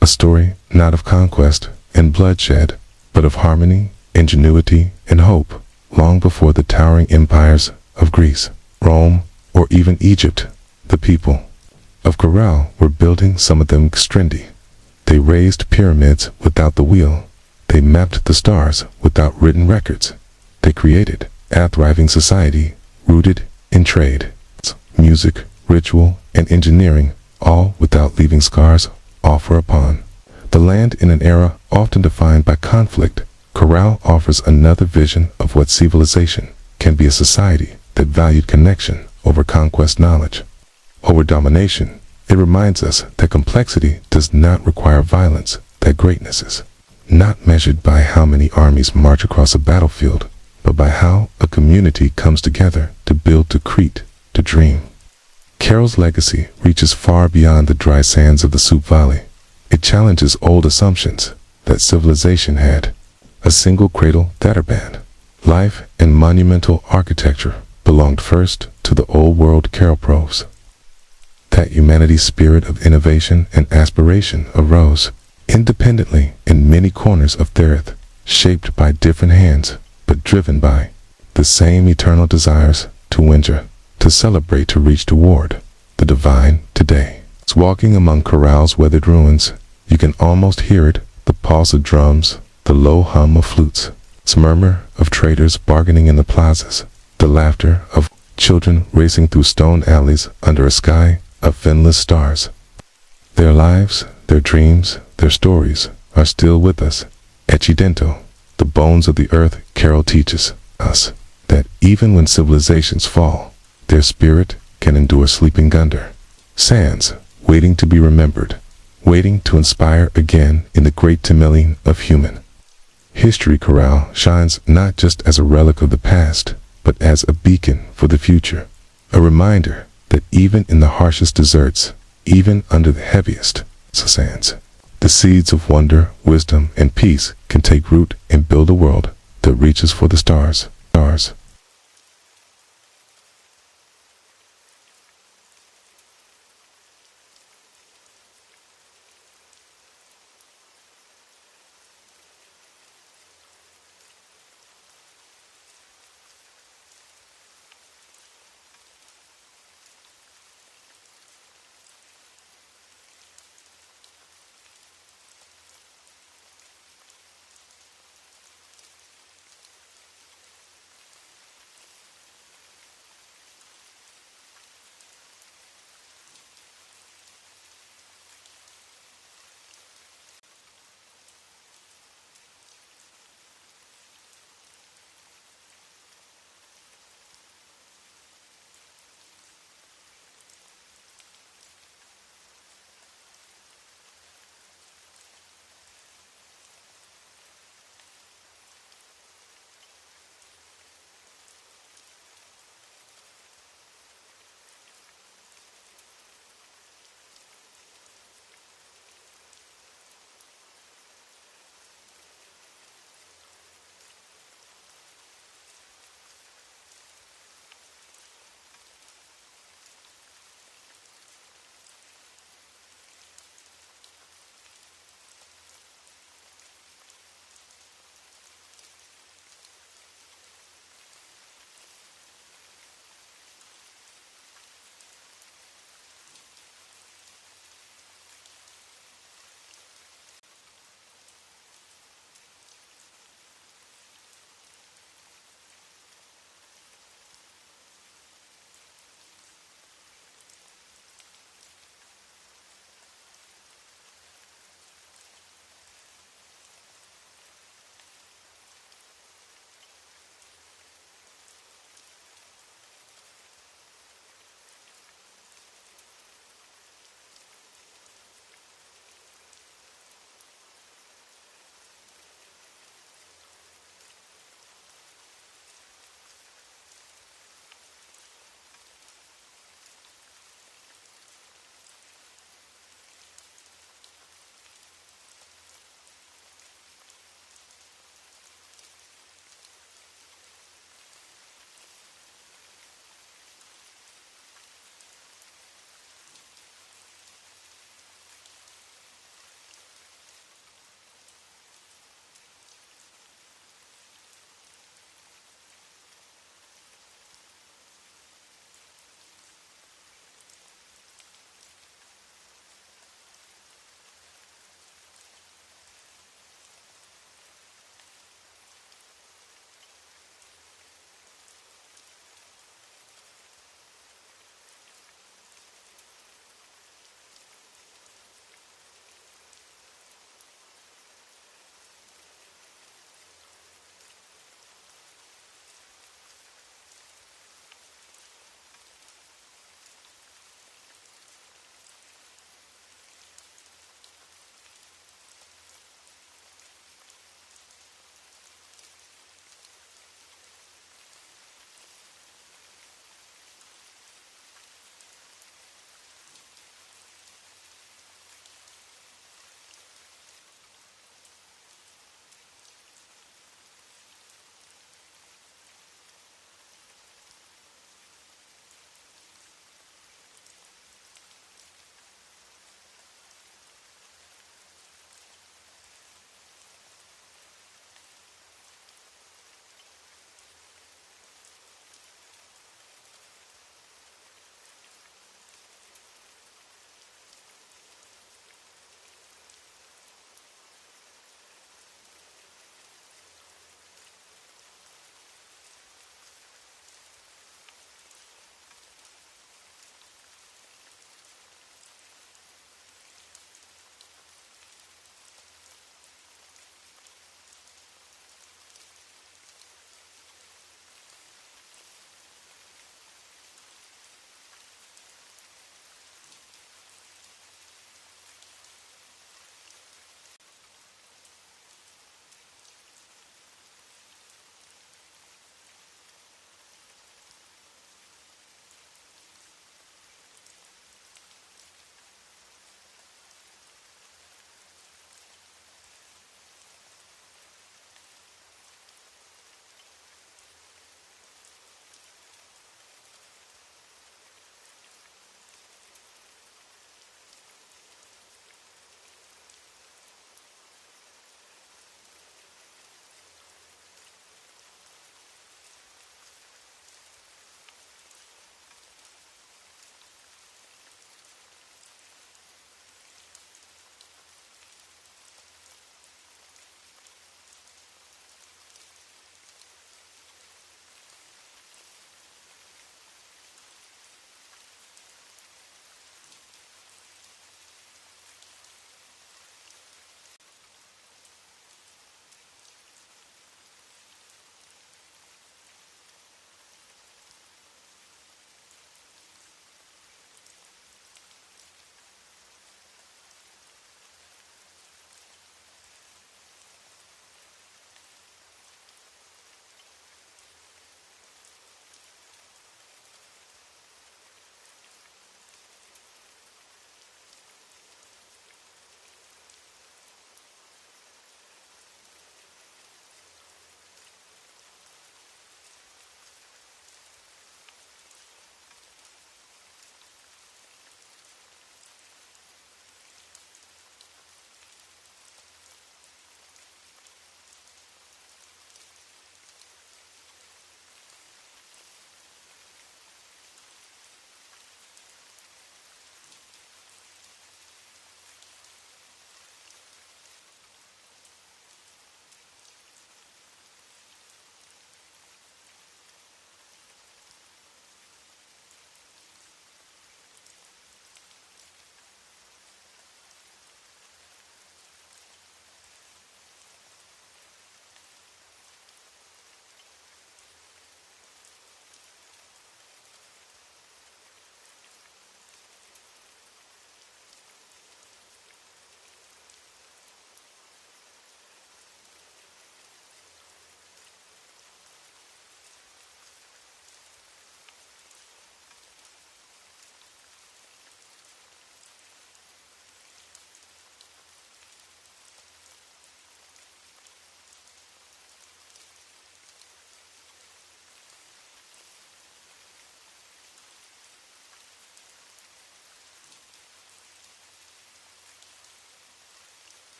A story not of conquest and bloodshed, but of harmony, ingenuity, and hope. Long before the towering empires of Greece, Rome, or even Egypt, the people of Corral were building, some of them trendy. They raised pyramids without the wheel. They mapped the stars without written records. They created a thriving society rooted in trade, music, ritual, and engineering, all without leaving scars offer upon the land. In an era often defined by conflict, Corral offers another vision of what civilization can be: a society that valued connection over conquest, knowledge over domination. It reminds us that complexity does not require violence, that greatness is not measured by how many armies march across a battlefield, but by how a community comes together to build, to create, to dream. Carol's legacy reaches far beyond the dry sands of the Soup Valley. It challenges old assumptions that civilization had a single cradle, that urban life and monumental architecture belonged first to the old world. Carol proves that humanity's spirit of innovation and aspiration arose independently in many corners of the earth, shaped by different hands, but driven by the same eternal desires to wonder, to celebrate, to reach toward the divine. Today, it's walking among Corral's weathered ruins. You can almost hear it, the pulse of drums, the low hum of flutes, its murmur of traders bargaining in the plazas, the laughter of children racing through stone alleys under a sky of endless stars. Their lives, their dreams, their stories are still with us. Echidento, the bones of the earth. Carol teaches us that even when civilizations fall, their spirit can endure. Sleeping under sands, waiting to be remembered, waiting to inspire again in the great tumult of human history. Corral shines not just as a relic of the past, but as a beacon for the future, a reminder that even in the harshest deserts, even under the heaviest sands, the seeds of wonder, wisdom, and peace can take root and build a world that reaches for the stars.